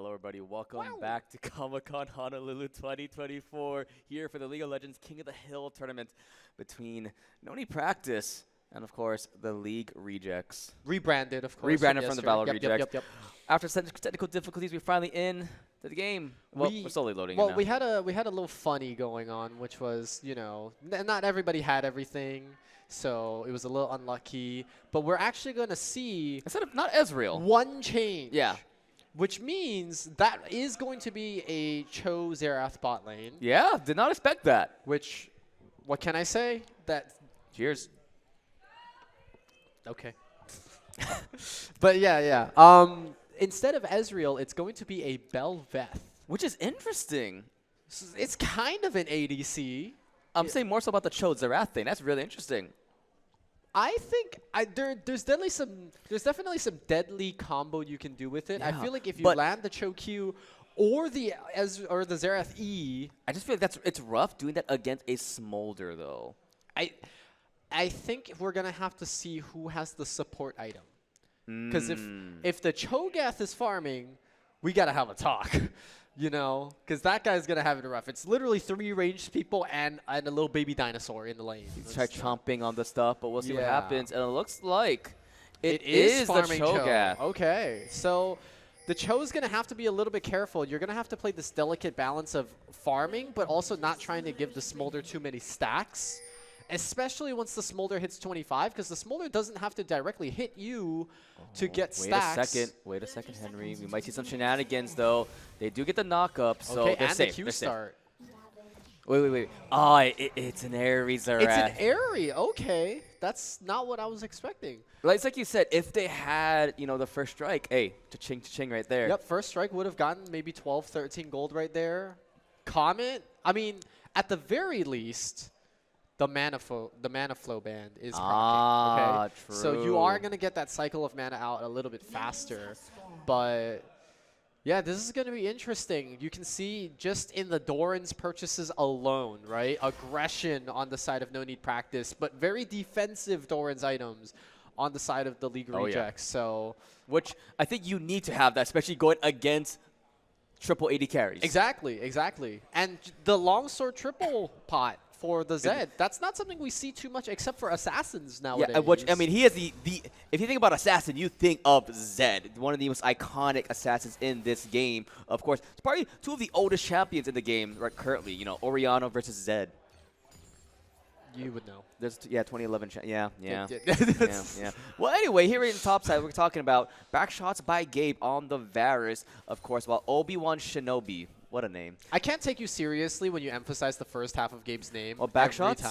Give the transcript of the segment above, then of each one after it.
Hello, everybody. Welcome back to Con Honolulu 2024, here for the League of Legends King of the Hill tournament between Noni Practice and, of course, the League Rejects. Rebranded, of course. Rebranded from the Valorant yep, Rejects. Yep. After technical difficulties, we're finally in to the game. Well, we're slowly loading in now. we had a little funny going on, which was, you know, not everybody had everything, so it was a little unlucky. But we're actually going to see Instead of not Ezreal. one change. Yeah. Which means that is going to be a Cho Xerath bot lane. Yeah, did not expect that. Which, what can I say? That. Cheers. Okay. But yeah. Instead of Ezreal, it's going to be a Bel'Veth. Which is interesting. It's kind of an ADC. I'm saying more so about the Cho Xerath thing. That's really interesting. I think there's definitely some deadly combo you can do with it. Yeah, I feel like if you land the Cho Q or the Xerath E, I just feel like it's rough doing that against a Smolder though. I think we're gonna have to see who has the support item. Because if the Cho'Gath is farming, we gotta have a talk. You know, because that guy's going to have it rough. It's literally 3 ranged people and a little baby dinosaur in the lane. He's trying chomping on the stuff, but we'll see what happens. And it looks like it is farming the Cho'Gath. Okay, so the Cho's going to have to be a little bit careful. You're going to have to play this delicate balance of farming, but also not trying to give the Smolder too many stacks. Especially once the Smolder hits 25, because the Smolder doesn't have to directly hit you to get stacks. Wait a second, Henry. We might see some shenanigans, though. They do get the knock-up, so okay, they're and safe. the Q start. Wait. Oh, it's an Airy Xerath. It's an Airy. Okay. That's not what I was expecting. It's like you said, if they had, you know, the first strike, hey, cha-ching right there. Yep, first strike would have gotten maybe 12, 13 gold right there. Comet, I mean, at the very least, the mana flow band is proccing, okay? True. So you are going to get that cycle of mana out a little bit faster. But yeah, this is going to be interesting. You can see just in the Doran's purchases alone, right? Aggression on the side of No Need Practice, but very defensive Doran's items on the side of the League Rejects. So, which I think you need to have that, especially going against triple AD carries. Exactly. And the longsword triple pot for the Zed, that's not something we see too much except for Assassins nowadays. Yeah, which, I mean, he has the if you think about Assassin, you think of Zed, one of the most iconic Assassins in this game. Of course, it's probably 2 of the oldest champions in the game right currently, you know, Orianna versus Zed. You would know. There's 2011. Yeah. Well, anyway, here in the top side, we're talking about back shots by Gabe on the Varus, of course, while Obi-Wan Shinobi. What a name. I can't take you seriously when you emphasize the first half of Gabe's name. Oh, back shots?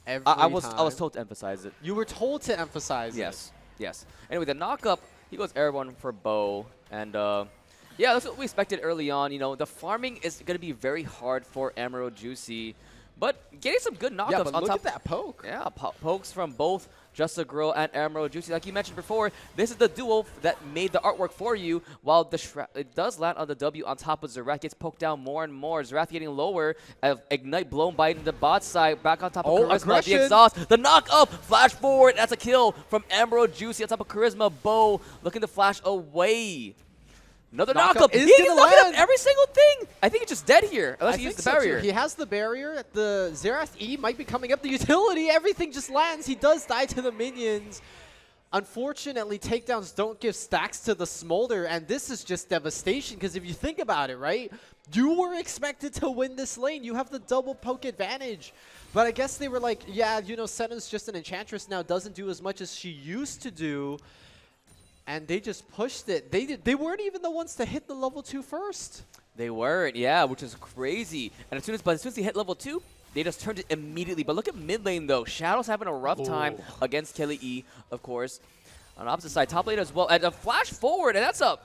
Every I time. was told to emphasize it. You were told to emphasize it. Yes. Anyway, the knock-up, he goes airborne for Bo. And, yeah, that's what we expected early on. You know, the farming is going to be very hard for Emerald Juicy. But getting some good knockups but on look top. At that poke. Yeah, pokes from both Just a Girl and Emerald Juicy. Like you mentioned before, this is the duo that made the artwork for you, while it does land on the W on top of Xerath. Gets poked down more and more. Xerath getting lower. Ignite blown by the bot side. Back on top of Charisma. Aggression. The exhaust. The knock up. Flash forward. That's a kill from Emerald Juicy on top of Charisma. Bo looking to flash away. Another knockup. Is going to land. Every single thing. I think it's just dead here, unless he uses the barrier. He has the barrier. The Xerath E might be coming up. The utility, everything just lands. He does die to the minions. Unfortunately, takedowns don't give stacks to the Smolder, and this is just devastation, because if you think about it, right, you were expected to win this lane. You have the double poke advantage. But I guess they were like, yeah, you know, Senna's just an Enchantress now, doesn't do as much as she used to do. And they just pushed it. They weren't even the ones to hit the level 2 first. They weren't, yeah, which is crazy. And as soon as they hit level 2, they just turned it immediately. But look at mid lane, though. Shadow's having a rough time against Kelly E, of course. On the opposite side, top lane as well. And a flash forward, and that's a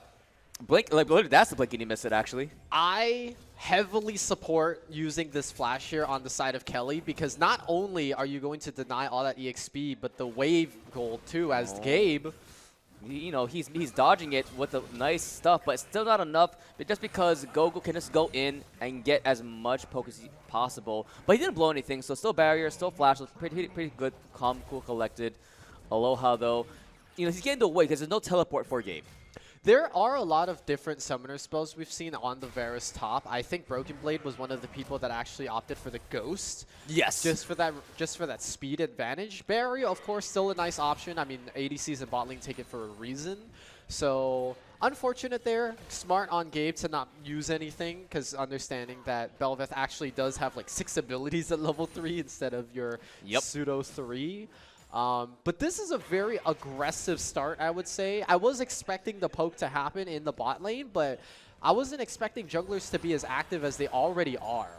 blink. Like, literally, that's the blink and you miss it, actually. I heavily support using this flash here on the side of Kelly, because not only are you going to deny all that EXP, but the wave gold, too, as Gabe. You know, he's dodging it with the nice stuff, but it's still not enough. But just because Gogo can just go in and get as much poke as possible. But he didn't blow anything, so still barrier, still flash. So pretty good, calm, cool, collected. Aloha, though. You know, he's getting away because there's no teleport for Gabe. There are a lot of different summoner spells we've seen on the Varus top. I think Broken Blade was one of the people that actually opted for the Ghost. Yes. Just for that speed advantage. Barrier, of course, still a nice option. I mean, ADCs and bot lane take it for a reason. So unfortunate there. Smart on Gabe to not use anything, because understanding that Bel'Veth actually does have like 6 abilities at level 3 instead of your pseudo 3. But this is a very aggressive start, I would say. I was expecting the poke to happen in the bot lane, but I wasn't expecting junglers to be as active as they already are.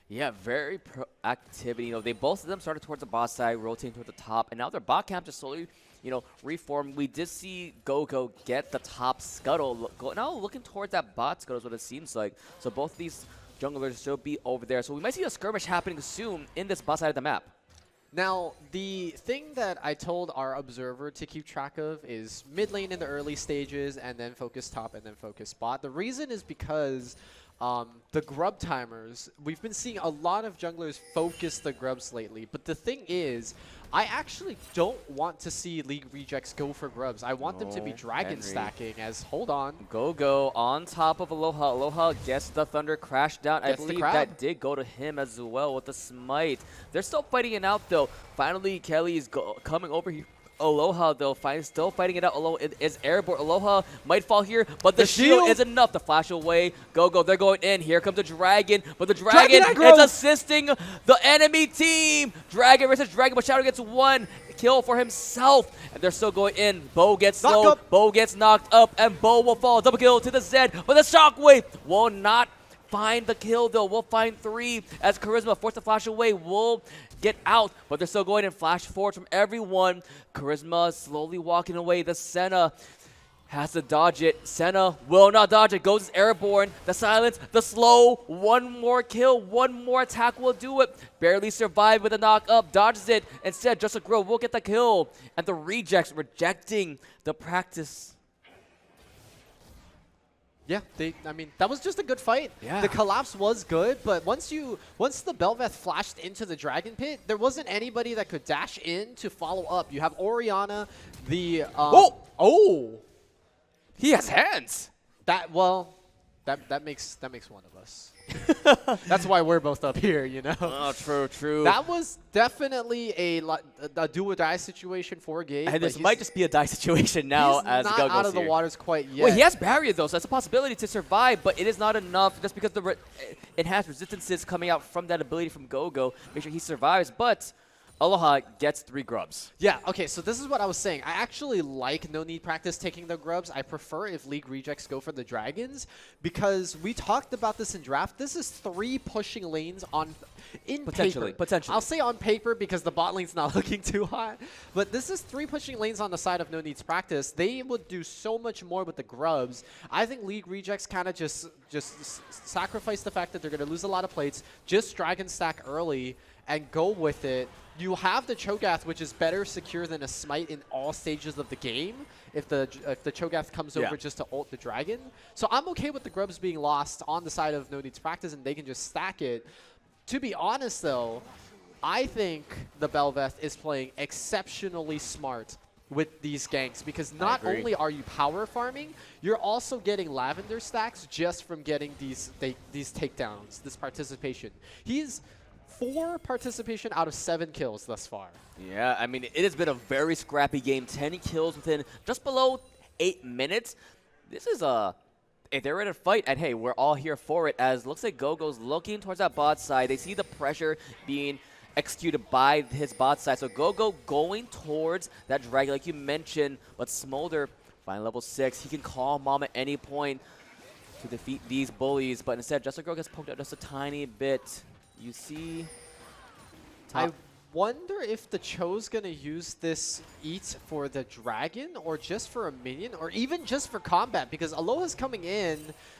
Yeah, very activity. You know, both of them started towards the bot side, rotating towards the top, and now their bot camp just slowly, you know, reformed. We did see Gogo get the top scuttle. Now looking towards that bot scuttle is what it seems like. So both of these junglers should be over there. So we might see a skirmish happening soon in this bot side of the map. Now, the thing that I told our observer to keep track of is mid lane in the early stages, and then focus top, and then focus bot. The reason is because the grub timers, we've been seeing a lot of junglers focus the grubs lately. But the thing is, I actually don't want to see League Rejects go for grubs. I want them to be dragon stacking as, hold on. Gogo on top of Aloha. Aloha gets the Thunder crash down. I believe that did go to him as well with the smite. They're still fighting it out though. Finally, Kelly is coming over here. Aloha, though, still fighting it out. Aloha is airborne. Aloha might fall here, but the shield is enough to flash away. Gogo, they're going in. Here comes the Dragon, but the Dragon is assisting the enemy team. Dragon versus Dragon, but Shadow gets 1 kill for himself, and they're still going in. Bo gets slow, Bo gets knocked up, and Bo will fall. Double kill to the Zed, but the Shockwave will not find the kill, though. We'll find 3 as Charisma forced to flash away. Will get out, but they're still going in flash forward from everyone. Charisma slowly walking away. The Senna has to dodge it. Senna will not dodge it. Goes airborne. The silence, the slow. 1 more kill, 1 more attack will do it. Barely survived with a knock up. Dodges it. Instead, Just a Grow will get the kill. And the Rejects rejecting the practice. Yeah, I mean, that was just a good fight. Yeah. The collapse was good, but once the Bel'Veth flashed into the Dragon Pit, there wasn't anybody that could dash in to follow up. You have Orianna, the He has hands. That makes one of us. That's why we're both up here, you know. Oh, true. That was definitely a do or die situation for Gabe. And this might just be a die situation now as Gogo's not out of the waters quite yet. Well, he has barrier though, so that's a possibility to survive, but it is not enough just because the enhanced resistances coming out from that ability from Gogo. Make sure he survives, but Aloha gets 3 grubs. Yeah, okay, so this is what I was saying. I actually like no need practice taking the grubs. I prefer if League Rejects go for the dragons, because we talked about this in draft. This is 3 pushing lanes in paper. Potentially. I'll say on paper because the bot lane's not looking too hot, but this is 3 pushing lanes on the side of no needs practice. They would do so much more with the grubs. I think League Rejects kind of just sacrifice the fact that they're going to lose a lot of plates, just dragon stack early, and go with it. You have the Cho'Gath, which is better secure than a smite in all stages of the game if the Cho'Gath comes over just to ult the dragon. So I'm okay with the grubs being lost on the side of no needs practice, and they can just stack it. To be honest, though, I think the Bel'Veth is playing exceptionally smart with these ganks, because not only are you power farming, you're also getting lavender stacks just from getting these takedowns, this participation. He's 4 participation out of 7 kills thus far. Yeah, I mean, it has been a very scrappy game. 10 kills within just below 8 minutes. This is if they're in a fight, and hey, we're all here for it, as looks like Gogo's looking towards that bot side. They see the pressure being executed by his bot side. So Gogo going towards that dragon, like you mentioned, but Smolder, fine level 6, he can call Mom at any point to defeat these bullies, but instead, Just a Girl gets poked out just a tiny bit. You see, I wonder if the Cho's going to use this eat for the dragon, or just for a minion, or even just for combat, because Aloha's coming in,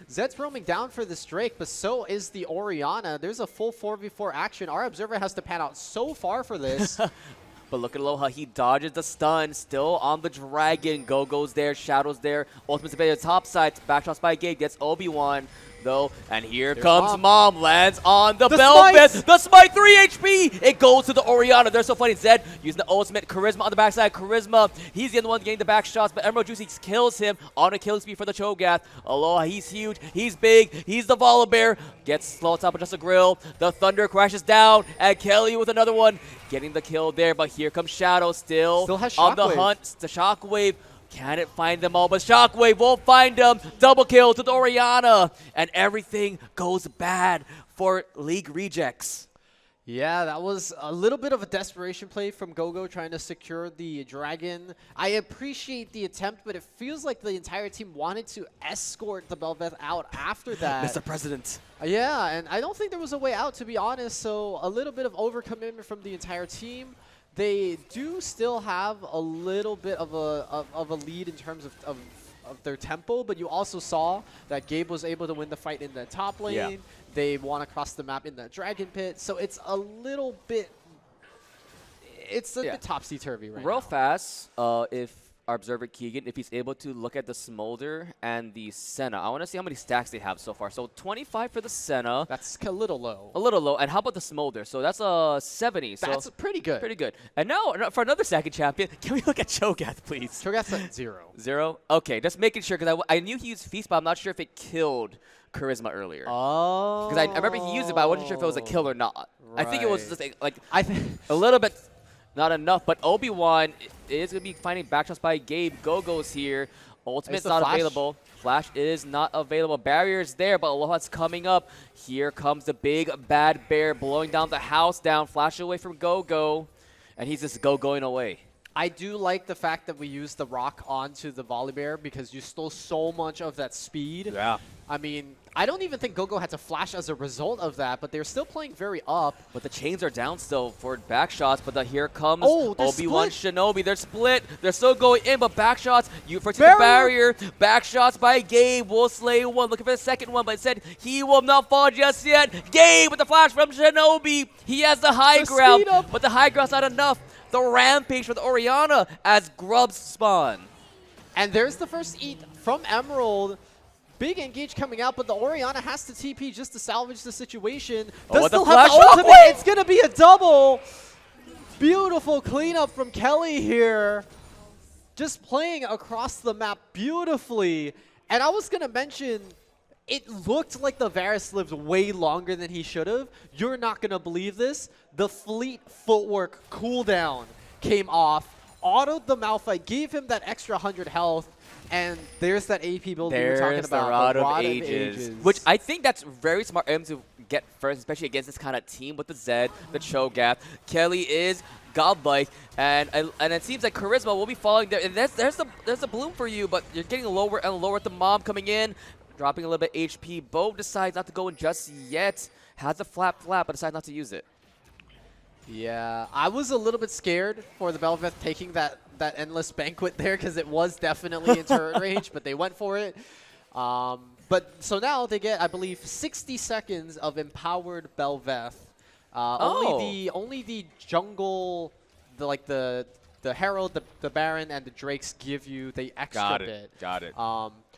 Zed's roaming down for this Drake, but so is the Orianna. There's a full 4v4 action. Our observer has to pan out so far for this. But look at Aloha. He dodges the stun. Still on the dragon. Gogo's there. Shadow's there. Ultimate's at the top side. Backshots by Gabe. Gets Obi-Wan. though. And here There's comes Mom. Lands on the smite! Belveth. The smite, 3 HP. It goes to the Orianna. They're so funny. Zed using the ultimate. Charisma on the backside. Charisma, he's the other one getting the back shots, but Emerald Juicy kills him on a killing speed for the Cho'Gath. Aloha, he's huge. He's big. He's the Volibear. Gets slow on top of just a grill. The Thunder crashes down, and Kelly with another one. Getting the kill there, but here comes Shadow still has on the Shockwave. hunt. The Shockwave. Can it find them all? But Shockwave won't find them. Double kill to the Orianna. And everything goes bad for League Rejects. Yeah, that was a little bit of a desperation play from Gogo trying to secure the dragon. I appreciate the attempt, but it feels like the entire team wanted to escort the Belveth out after that. Mr. President. Yeah, and I don't think there was a way out, to be honest, so a little bit of overcommitment from the entire team. They do still have a little bit of a lead in terms of their tempo, but you also saw that Gabe was able to win the fight in the top lane. Yeah. They won across the map in the Dragon Pit, so it's a little bit, it's a bit topsy-turvy right Real now. fast, if our observer Keegan, if he's able to look at the Smolder and the Senna. I want to see how many stacks they have so far. So 25 for the Senna. That's a little low. A little low. And how about the Smolder? So that's a 70. That's so pretty good. pretty good. And now, for another second champion, can we look at Cho'Gath, please? Cho'Gath's at 0. 0? Okay, just making sure, because I knew he used Feast, but I'm not sure if it killed Charisma earlier. Oh. Because I remember he used it, but I wasn't sure if it was a kill or not. I think it was just like I think a little bit, not enough. But Obi-Wan is going to be finding backshots by Gabe. Go-Go's here. Ultimate's the not flash. available. Flash is not available. Barrier's there, but Aloha's coming up. Here comes the big bad bear blowing down the house down. Flash away from Go-Go. And he's just going away. I do like the fact that we used the rock onto the Volibear because you stole so much of that speed. Yeah. I mean, I don't even think Gogo had to flash as a result of that, but they're still playing very up. But the chains are down still for back shots. But here comes they're Obi-Wan split. Shinobi. They're split. They're still going in, but back shots. You first hit the barrier. Back shots by Gabe. Will slay one. Looking for the second one, but instead he will not fall just yet. Gabe with the flash from Shinobi. He has the high ground, but the high ground's not enough. The rampage for the Orianna as grubs spawn. And there's the first eat from Emerald. Big engage coming out, but the Orianna has to TP just to salvage the situation. Does still have the ultimate. It's going to be a double. Beautiful cleanup from Kelly here. Just playing across the map beautifully. And I was going to mention, it looked like the Varus lived way longer than he should have. You're not going to believe this. The fleet footwork cooldown came off, autoed the Malphite, gave him that extra 100 health, and there's that AP build we were talking about. The Rod of Ages. Which I think that's very smart M to get first, especially against this kind of team with the Zed, the Cho'Gath. Kelly is godlike, and it seems like Charisma will be falling there. And there's the bloom for you, but you're getting lower and lower with the Mom coming in, dropping a little bit HP. Bo decides not to go in just yet. Has a flap, but decides not to use it. Yeah, I was a little bit scared for the Belveth taking that endless banquet there because it was definitely in turret range, but they went for it. But so now they get, I believe, 60 seconds of empowered Belveth. Only the jungle, the Herald, the Baron, and the Drakes give you the extra bit. Got it.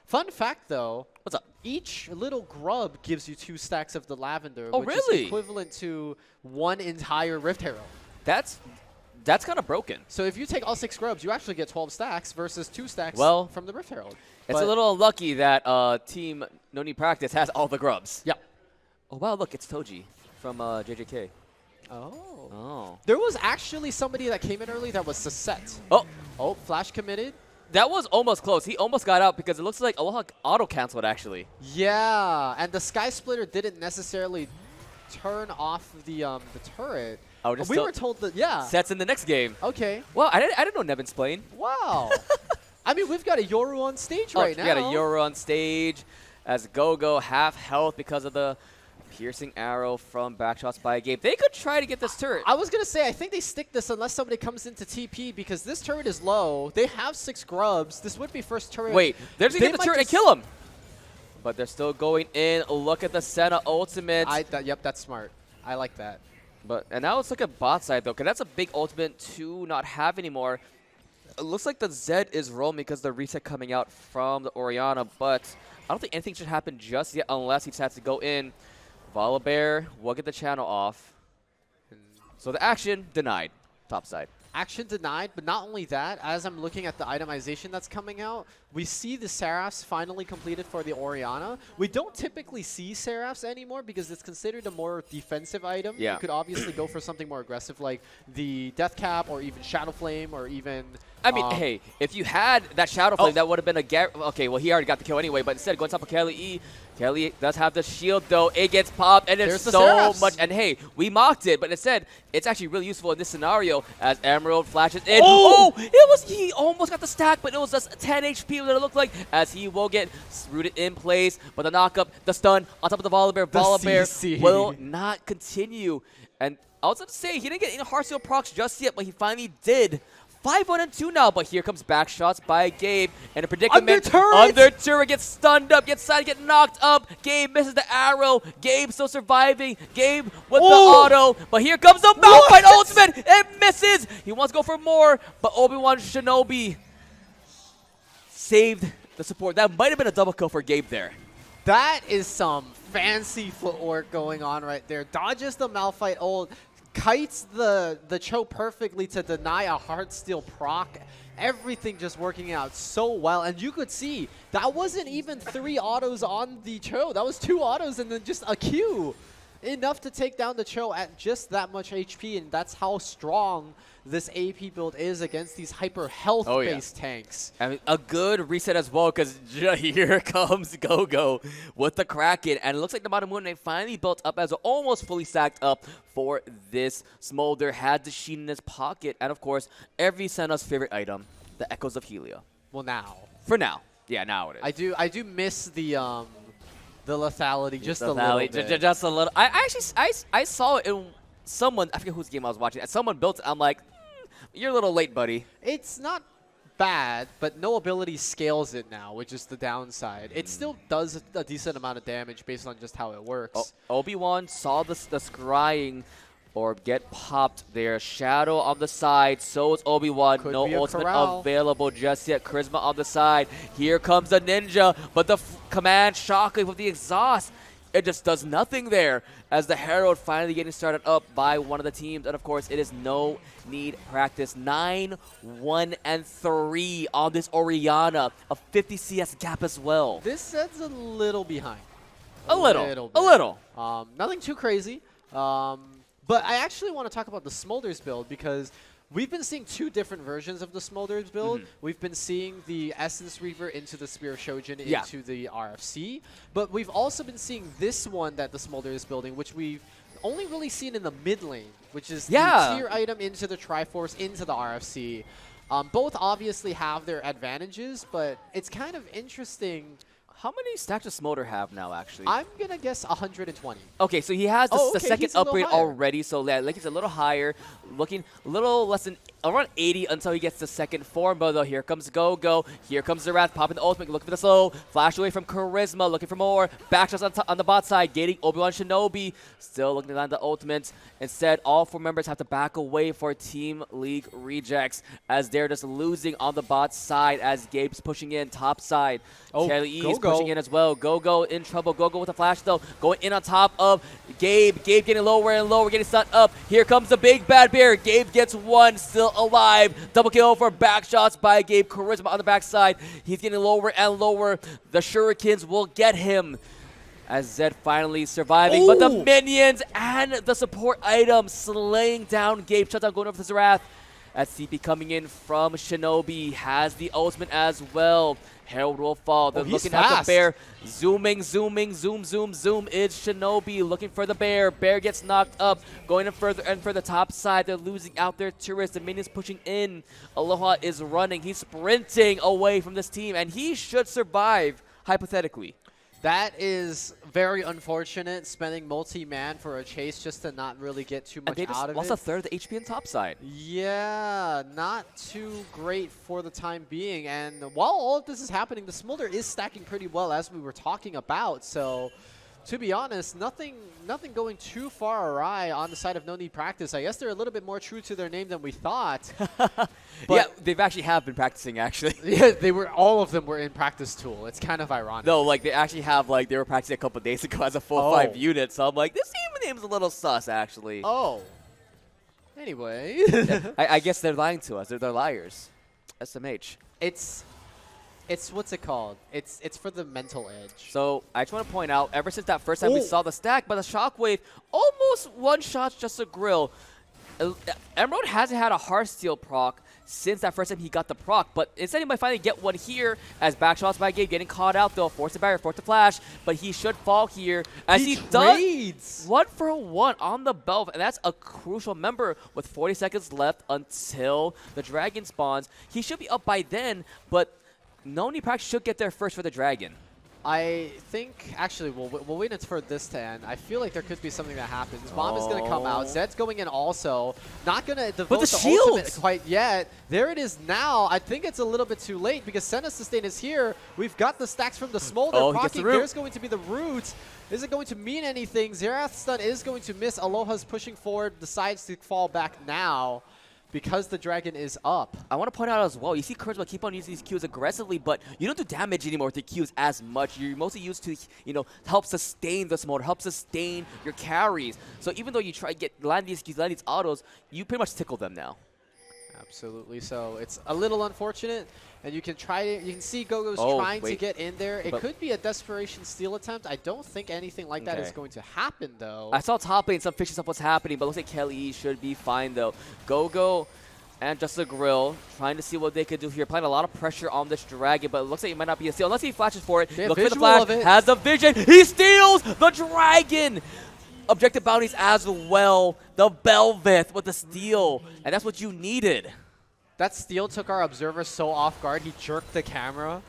Fun fact, though. What's up? Each little grub gives you 2 stacks of the lavender, Oh, which really? is equivalent to 1 entire Rift Herald. That's kind of broken. So if you take all 6 grubs, you actually get 12 stacks versus 2 stacks from the Rift Herald. It's a little unlucky that Team No Need Practice has all the grubs. Yep. Oh, wow, look, it's Toji from JJK. Oh. There was actually somebody that came in early that was Sasset. Oh, flash committed. That was almost close. He almost got out because it looks like Aloha auto-canceled, actually. Yeah, and the Sky Splitter didn't necessarily turn off the turret. Oh, we were told that, yeah. Sets in the next game. Okay. Well, I didn't know Nevin's playing. Wow. I mean, we've got a Yoru on stage right now. We got a Yoru on stage as Go-Go half health because of the piercing arrow from backshots by Gabe. They could try to get this turret. I was going to say, I think they stick this unless somebody comes into TP because this turret is low. They have 6 grubs. This would be first turret. Wait, they're just going to get the turret and kill him. But they're still going in. Look at the Senna ultimate. Yep, that's smart. I like that. And now let's look at bot side, though, because that's a big ultimate to not have anymore. It looks like the Zed is roaming because the reset coming out from the Orianna, but I don't think anything should happen just yet unless he decides to go in. Volibear will get the channel off. So the action denied. Top side. Action denied, but not only that, as I'm looking at the itemization that's coming out, we see the Seraphs finally completed for the Orianna. We don't typically see Seraphs anymore because it's considered a more defensive item. Yeah. You could obviously go for something more aggressive like the Death Cap or even Shadow Flame or even... I mean, hey, if you had that Shadow Flame, that would have been a... Okay, well, he already got the kill anyway, but instead going top of Kelly E. Kelly does have the shield, though. It gets popped, and it's so much. And hey, we mocked it, but instead, it's actually really useful in this scenario as Emerald flashes in. Oh! He almost got the stack, but it was just 10 HP, what it looked like, as he will get rooted in place. But the knock-up, the stun, on top of the Volibear. Volibear will not continue. And I was going to say, he didn't get any hard seal procs just yet, but he finally did. 5-1-2 now, but here comes back shots by Gabe in a predicament. Under turret gets stunned up, gets side, get knocked up. Gabe misses the arrow. Gabe still surviving. Gabe with the auto, but here comes the Malphite ultimate. It misses. He wants to go for more, but Obi-Wan Shinobi saved the support. That might have been a double kill for Gabe there. That is some fancy footwork going on right there. Dodges the Malphite ult. Kites the Cho perfectly to deny a Heartsteel proc. Everything just working out so well. And you could see, that wasn't even 3 autos on the Cho. That was 2 autos and then just a Q. Enough to take down the Cho at just that much HP. And that's how strong this AP build is against these hyper health-based tanks. I mean, a good reset as well, because here comes Gogo with the Kraken. And it looks like the Bottom Moon finally built up as almost fully stacked up for this Smolder. Had the Sheen in his pocket. And, of course, every Senna's favorite item, the Echoes of Helia. Well, now. For now. Yeah, now it is. I do miss the lethality just a little bit. Just a little. I saw it in someone, I forget whose game I was watching. Someone built it. I'm like, you're a little late, buddy. It's not bad, but no ability scales it now, which is the downside. It still does a decent amount of damage based on just how it works. Obi-Wan saw the scrying orb get popped there. Shadow on the side. So is Obi-Wan. No ultimate available just yet. Charisma on the side. Here comes the ninja, but the command shockwave with the exhaust. It just does nothing there as the Herald finally getting started up by one of the teams. And, of course, it is no need practice. 9-1-3 on this Orianna. A 50 CS gap as well. This set's a little behind. A little. Nothing too crazy. But I actually want to talk about the Smolders build because we've been seeing 2 different versions of the Smolders build. We've been seeing the Essence Reaver into the Spear of Shojin into the RFC. But we've also been seeing this one that the Smolder is building, which we've only really seen in the mid lane, which is the tier item into the Triforce, into the RFC. Both obviously have their advantages, but it's kind of interesting. How many stacks does Smolder have now, actually? I'm going to guess 120. Okay, so he has the second upgrade already, so like he's a little higher, looking a little less than around 80 until he gets the second form. But though, here comes Go-Go, here comes the Wrath, popping the ultimate, looking for the slow, flash away from Charisma, looking for more, backshots on the bot side, gating Obi-Wan Shinobi, still looking to land the ultimates. Instead, all 4 members have to back away for Team League rejects as they're just losing on the bot side as Gabe's pushing in top side. Kelly E is pushing in as well. Go-Go in trouble. Go-Go with a flash, though. Going in on top of Gabe. Gabe getting lower and lower, getting stunned up. Here comes the big bad bear. Gabe gets 1, still alive. Double kill for back shots by Gabe. Charisma on the backside. He's getting lower and lower. The Shurikens will get him as Zed finally surviving. But the minions and the support item slaying down Gabe. Shutdown going over to Zerath. As CP coming in from Shinobi. Has the ultimate as well. Herald will fall. They're looking at the bear. Zooming. Zoom is Shinobi looking for the bear. Bear gets knocked up. Going in further and further top side. They're losing out their turrets. The minions pushing in. Aloha is running. He's sprinting away from this team. And he should survive, hypothetically. That is very unfortunate, spending multi-man for a chase just to not really get too much out of it. Lost a third of the HP on top side. Yeah, not too great for the time being. And while all of this is happening, the Smolder is stacking pretty well, as we were talking about. So to be honest, nothing going too far awry on the side of No Need Practice. I guess they're a little bit more true to their name than we thought. Yeah, they've actually have been practicing, actually. Yeah, all of them were in practice tool. It's kind of ironic. No, like, they actually have, like, they were practicing a couple days ago as a full 5 unit, so I'm like, this team name's a little sus, actually. Oh. Anyway. I guess they're lying to us. They're liars. SMH. It's what's it called? It's for the mental edge. So I just want to point out, ever since that first time we saw the stack, but the Shockwave almost one-shots just a grill. Emerald hasn't had a Heartsteel proc since that first time he got the proc, but instead he might finally get one here as backshots by Gabe getting caught out though. Force the barrier, force the flash, but he should fall here as he does 1-for-1 on the Belv, and that's a crucial member with 40 seconds left until the Dragon spawns. He should be up by then, but No Need Practice should get there first for the Dragon. I think, actually, we'll wait for this to end. I feel like there could be something that happens. Bomb is going to come out. Zed's going in also. Not going to devote the ultimate quite yet. There it is now. I think it's a little bit too late because Senna Sustain is here. We've got the stacks from the Smolder proccing. There's going to be the root. Is it going to mean anything? Xerath's stun is going to miss. Aloha's pushing forward, decides to fall back now, because the Dragon is up. I want to point out as well, you see Charisma keep on using these Qs aggressively, but you don't do damage anymore with the Qs as much. You're mostly used to, help sustain the Smolder, help sustain your carries. So even though you try to land these Qs, land these autos, you pretty much tickle them now. Absolutely. So it's a little unfortunate, and you can see Gogo's trying to get in there. It could be a desperation steal attempt. I don't think anything like that is going to happen, though. I saw top lane some fishy stuff was happening, but looks like Kelly should be fine, though. Gogo and Just a Grill trying to see what they could do here. Applying a lot of pressure on this Dragon, but it looks like it might not be a steal unless he flashes for it. Look for the flash, has the vision. He steals the Dragon! Objective bounties as well. The Belveth with the steal, and that's what you needed. That steal took our observer so off guard, he jerked the camera.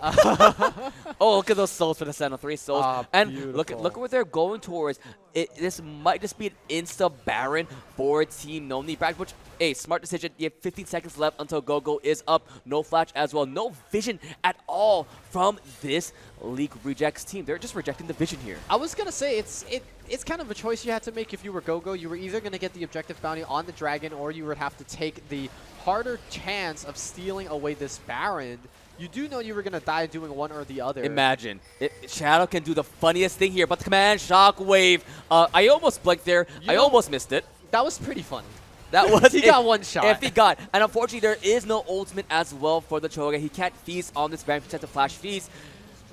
Oh, look at those souls for the Sentinel. 3 souls. And beautiful. look at what they're going towards. This might just be an insta Baron for Team No Need Practice, which, hey, smart decision. You have 15 seconds left until Gogo is up. No flash as well. No vision at all from this League Rejects team. They're just rejecting the vision here. I was going to say, it's kind of a choice you had to make if you were Gogo. You were either going to get the objective bounty on the Dragon, or you would have to take the harder chance of stealing away this Baron. You do know you were going to die doing one or the other. Imagine. Shadow can do the funniest thing here, but the command Shockwave. I almost blinked there. I almost missed it. That was pretty funny. That was he got one shot. If he got. And unfortunately, there is no ultimate as well for the Choga. He can't feast on this Baron, protect the flash feast,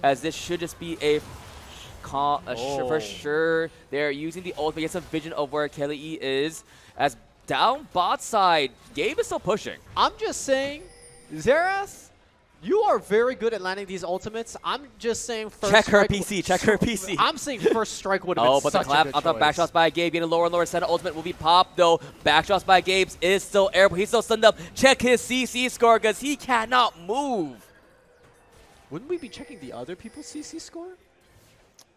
as this should just be for sure. They're using the ultimate, gets a vision of where Kelly E is. As down bot side, Gabe is still pushing. I'm just saying, Xerath, you are very good at landing these ultimates. I'm just saying first check her PC, check her PC. I'm saying first strike would have been such a good choice. I thought backshots by Gabe getting lower and lower. Center ultimate will be popped though. Backshots by Gabe is still airborne. He's still stunned up. Check his CC score because he cannot move. Wouldn't we be checking the other people's CC score?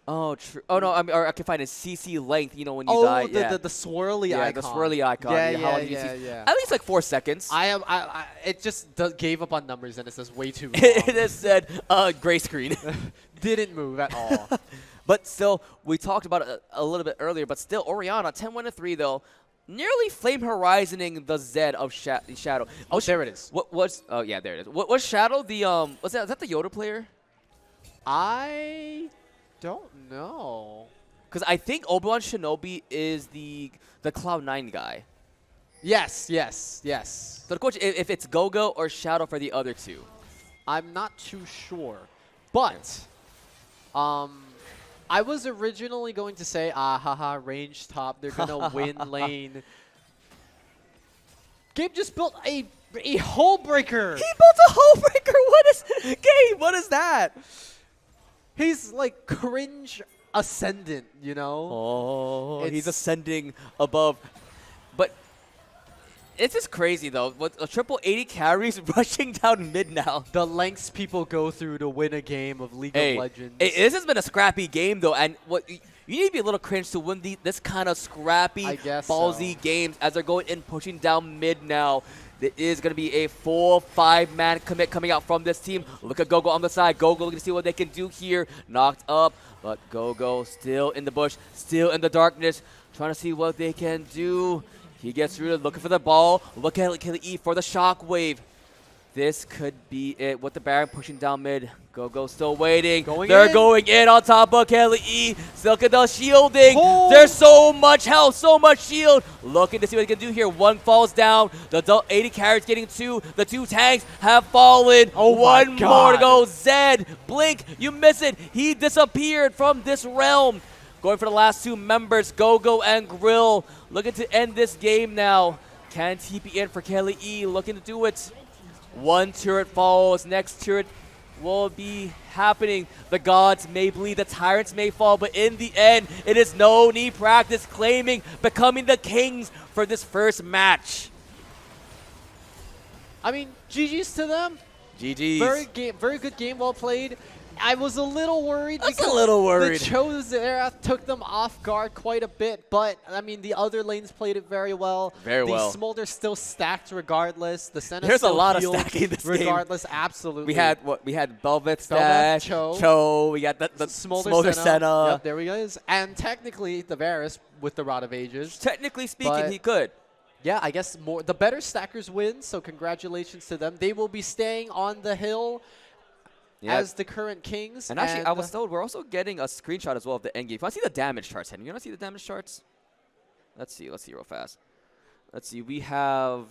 Oh, true. Oh, no, I can find a CC length, when you die. The swirly icon. Yeah, the swirly icon. Yeah. At least like 4 seconds. It just gave up on numbers, and it says way too long. It has said gray screen. Didn't move at all. But still, we talked about it a little bit earlier, but still, Orianna, 10-1-3, though, nearly flame horizoning the Zed of Shadow. Oh, there it is. Oh, yeah, there it is. Was Shadow the, is that the Yoda player? I don't know. Because I think Obi-Wan Shinobi is the Cloud9 guy. Yes. So the question, if it's Gogo or Shadow for the other two. I'm not too sure. But, I was originally going to say, range top, they're going to win lane. Gabe just built a hole breaker. He built a hole breaker. Gabe, what is that? He's like cringe ascendant, Oh, he's ascending above. But it's just crazy, though. With a triple 80 carries rushing down mid now. The lengths people go through to win a game of League of Legends. This has been a scrappy game, though. And what you need to be a little cringe to win this kind of scrappy, ballsy games as they're going in, pushing down mid now. There is going to be a full 5-man commit coming out from this team. Look at Gogo on the side. Gogo looking to see what they can do here. Knocked up, but Gogo still in the bush, still in the darkness, trying to see what they can do. He gets through, looking for the ball. Look at KLE for the shockwave. This could be it with the Baron pushing down mid. Gogo still waiting. They're going in on top of KLE. Silkadel shielding. Oh. There's so much health, so much shield. Looking to see what he can do here. One falls down. The adult 80 carries getting 2. The 2 tanks have fallen. One more to go. Zed, blink, you miss it. He disappeared from this realm. Going for the last 2 members, Gogo and Grill. Looking to end this game now. Can TP in for KLE. Looking to do it. 1 turret falls, next turret will be happening. The gods may bleed, the tyrants may fall, but in the end, it is no need practice claiming becoming the kings for this first match. I mean, GG's to them. GG's. Very good game, well played. I was a little worried I was a little worried. The Cho Xerath took them off guard quite a bit, but I mean the other lanes played it very well. The Smolder still stacked regardless. The Senna There's a still lot of healed stacking this regardless, game. absolutely. We had what? We had Belvet stack, Cho. We got the Smolder Senna. Yep, there he is. And technically the Varus with the Rod of Ages. Technically speaking, he could. Yeah, I guess the better stackers win, so congratulations to them. They will be staying on the hill as the current kings. And actually, I was told we're also getting a screenshot as well of the end game. If I see the damage charts, Henry, you want to see the damage charts? Let's see real fast. Let's see, we have...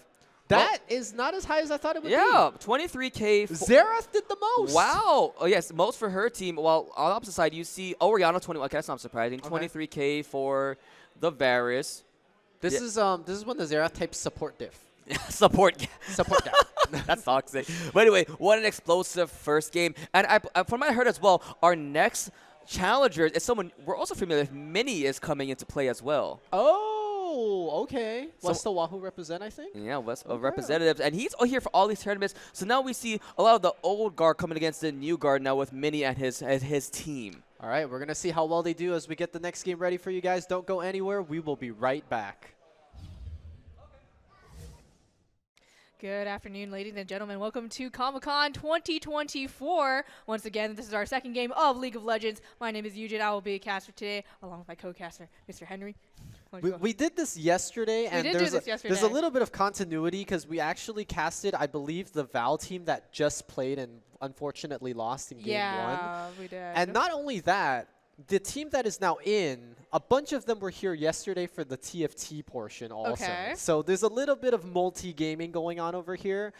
That is not as high as I thought it would be. Yeah, 23K. Xerath did the most. Wow. Oh, yes, most for her team. While on the opposite side, you see Oriana 21. Okay, that's not surprising. 23K for the Varus. This is when the Xerath types support diff. Support diff. That's toxic. But anyway, what an explosive first game. And from what I heard as well, our next challenger is someone we're also familiar with. Mini is coming into play as well. Oh, okay. West Oahu represent, I think? Yeah, West representatives. And he's here for all these tournaments. So now we see a lot of the old guard coming against the new guard now with Mini and his team. All right, we're going to see how well they do as we get the next game ready for you guys. Don't go anywhere. We will be right back. Good afternoon, ladies and gentlemen. Welcome to Comic-Con 2024. Once again, this is our second game of League of Legends. My name is Eugene. I will be a caster today, along with my co-caster, Mr. Henry. We did this yesterday, and there's a little bit of continuity because we actually casted, I believe, the Val team that just played and unfortunately lost in game 1. Yeah, we did. And not only that, the team that is now in, a bunch of them were here yesterday for the TFT portion also. Okay. So there's a little bit of multi-gaming going on over here.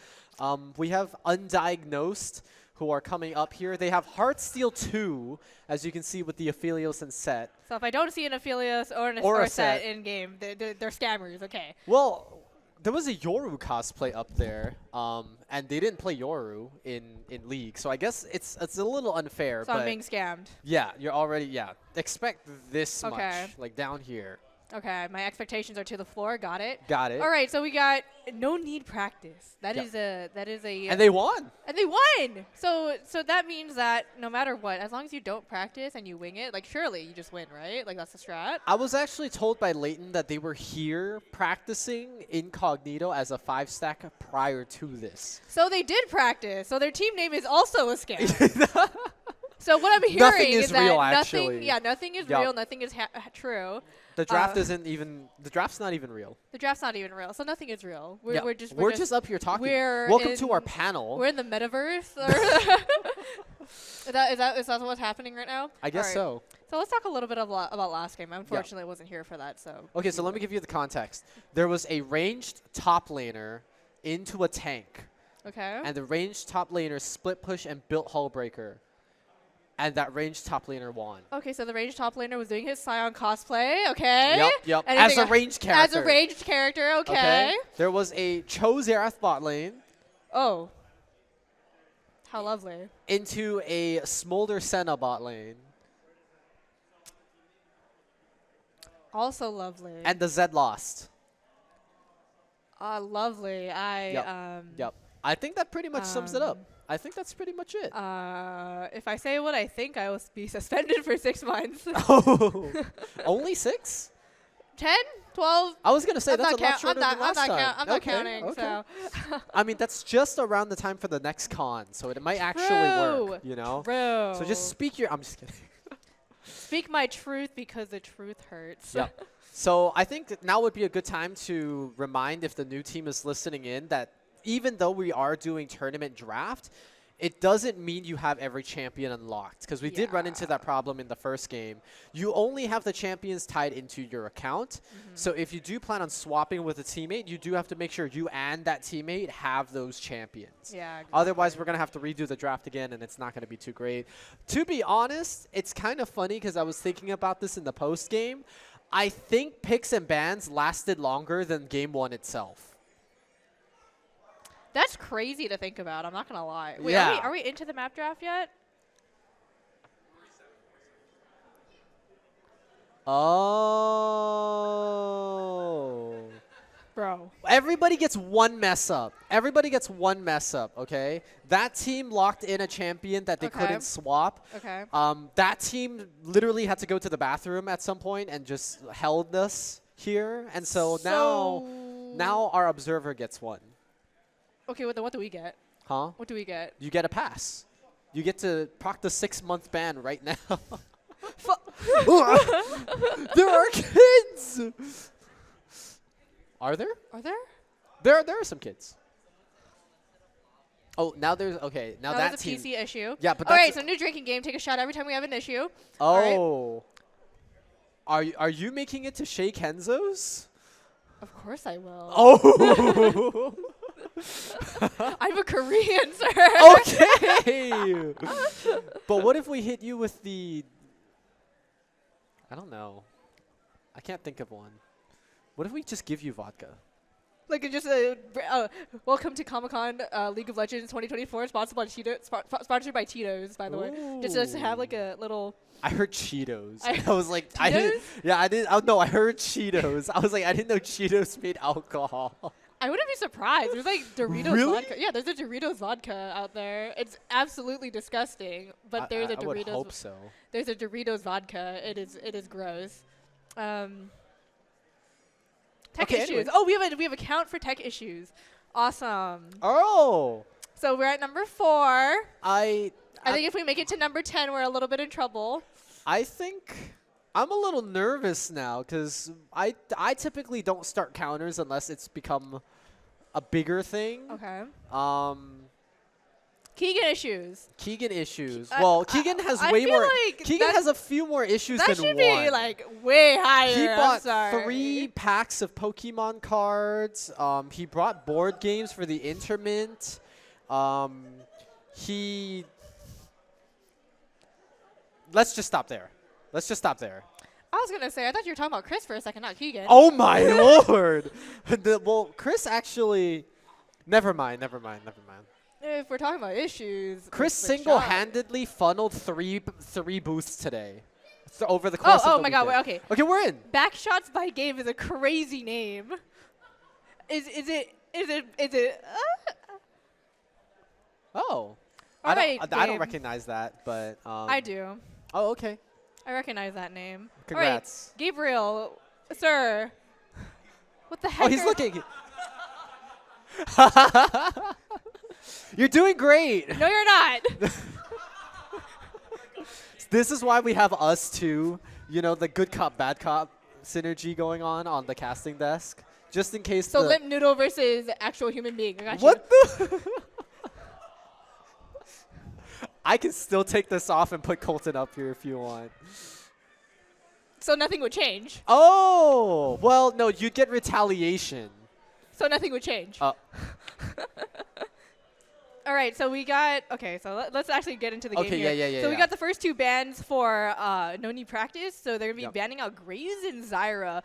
We have Undiagnosed, who are coming up here. They have Heartsteel 2, as you can see with the Aphelios and set. So if I don't see an Aphelios or a set in-game, they're scammers, okay. Well, there was a Yoru cosplay up there, and they didn't play Yoru in League, so I guess it's a little unfair. So I'm being scammed. Yeah, you're already, expect this much, like down here. Okay, my expectations are to the floor. Got it. Got it. All right, so we got no need practice. That is a and they won. And they won. So that means that no matter what, as long as you don't practice and you wing it, like surely you just win, right? Like that's the strat. I was actually told by Leighton that they were here practicing incognito as a 5-stack prior to this. So they did practice. So their team name is also a scam. So what I'm hearing is that nothing is real, nothing is true. The draft isn't even. The draft's not even real. The draft's not even real, so nothing is real. We're just up here talking. Welcome to our panel. We're in the metaverse. Is that what's happening right now? I guess so. So let's talk a little bit about last game. Unfortunately, I wasn't here for that. So okay, so let me give you the context. There was a ranged top laner into a tank. Okay. And the ranged top laner split push and built Hullbreaker. And that ranged top laner won. Okay, so the ranged top laner was doing his Scion cosplay, okay? Yep. As a ranged character. As a ranged character, okay. There was a Cho Xerath bot lane. Oh. How lovely. Into a Smolder Senna bot lane. Also lovely. And the Zed lost. Lovely. Yep. I think that pretty much sums it up. I think that's pretty much it. If I say what I think, I will be suspended for 6 months. Oh, only 6? 10, 12. I was gonna say I'm that's not a lot count- shorter than last time. I'm not Okay, counting. okay. So. I mean, that's just around the time for the next con, so it might actually work. You know. True. So just speak your. I'm just kidding. Speak my truth because the truth hurts. Yep. So I think that now would be a good time to remind, if the new team is listening in, that even though we are doing tournament draft, it doesn't mean you have every champion unlocked, because we did run into that problem in the first game. You only have the champions tied into your account. So if you do plan on swapping with a teammate, you do have to make sure you and that teammate have those champions. Yeah. Exactly. Otherwise, we're going to have to redo the draft again, and it's not going to be too great. To be honest, it's kind of funny because I was thinking about this in the post game. I think picks and bans lasted longer than game 1 itself. That's crazy to think about. I'm not gonna lie. Wait, Yeah. are we into the map draft yet? Oh. Bro. Everybody gets one mess up. Everybody gets one mess up, okay? That team locked in a champion that they couldn't swap. Okay. That team literally had to go to the bathroom at some point and just held us here. And so now our observer gets one. Okay, what do we get? Huh? What do we get? You get a pass. You get to proc the 6-month ban right now. There are kids! Are there? Are there? There are some kids. Oh, now there's okay. Now that that's a team. PC issue. Yeah, but all right. that's So new drinking game. Take a shot every time we have an issue. Oh. Are you making it to Shea Kenzo's? Of course I will. Oh. I'm a Korean, sir. Okay. But what if we hit you with the? I don't know. I can't think of one. What if we just give you vodka? Like just welcome to Comic-Con League of Legends 2024, sponsored by Tito's, by the way. Just to have like a little. I heard Cheetos. I was like, Cheetos? I didn't. Yeah, I didn't. Oh no, I heard Cheetos. I was like, I didn't know Cheetos made alcohol. I wouldn't be surprised. There's like Doritos Really? vodka. Yeah, there's a Doritos vodka out there. It's absolutely disgusting, but there's a I would Doritos. hope so. There's a Doritos vodka. It is gross. Tech Okay, issues. anyways. Oh, we have a count for tech issues. Awesome. Oh. So we're at number 4. I think if we make it to number 10, we're a little bit in trouble. I think I'm a little nervous now because I typically don't start counters unless it's become a bigger thing. Okay. Keegan issues. Well, Keegan has I way feel more. like Keegan has a few more issues that than should one. be like way higher. He I'm bought sorry. 3 packs of Pokemon cards. He brought board games for the Intermint. Let's just stop there. I was gonna say, I thought you were talking about Chris for a second, not Keegan. Oh my lord! Well, Chris actually. Never mind. If we're talking about issues, Chris with single-handedly funneled three boosts today, over the course of the oh my god! weekend. Wait, okay. Okay, we're in. Backshots by Game is a crazy name. Is it? Oh. Alright, I don't Gabe. recognize that, but. I do. Oh, okay. I recognize that name. Congrats. All right, Gabriel, sir. What the heck? Oh, he's looking. You're doing great. No, you're not. This is why we have us two, the good cop, bad cop synergy going on the casting desk. Just in case So Limp Noodle versus actual human being. I got What you. the? I can still take this off and put Colton up here if you want. So nothing would change. Oh, well, no, you'd get retaliation. So nothing would change. Uh, All right, so we got so let's actually get into the game Okay, here. yeah. So we got the first 2 bans for No Need Practice. So they're gonna be Yep. banning out Graves and Zyra.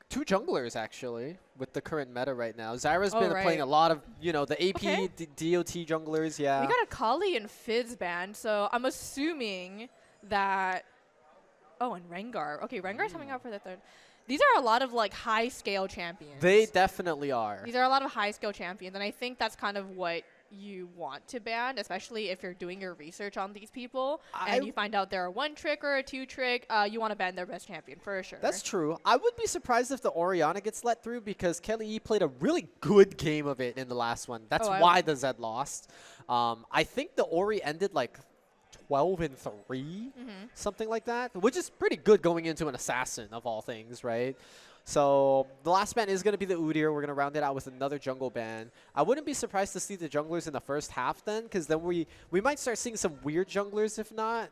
2 junglers, actually, with the current meta right now. Zyra's Oh, been right. playing a lot of, the AP, Okay. DOT junglers, yeah. We got a Kali and Fizz ban. So I'm assuming that. Oh, and Rengar. Okay, Rengar's coming out for the 3rd. These are a lot of like high scale champions. They definitely are. These are a lot of high scale champions, and I think that's kind of what you want to ban, especially if you're doing your research on these people and you find out they're a 1-trick or a 2-trick, you want to ban their best champion for sure. That's true. I would be surprised if the Orianna gets let through because Kelly E played a really good game of it in the last one. That's why the Zed lost. I think the Ori ended like 12-3, something like that, which is pretty good going into an assassin of all things, right? So the last ban is going to be the Udyr. We're going to round it out with another jungle ban. I wouldn't be surprised to see the junglers in the first half then, because then we might start seeing some weird junglers if not.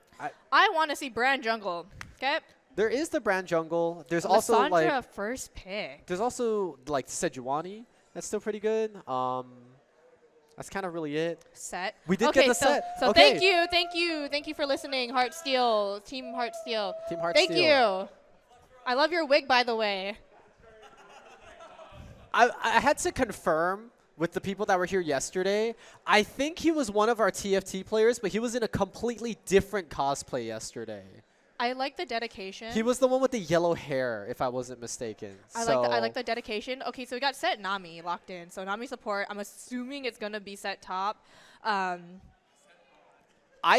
I want to see Brand jungle. Okay. There is the Brand jungle. There's also like first pick. There's also like Sejuani. That's still pretty good. That's kind of really it. Set. We did get the set. So thank you for listening, Heartsteel, Team Heartsteel. Team Heartsteel. Thank you. I love your wig, by the way. I had to confirm with the people that were here yesterday. I think he was one of our TFT players, but he was in a completely different cosplay yesterday. I like the dedication. He was the one with the yellow hair, if I wasn't mistaken. I like the dedication. Okay, so we got set Nami locked in. So Nami support, I'm assuming it's going to be set top. I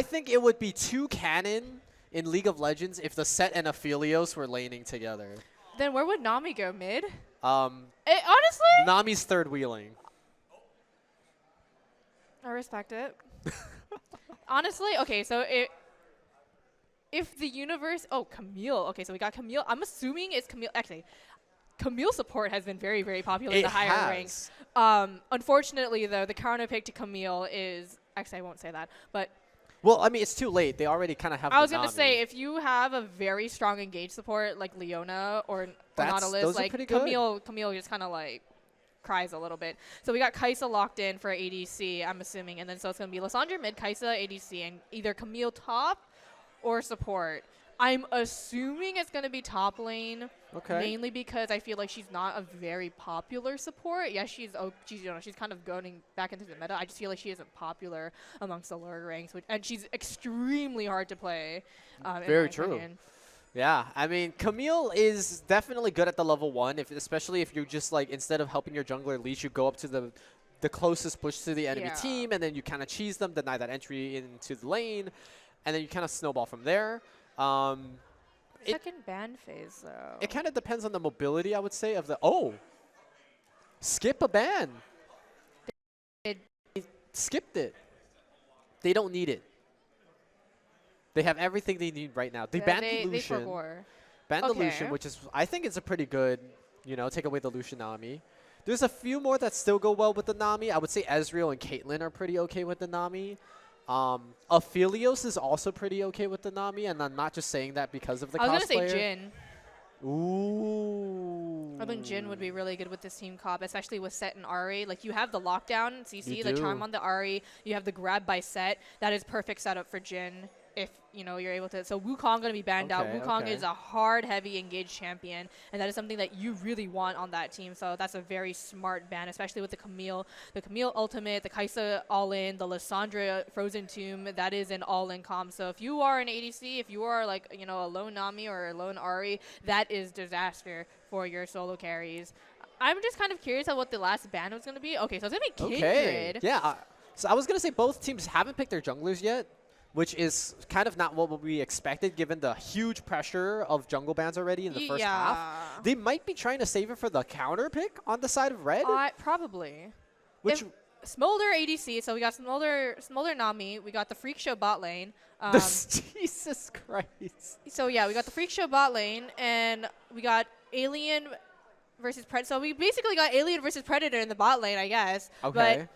think it would be too canon in League of Legends if the Set and Aphelios were laning together. Then where would Nami go? Mid? Honestly? Nami's third wheeling. I respect it. Honestly, okay, so if the universe... Oh, Camille. Okay, so we got Camille. I'm assuming it's Camille. Actually, Camille support has been very, very popular in the higher ranks. Unfortunately, though, the counter pick to Camille is... Actually, I won't say that, but... Well, I mean, it's too late. They already kind of have. I was going to say, if you have a very strong engage support like Leona or Nautilus, like Camille just kind of like cries a little bit. So we got Kai'Sa locked in for ADC, I'm assuming, and then so it's going to be Lysandra mid, Kai'Sa ADC, and either Camille top or support. I'm assuming it's going to be top lane, mainly because I feel like she's not a very popular support. Yes, she's kind of going back into the meta. I just feel like she isn't popular amongst the lower ranks, and she's extremely hard to play. Very true. Yeah, I mean, Camille is definitely good at the level 1, especially if you just like instead of helping your jungler leash, you go up to the closest push to the enemy team, and then you kind of cheese them, deny that entry into the lane, and then you kind of snowball from there. Second ban phase, though. It kind of depends on the mobility, I would say, of the... Oh! Skip a ban. They skipped it. They don't need it. They have everything they need right now. They banned the Lucian. Banned the Lucian, which is... I think it's a pretty good, take away the Lucian Nami. There's a few more that still go well with the Nami. I would say Ezreal and Caitlyn are pretty okay with the Nami. Aphelios is also pretty okay with the Nami, and I'm not just saying that because of the cosplayer. I was going to say Jhin. Ooh. I think Jhin would be really good with this team comp, especially with Set and Ahri. Like, you have the lockdown CC, the charm on the Ahri. You have the grab by Set. That is perfect setup for Jhin if, you're able to. So Wukong going to be banned out. Wukong is a hard, heavy, engaged champion, and that is something that you really want on that team. So that's a very smart ban, especially with the Camille. The Camille ultimate, the Kai'Sa all-in, the Lysandra Frozen Tomb, that is an all-in comp. So if you are an ADC, if you are like, a lone Nami or a lone Ahri, that is disaster for your solo carries. I'm just kind of curious at what the last ban was going to be. Okay, so it's going to be Kindred. Yeah, so I was going to say both teams haven't picked their junglers yet, which is kind of not what we expected given the huge pressure of jungle bans already in the first half. They might be trying to save it for the counter pick on the side of red. Probably. Which Smolder ADC, so we got Smolder Nami, we got the Freak Show bot lane. Jesus Christ. So yeah, we got the Freak Show bot lane, and we got Alien versus Predator. So we basically got Alien versus Predator in the bot lane, I guess. Okay.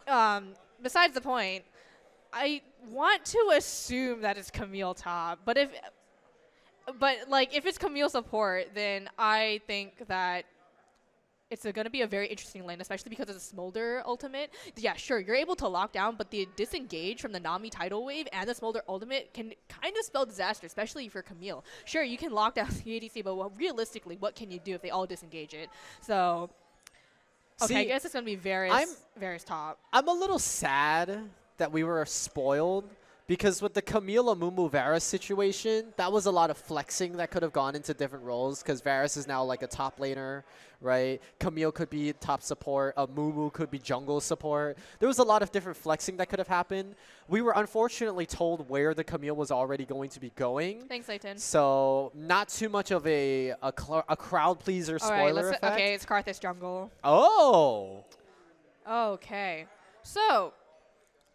But besides the point, I want to assume that it's Camille top, but if it's Camille support, then I think that it's going to be a very interesting lane, especially because of the Smolder ultimate. Yeah, sure, you're able to lock down, but the disengage from the Nami tidal wave and the Smolder ultimate can kind of spell disaster, especially for Camille. Sure, you can lock down the ADC, but realistically, what can you do if they all disengage it? So, okay, I guess it's going to be Varus top. I'm a little sad that we were spoiled Because with the Camille Amumu Varus situation, that was a lot of flexing that could have gone into different roles because Varus is now like a top laner, right? Camille could be top support. Amumu could be jungle support. There was a lot of different flexing that could have happened. We were unfortunately told where the Camille was already going to be going. Thanks, Layton. So not too much of a crowd pleaser spoiler effect. Okay, it's Karthus jungle. Oh. Okay. So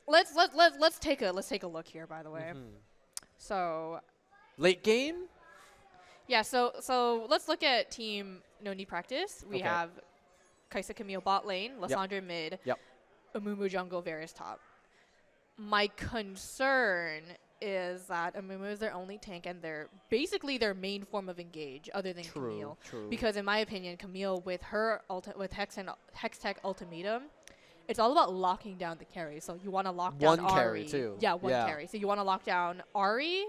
let's take a look here, by the way. So Late game? yeah, so let's look at team No Need Practice. We Okay. have Kaisa Camille bot lane, Lysandra mid, Yep. Amumu jungle, Varus top. My concern is that Amumu is their only tank and they're basically their main form of engage other than Camille. True. Because in my opinion, Camille with her with Hex Tech Ultimatum, it's all about locking down the carry. So you want to lock down One carry, Ahri. too. Yeah, one Yeah. carry. So you want to lock down Ahri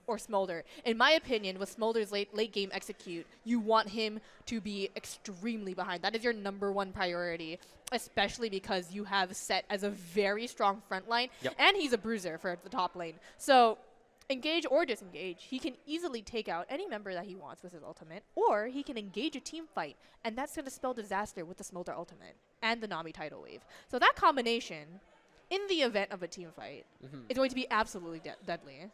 or Smolder. In my opinion, with Smolder's late game execute, you want him to be extremely behind. That is your #1 priority, especially because you have Set as a very strong front line, Yep. and he's a bruiser for the top lane. So engage or disengage, he can easily take out any member that he wants with his ultimate, or he can engage a team fight, and that's going to spell disaster with the Smolder ultimate and the Nami tidal wave. So that combination, in the event of a team fight, is going to be absolutely deadly.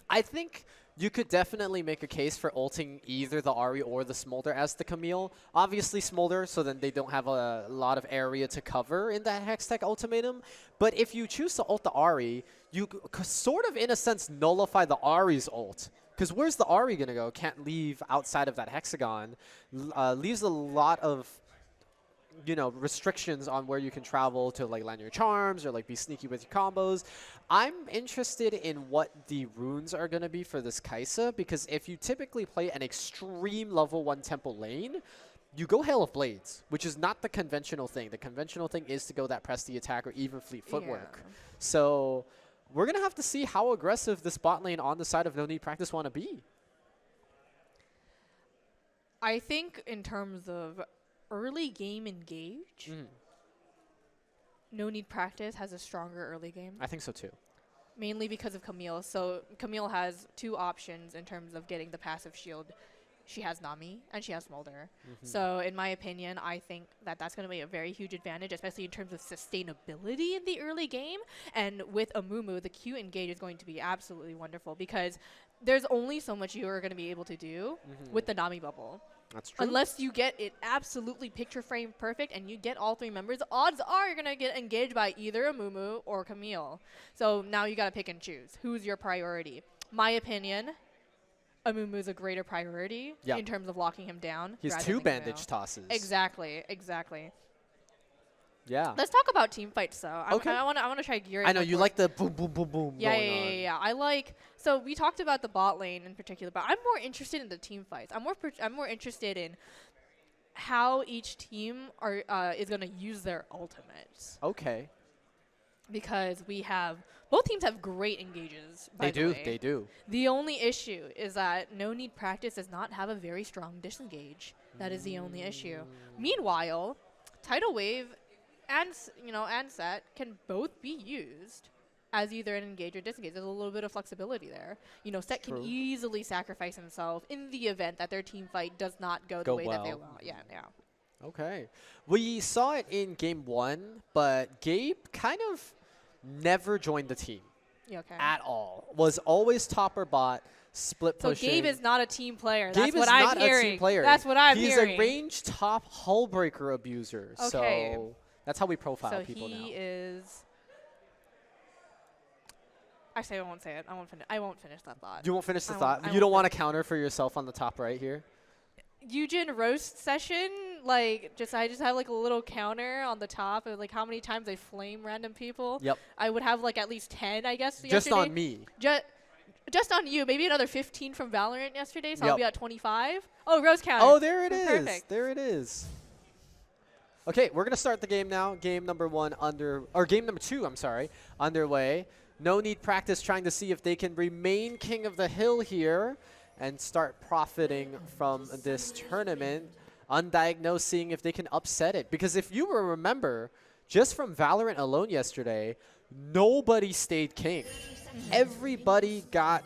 I think you could definitely make a case for ulting either the Ahri or the Smolder as the Camille. Obviously Smolder, so then they don't have a lot of area to cover in that Hextech ultimatum. But if you choose to ult the Ahri, you sort of, in a sense, nullify the Ahri's ult. Because where's the Ahri going to go? Can't leave outside of that hexagon. Leaves a lot of restrictions on where you can travel to like land your charms or like be sneaky with your combos. I'm interested in what the runes are going to be for this Kaisa, because if you typically play an extreme level 1 temple lane, you go Hail of Blades, which is not the conventional thing. The conventional thing is to go that press the attack or even fleet footwork. Yeah. So we're going to have to see how aggressive this bot lane on the side of No Need Practice want to be. I think in terms of early game engage, No Need Practice has a stronger early game, I think so too. mainly because of Camille. So Camille has 2 options in terms of getting the passive shield. She has Nami and she has Smolder. So in my opinion, I think that that's going to be a very huge advantage, especially in terms of sustainability in the early game. And with Amumu, the Q engage is going to be absolutely wonderful because there's only so much you are going to be able to do with the Nami bubble. That's true. Unless you get it absolutely picture frame perfect and you get all 3 members, odds are you're going to get engaged by either Amumu or Camille. So now you got to pick and choose. Who's your priority? My opinion, Amumu is a greater priority in terms of locking him down. He has 2 bandage tosses. Exactly. Yeah. Let's talk about team fights though. Okay. I want to try gearing. I know up you more. like the boom, boom, boom, boom Yeah, going on. yeah. I like. So we talked about the bot lane in particular, but I'm more interested in the team fights. I'm more interested in how each team is going to use their ultimates. Okay. Because both teams have great engages. By the way. They do. The only issue is that No Need Practice does not have a very strong disengage. That is the only issue. Meanwhile, Tidal Wave and Set can both be used as either an engage or disengage. There's a little bit of flexibility there. Set can True. easily sacrifice himself in the event that their team fight does not go the way that they want. Yeah. Okay. We saw it in game 1, but Gabe kind of never joined the team Yeah, okay. at all. Was always top or bot, split So pushing. Gabe is not a team player. Gabe That's what is I'm not hearing. a team player. That's what I'm He's hearing. a range top hull breaker abuser. Okay. So that's how we profile So people now. he is. Actually, I won't say it. I won't finish that thought. You won't finish the I thought? won't You don't want to counter for yourself on the top right here? Eugen roast session, I just have like a little counter on the top of like how many times I flame random people. Yep. I would have like at least 10, I guess. Just yesterday. on me. Just on you. Maybe another 15 from Valorant yesterday, so Yep. I'll be at 25. Oh, roast counter. Oh, there it is. Perfect. There it is. Okay, we're gonna start the game now. Game number 2, I'm sorry, underway. No Need Practice trying to see if they can remain king of the hill here and start profiting from this tournament. Undiagnosed, seeing if they can upset it. Because if you remember, just from Valorant alone yesterday, nobody stayed king. Everybody got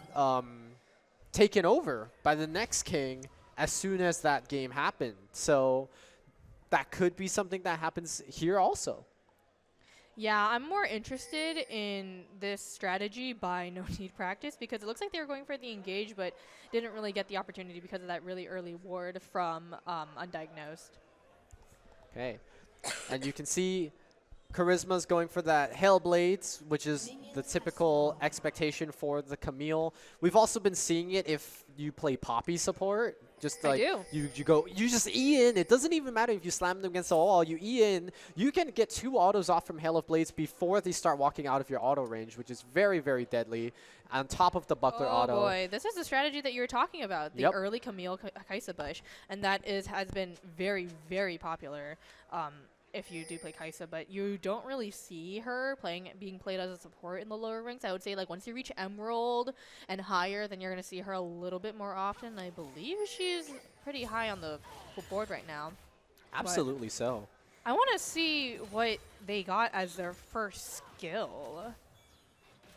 taken over by the next king as soon as that game happened. So that could be something that happens here also. Yeah, I'm more interested in this strategy by No Need Practice because it looks like they were going for the engage, but didn't really get the opportunity because of that really early ward from Undiagnosed. Okay. And you can see Charisma's going for that Hail Blades, which is the typical expectation for the Camille. We've also been seeing it if you play Poppy support. Just like you just E in. It doesn't even matter if you slam them against the wall. You E in. You can get 2 autos off from Hail of Blades before they start walking out of your auto range, which is very, very deadly. On top of the Buckler auto. Oh boy, this is the strategy that you were talking about, the early Camille Kaisa Bush, and that has been very, very popular. If you do play Kaisa, but you don't really see her being played as a support in the lower ranks. I would say like once you reach Emerald and higher, then you're going to see her a little bit more often. I believe she's pretty high on the board right now. Absolutely so. I want to see what they got as their first skill.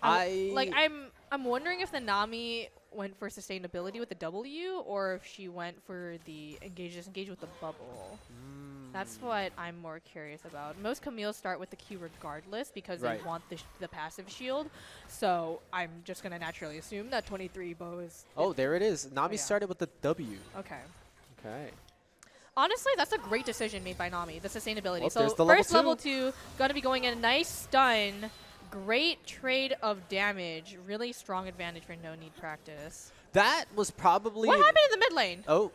I'm wondering if the Nami went for sustainability with the W or if she went for the engage with the bubble. That's what I'm more curious about. Most Camille's start with the Q regardless because they want the passive shield. So I'm just going to naturally assume that 23 bow is... Oh, there it is. Nami started with the W. Okay. Okay. Honestly, that's a great decision made by Nami, the sustainability. Well, so the first level 2, going to be going in a nice stun. Great trade of damage. Really strong advantage for No Need Practice. That was probably... What happened in the mid lane? Oh.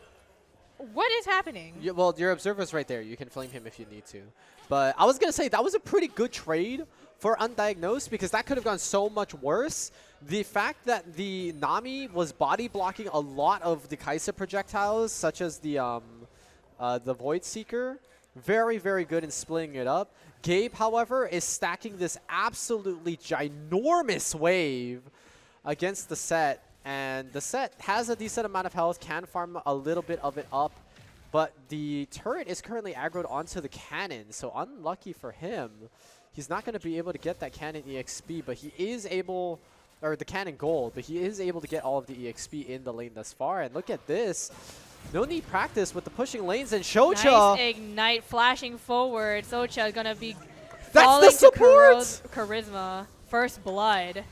What is happening? Well, your observer's right there. You can flame him if you need to. But I was going to say, that was a pretty good trade for Undiagnosed because that could have gone so much worse. The fact that the Nami was body blocking a lot of the Kaisa projectiles, such as the Void Seeker, very, very good in splitting it up. Gabe, however, is stacking this absolutely ginormous wave against the set. And the set has a decent amount of health, can farm a little bit of it up. But the turret is currently aggroed onto the cannon. So unlucky for him. He's not going to be able to get that cannon EXP, but he is able... Or the cannon gold, but he is able to get all of the EXP in the lane thus far. And look at this. No Need Practice with the pushing lanes, and Shocha. Nice ignite flashing forward. Socha is going to be falling to Charisma. First blood.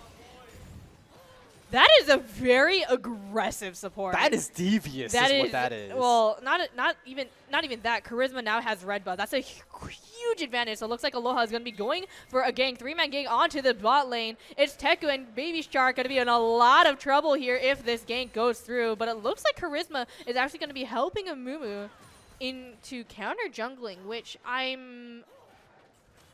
That is a very aggressive support. That is devious. That is what that is. Well, not even that. Charisma now has red buff. That's a huge advantage. So it looks like Aloha is going to be going for a gang, 3-man gang onto the bot lane. It's Teku and Baby Shark going to be in a lot of trouble here if this gank goes through. But it looks like Charisma is actually going to be helping Amumu into counter jungling, which I'm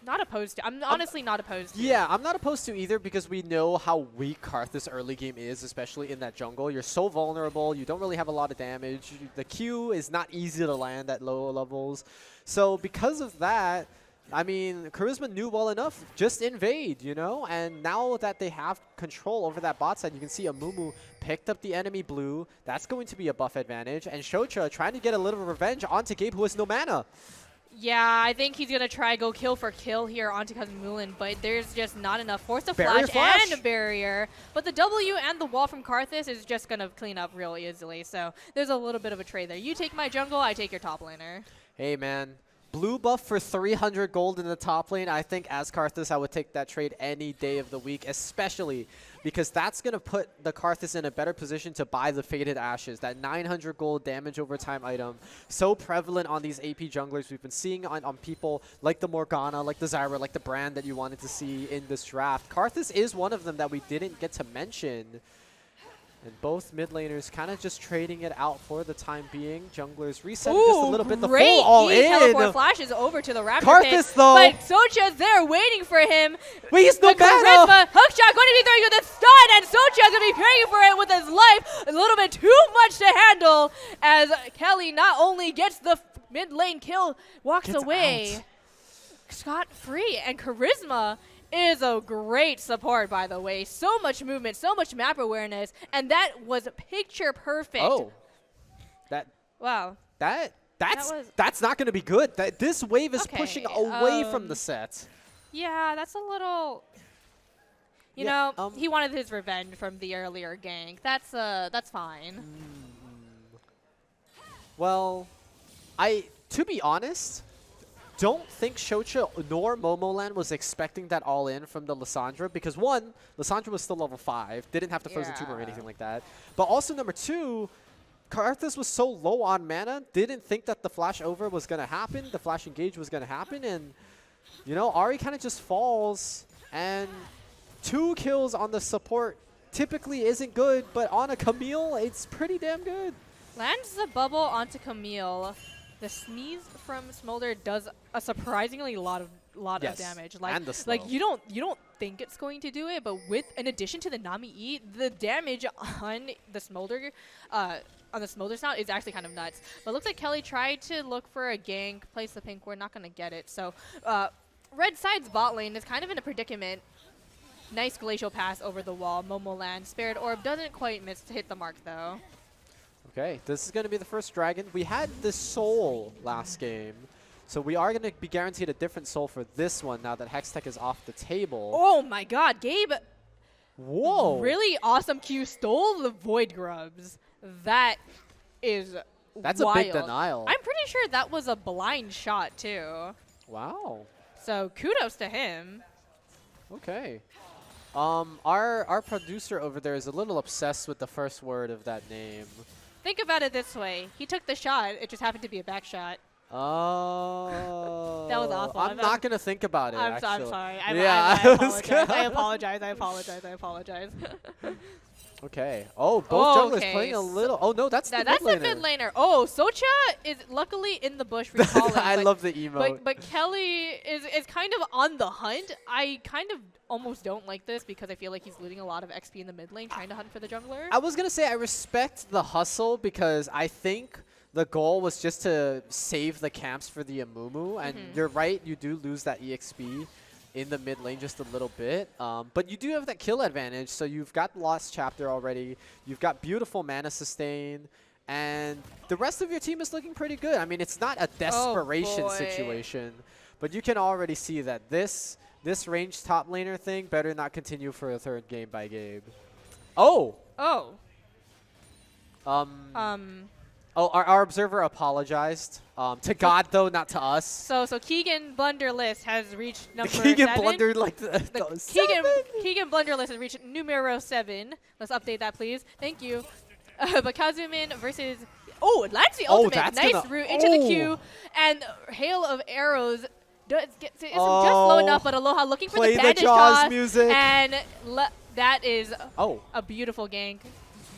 not opposed to. I'm honestly not opposed to. Yeah, I'm not opposed to either because we know how weak Karthus early game is, especially in that jungle. You're so vulnerable. You don't really have a lot of damage. The Q is not easy to land at low levels. So because of that, I mean, Charisma knew well enough, just invade, you know? And now that they have control over that bot side, you can see Amumu picked up the enemy blue. That's going to be a buff advantage. And Shocha trying to get a little revenge onto Gabe, who has no mana. Yeah, I think he's going to try go kill for kill here onto Cousin Moulin, but there's just not enough. Force a flash and a barrier. But the W and the wall from Karthus is just going to clean up real easily. So there's a little bit of a trade there. You take my jungle, I take your top laner. Hey, man. Blue buff for 300 gold in the top lane. I think as Karthus, I would take that trade any day of the week, especially because that's going to put the Karthus in a better position to buy the Faded Ashes, that 900 gold damage over time item. So prevalent on these AP junglers. We've been seeing on people like the Morgana, like the Zyra, like the Brand that you wanted to see in this draft. Karthus is one of them that we didn't get to mention. And both mid laners kind of just trading it out for the time being. Junglers resetting just a little bit. The full all in. Teleport flashes over to the Raptor Karthus pit, though. But Socha's there waiting for him. Wait, he's no mana. Charisma hookshot going to be throwing with a stun, and Socha's going to be paying for it with his life. A little bit too much to handle as Kelly not only gets the mid lane kill, walks away scot-free, and Charisma is a great support, by the way. So much movement, so much map awareness, and that was picture perfect. Oh. Wow. That That's not going to be good. This wave is pushing away from the set. Yeah, that's a little. You know, he wanted his revenge from the earlier gank. That's fine. Well, to be honest, don't think Shocha nor Momoland was expecting that all in from the Lissandra because one, Lissandra was still level 5, didn't have the Frozen Tumor or anything like that. But also number 2, Karthus was so low on mana, didn't think that the flash over was going to happen, the flash engage was going to happen, and you know, Ari kind of just falls, and 2 kills on the support typically isn't good, but on a Camille, it's pretty damn good. Lands the bubble onto Camille. The sneeze from Smolder does a surprisingly lot of damage. And the slow. You don't think it's going to do it, but in addition to the Nami E, the damage on the Smolder snout is actually kind of nuts. But it looks like Kelly tried to look for a gank, place the pink ward, not gonna get it. So red side's bot lane is kind of in a predicament. Nice glacial pass over the wall. Momoland Spirit Orb doesn't quite hit the mark though. Okay, this is going to be the first dragon. We had the soul last game, so we are going to be guaranteed a different soul for this one now that Hextech is off the table. Oh my god, Gabe! Whoa! Really awesome Q, stole the Void Grubs. That's wild. A big denial. I'm pretty sure that was a blind shot too. Wow. So kudos to him. Okay. Our producer over there is a little obsessed with the first word of that name. Think about it this way. He took the shot. It just happened to be a back shot. Oh. That was awful. I'm not going to think about it, I'm actually. sorry. I apologize. Okay. Oh, both junglers playing a little. Oh, no, that's the mid laner. That's the mid laner. Oh, Socha is luckily in the bush recalling. I love the emote. But Kelly is kind of on the hunt. I kind of almost don't like this because I feel like he's losing a lot of XP in the mid lane trying to hunt for the jungler. I was going to say I respect the hustle because I think the goal was just to save the camps for the Amumu. And you're right, you do lose that EXP in the mid lane just a little bit. But you do have that kill advantage, so you've got Lost Chapter already. You've got beautiful mana sustain. And the rest of your team is looking pretty good. I mean, it's not a desperation situation, but you can already see that this ranged top laner thing better not continue for a third game by Gabe. Oh! Oh. Oh, our observer apologized. To God, though, not to us. So Keegan Blunderless has reached number 7. Keegan blundered like Keegan Blunderless has reached numero 7. Let's update that, please. Thank you. But Kazumin versus... Oh, it lands the ultimate. Nice route into the queue. And Hail of Arrows isn't just low enough, but Aloha looking for the bandage toss. Music. And that is a beautiful gank.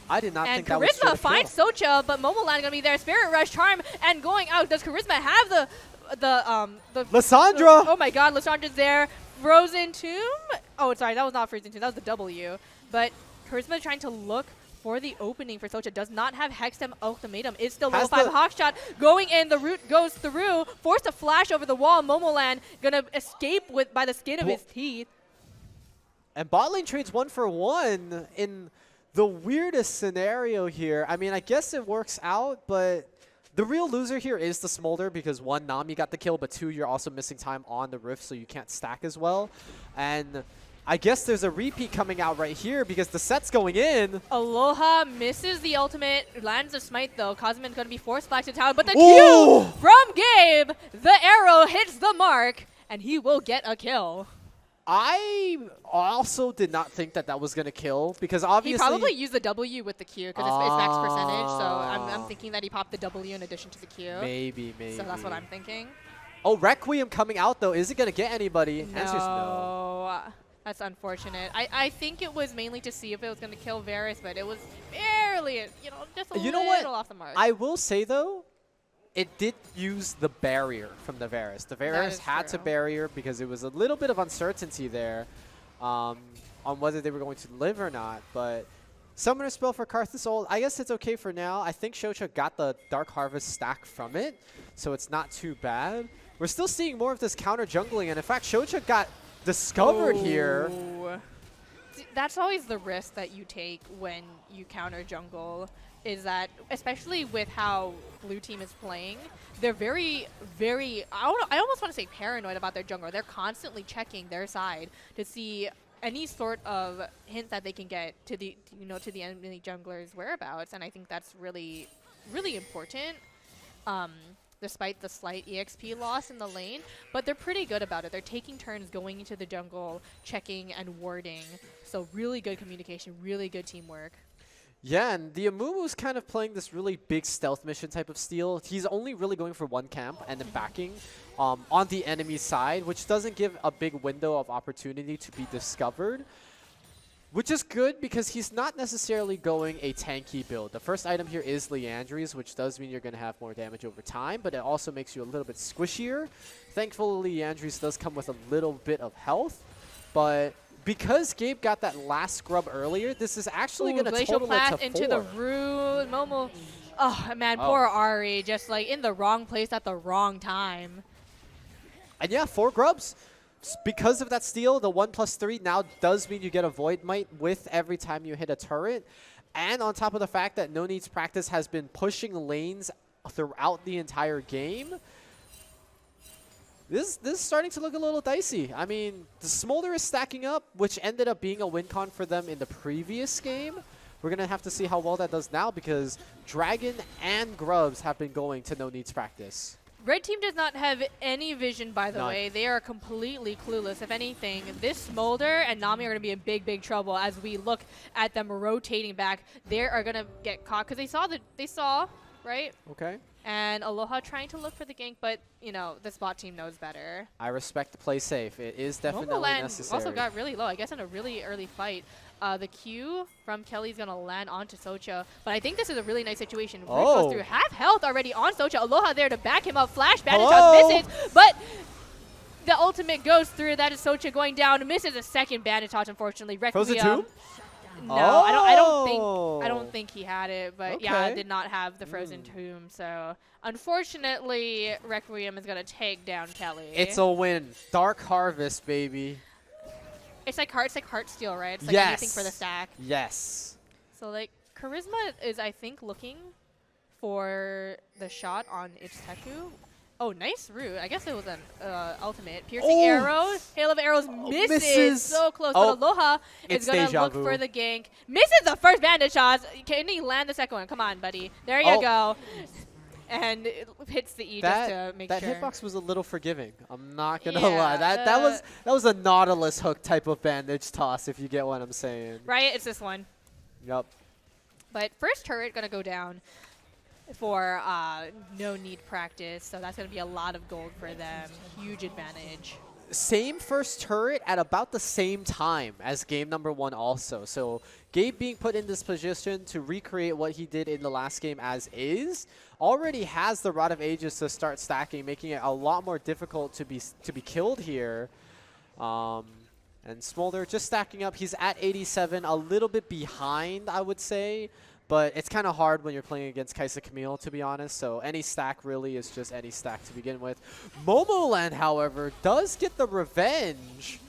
I did not think that was Charisma finds Socha, but Momoland gonna be there. Spirit Rush, Charm, and going out. Does Charisma have the Lissandra? Oh my god, Lissandra's there. Frozen Tomb? Oh, sorry, that was not Frozen Tomb. That was the W. But Charisma trying to look for the opening for Socha. Does not have Hexstem Ultimatum. Is still level 5 Hawkshot. Going in, the root goes through. Forced to flash over the wall. Momoland gonna escape by the skin of his teeth. And bot lane trades 1 for 1 in the weirdest scenario here. I mean, I guess it works out, but the real loser here is the Smolder because 1, Nami got the kill, but 2, you're also missing time on the Rift, so you can't stack as well. And I guess there's a repeat coming out right here because the set's going in. Aloha misses the ultimate, lands the smite though. Cosmin's going to be forced back to tower, but the Q from Gabe, the arrow hits the mark, and he will get a kill. I also did not think that was going to kill because obviously... He probably used the W with the Q because it's max percentage, so I'm thinking that he popped the W in addition to the Q. Maybe. So that's what I'm thinking. Oh, Requiem coming out though. Is it going to get anybody? No. Answer's no. That's unfortunate. I think it was mainly to see if it was going to kill Varus, but it was barely, just a little off the mark. I will say though, it did use the barrier from the Varus. The Varus had to barrier because it was a little bit of uncertainty there on whether they were going to live or not. But Summoner spell for Karthus, I guess it's okay for now. I think Shocha got the Dark Harvest stack from it, so it's not too bad. We're still seeing more of this counter jungling, and in fact, Shocha got discovered here. That's always the risk that you take when you counter jungle, is that especially with how blue team is playing, they're very, very, I almost want to say paranoid about their jungler. They're constantly checking their side to see any sort of hint that they can get to the, to the enemy jungler's whereabouts, and I think that's really, really important. Despite the slight EXP loss in the lane, but they're pretty good about it. They're taking turns going into the jungle, checking and warding. So really good communication, really good teamwork. Yeah, and the Amumu's kind of playing this really big stealth mission type of steal. He's only really going for one camp and then backing on the enemy side, which doesn't give a big window of opportunity to be discovered. Which is good because he's not necessarily going a tanky build. The first item here is Liandry's, which does mean you're going to have more damage over time, but it also makes you a little bit squishier. Thankfully, Liandry's does come with a little bit of health, but because Gabe got that last scrub earlier, this is actually going to total it to into 4. the root. Momo, oh man, poor Ari, just like in the wrong place at the wrong time. And yeah, 4 grubs. Because of that steal, the 1+3 now does mean you get a Void Might with every time you hit a turret. And on top of the fact that No Needs Practice has been pushing lanes throughout the entire game, this is starting to look a little dicey. I mean, the Smolder is stacking up, which ended up being a win con for them in the previous game. We're going to have to see how well that does now because Dragon and Grubs have been going to No Needs Practice. Red team does not have any vision, by the way. They are completely clueless. If anything, this Smolder and Nami are going to be in big, big trouble as we look at them rotating back. They are going to get caught because they saw, right? Okay. And Aloha trying to look for the gank, but, the spot team knows better. I respect the play safe. It is definitely necessary. Also got really low, I guess, in a really early fight. The Q from Kelly's going to land onto Socha, but I think this is a really nice situation. Goes through half health already on Socha. Aloha there to back him up. Flash bandage shot misses, but the ultimate goes through. That is Socha going down. Misses a second bandage shot, unfortunately. Frozen Tomb? No, I don't think he had it, but yeah, did not have the Frozen Tomb. So unfortunately, Requiem is going to take down Kelly. It's a win. Dark Harvest, baby. It's like Heartsteel, right? It's like anything for the stack. Yes. So like Charisma is, I think, looking for the shot on Ichiteku. Oh, nice root. I guess it was an ultimate. Piercing arrow. Hail of arrows misses. So close. But Aloha is going to look for the gank. Misses the first bandage shot. Can he land the second one? Come on, buddy. There you go. And it hits the E just to make sure. That hitbox was a little forgiving. I'm not going to lie. That was a Nautilus hook type of bandage toss, if you get what I'm saying. Right? It's this one. Yep. But first turret going to go down for No Need Practice. So that's going to be a lot of gold for them. Huge advantage. Same first turret at about the same time as game number 1 also. So Gabe being put in this position to recreate what he did in the last game as is, already has the Rod of Ages to start stacking, making it a lot more difficult to be killed here. And Smolder just stacking up. He's at 87, a little bit behind, I would say. But it's kind of hard when you're playing against Kaisa Camille, to be honest. So any stack really is just any stack to begin with. Momoland, however, does get the revenge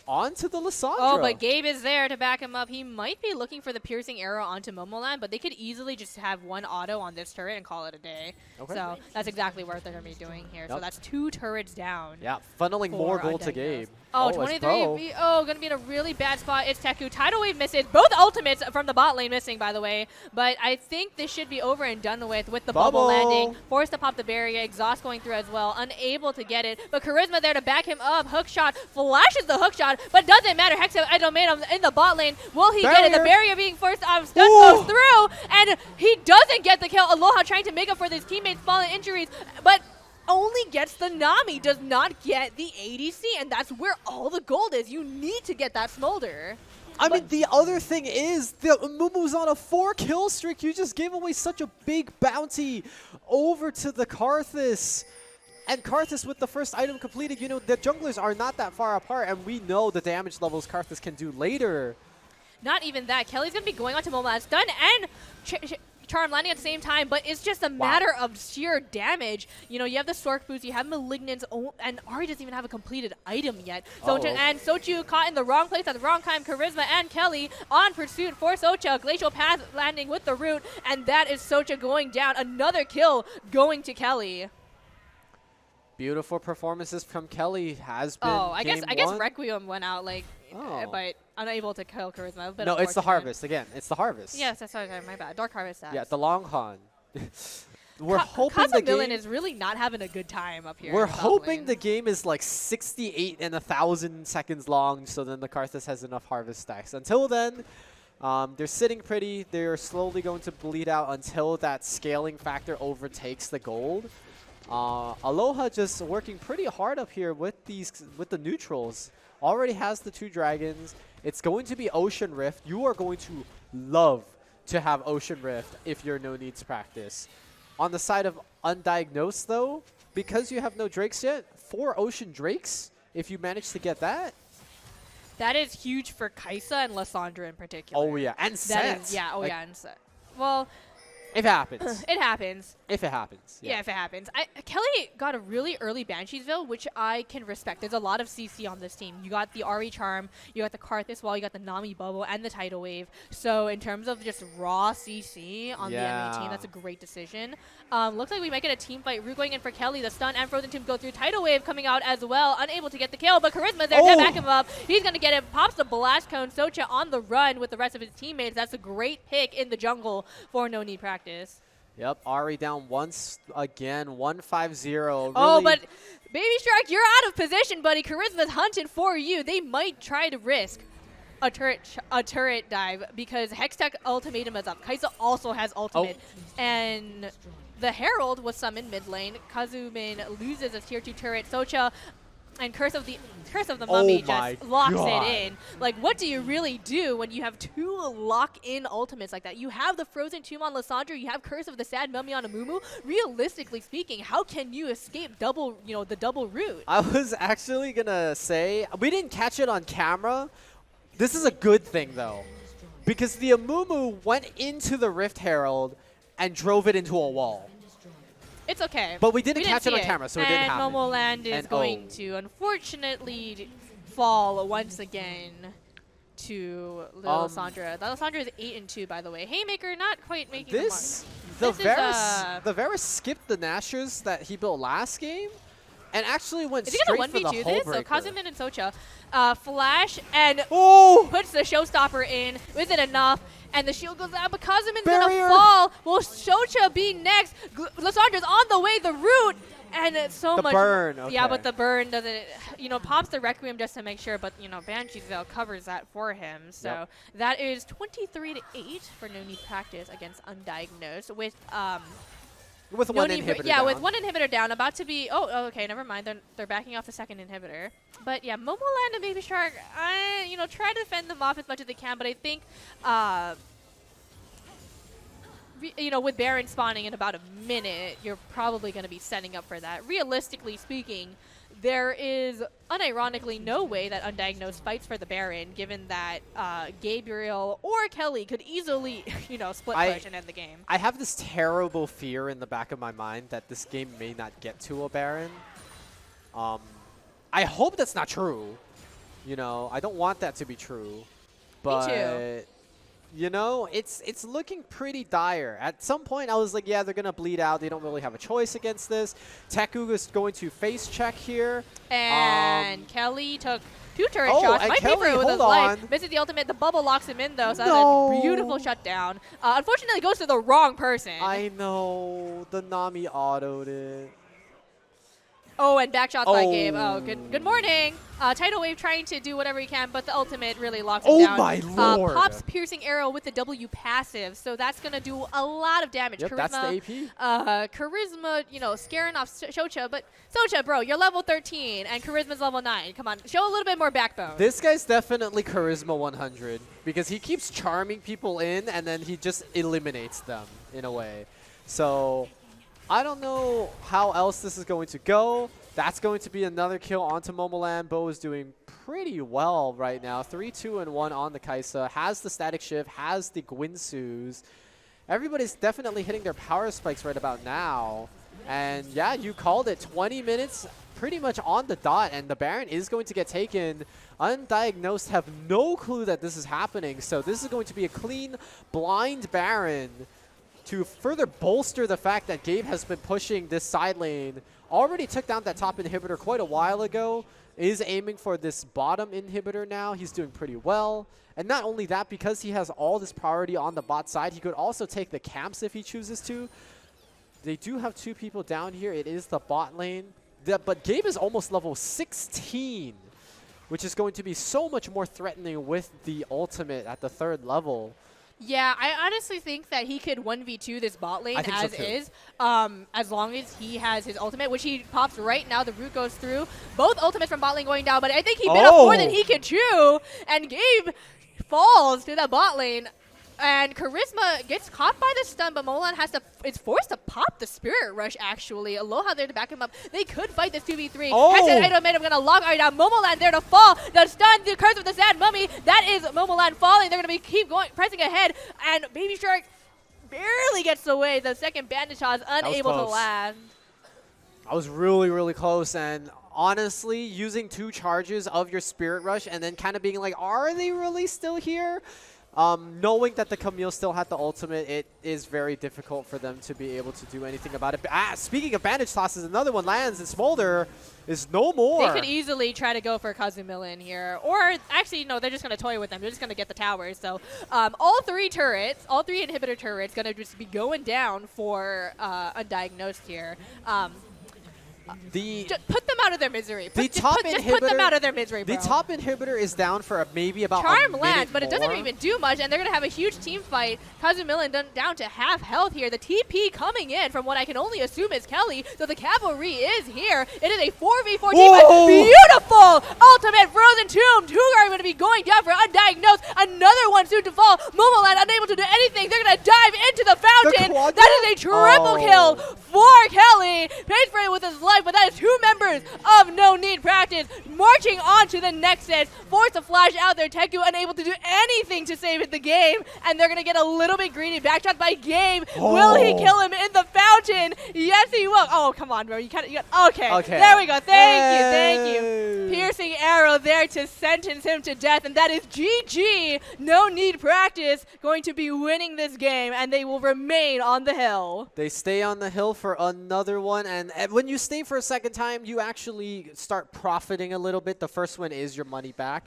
onto the Lissandra. Oh, but Gabe is there to back him up. He might be looking for the piercing arrow onto Momoland, but they could easily just have one auto on this turret and call it a day. Okay. So that's exactly what they're going to be doing here. Yep. So that's 2 turrets down. Yeah, funneling more gold to Gabe. Oh, 23. Oh, going to be in a really bad spot. It's Teku. Tidal Wave misses. Both ultimates from the bot lane missing, by the way. But I think this should be over and done with the bubble landing. Forced to pop the barrier. Exhaust going through as well. Unable to get it. But Charisma there to back him up. Hook shot. Flashes the hook shot. But doesn't matter. Hexa Idomatum in the bot lane. Will he get it? The barrier being forced off. Stun goes through. And he doesn't get the kill. Aloha trying to make up for his teammates' fallen injuries. But only gets the Nami, does not get the ADC, and that's where all the gold is. You need to get that Smolder. I mean, the other thing is, the Mumu's on a 4-kill streak. You just gave away such a big bounty over to the Karthus. And Karthus with the first item completed, the junglers are not that far apart, and we know the damage levels Karthus can do later. Not even that. Kelly's going to be going on to Momoland. Stun and charm landing at the same time, but it's just a matter of sheer damage. You know, you have the Sork boost, you have Malignance, and Ari doesn't even have a completed item yet. And Sochu caught in the wrong place at the wrong time. Charisma and Kelly on pursuit for Socha. Glacial Path landing with the root, and that is Socha going down. Another kill going to Kelly. Beautiful performances from Kelly has been. I guess Requiem went out but unable to kill Charisma. No, it's the Harvest again. It's the Harvest. Yes, that's sorry, my bad. Dark Harvest. Yeah, the Long Con. We're hoping the game is really not having a good time up here. We're hoping the game is like 68 and 1,000 seconds long, so then the Karthus has enough Harvest stacks. Until then, they're sitting pretty. They're slowly going to bleed out until that scaling factor overtakes the gold. Aloha just working pretty hard up here with the neutrals. Already has the 2 dragons. It's going to be Ocean Rift. You are going to love to have Ocean Rift if you're no needs practice. On the side of Undiagnosed, though, because you have no Drakes yet, 4 Ocean Drakes, if you manage to get that. That is huge for Kaisa and Lysandra in particular. Oh, yeah. And Set. And Set. Well, if it happens. It happens. If it happens. Yeah, if it happens. Kelly got a really early Bansheesville, which I can respect. There's a lot of CC on this team. You got the Ari Charm, you got the Karthus Wall, you got the Nami Bubble, and the Tidal Wave. So in terms of just raw CC on the enemy team, that's a great decision. Looks like we might get a team fight. Root going in for Kelly. The stun and Frozen Tomb go through. Tidal Wave coming out as well. Unable to get the kill, but Charisma's there to back him up. He's going to get it. Pops the Blast Cone. Socha on the run with the rest of his teammates. That's a great pick in the jungle for no need practice. Yep, Ari down once again, 1-5-0. Oh, but Baby Shark, you're out of position, buddy. Charisma's hunting for you. They might try to risk a turret dive because Hextech Ultimatum is up. Kaisa also has ultimate. And the Herald was summoned mid lane. Kazumin loses a tier 2 turret. Socha and Curse of the Mummy just locks it in. Like, what do you really do when you have 2 lock-in ultimates like that? You have the Frozen Tomb on Lysandra, you have Curse of the Sad Mummy on Amumu. Realistically speaking, how can you escape the double root? I was actually gonna say, we didn't catch it on camera. This is a good thing though, because the Amumu went into the Rift Herald and drove it into a wall. It's okay. But we didn't catch it on camera, so it didn't happen. And Momoland is going to, unfortunately, fall once again to Little Lysandra. The Lysandra is 8-2, by the way. Haymaker not quite making the mark. The Varus skipped the Nashers that he built last game and actually went straight for the Hullbreaker. this? So Kazumin and Socha flash and puts the Showstopper in. Is it enough? And the shield goes out, but Kazumin's gonna fall. Will Socha be next? Lysandra's on the way, the root, and it's so much. The burn, okay. Yeah, but the burn doesn't, pops the Requiem just to make sure, but, Bansheesville covers that for him. So that is 23-8 for no need practice against Undiagnosed with one inhibitor down. With one inhibitor down, about to be. Oh, okay, never mind. They're backing off the second inhibitor. But yeah, Momoland and Baby Shark, try to defend them off as much as they can. But I think, with Baron spawning in about a minute, you're probably going to be setting up for that. Realistically speaking, there is unironically no way that Undiagnosed fights for the Baron, given that Gabriel or Kelly could easily, split push and end the game. I have this terrible fear in the back of my mind that this game may not get to a Baron. I hope that's not true. I don't want that to be true. But Me too. It's looking pretty dire. At some point, I was like, yeah, they're going to bleed out. They don't really have a choice against this. Teku is going to face check here. And Kelly took 2 turret shots. Might Kelly, be for it with his life. Misses the ultimate. The bubble locks him in, though, so that's a beautiful shutdown. Unfortunately, goes to the wrong person. I know. The Nami autoed it. Oh, and backshots by Gabe. Oh, good morning. Tidal Wave trying to do whatever he can, but the ultimate really locks him down. Oh, my Lord. Pops Piercing Arrow with the W passive, so that's going to do a lot of damage. Yep, Charisma, that's the AP. Charisma, scaring off Socha, but Socha, bro, you're level 13, and Charisma's level 9. Come on, show a little bit more backbone. This guy's definitely Charisma 100, because he keeps charming people in, and then he just eliminates them, in a way. So I don't know how else this is going to go. That's going to be another kill onto Momoland. Bo is doing pretty well right now. 3-2-1 on the Kaisa. Has the Static Shift, has the Gwinsus. everybody's definitely hitting their power spikes right about now. And yeah, you called it. 20 minutes pretty much on the dot, and the Baron is going to get taken. Undiagnosed have no clue that this is happening, so this is going to be a clean, blind Baron to further bolster the fact that Gabe has been pushing this side lane. Already took down that top inhibitor quite a while ago. Is aiming for this bottom inhibitor now. He's doing pretty well. And not only that, because he has all this priority on the bot side, he could also take the camps if he chooses to. They do have 2 people down here. It is the bot lane. But Gabe is almost level 16, which is going to be so much more threatening with the ultimate at the 3rd level. Yeah, I honestly think that he could 1v2 this bot lane as is, as long as he has his ultimate, which he pops right now. The root goes through. Both ultimates from bot lane going down, but I think he bit off more than he could chew, and Gabe falls to the bot lane. And Charisma gets caught by the stun, but Molan is forced to pop the Spirit Rush, actually. Aloha there to back him up. They could fight this 2v3. I'm going to lock right now. Momoland there to fall. The stun, the curse of the Sad Mummy. That is Momoland falling. They're going to keep going, pressing ahead. And Baby Shark barely gets away. The second bandage shot is unable to land. I was really, really close. And honestly, using 2 charges of your Spirit Rush and then kind of being like, are they really still here? Knowing that the Camille still had the ultimate, it is very difficult for them to be able to do anything about it. Speaking of bandage tosses, another one lands, and Smolder is no more. They could easily try to go for Kazumilla in here. Or, actually, no, they're just going to toy with them. They're just going to get the towers. So, all 3 turrets, all 3 inhibitor turrets, going to just be going down for Undiagnosed here. Just put them out of their misery. Just put them out of their misery, bro. The top inhibitor is down for maybe about Charm a minute lands, but it doesn't more. even do much, and they're going to have a huge team fight. Kazumilla down to half health here. The TP coming in from what I can only assume is Kelly, so the cavalry is here. It is a 4v4 team fight. Beautiful! Ultimate Frozen Tomb. 2 are going to be going down for Undiagnosed. Another one soon to fall. Momoland unable to do anything. They're going to dive into the fountain. That is a triple kill for Kelly. Pays for it with his life, but that is 2 members of No Need Practice marching on to the Nexus. Forced to flash out there. Teku unable to do anything to save the game, and they're going to get a little bit greedy. Backshot by Gabe. Will he kill him in the fountain? Yes, he will. Oh, come on, bro. You got okay. There we go. Thank you. Piercing arrow there to sentence him to death, and that is GG. No Need Practice going to be winning this game, and they will remain on the hill. They stay on the hill for another one, and when you stay for a second time, you actually start profiting a little bit. The first one is your money back,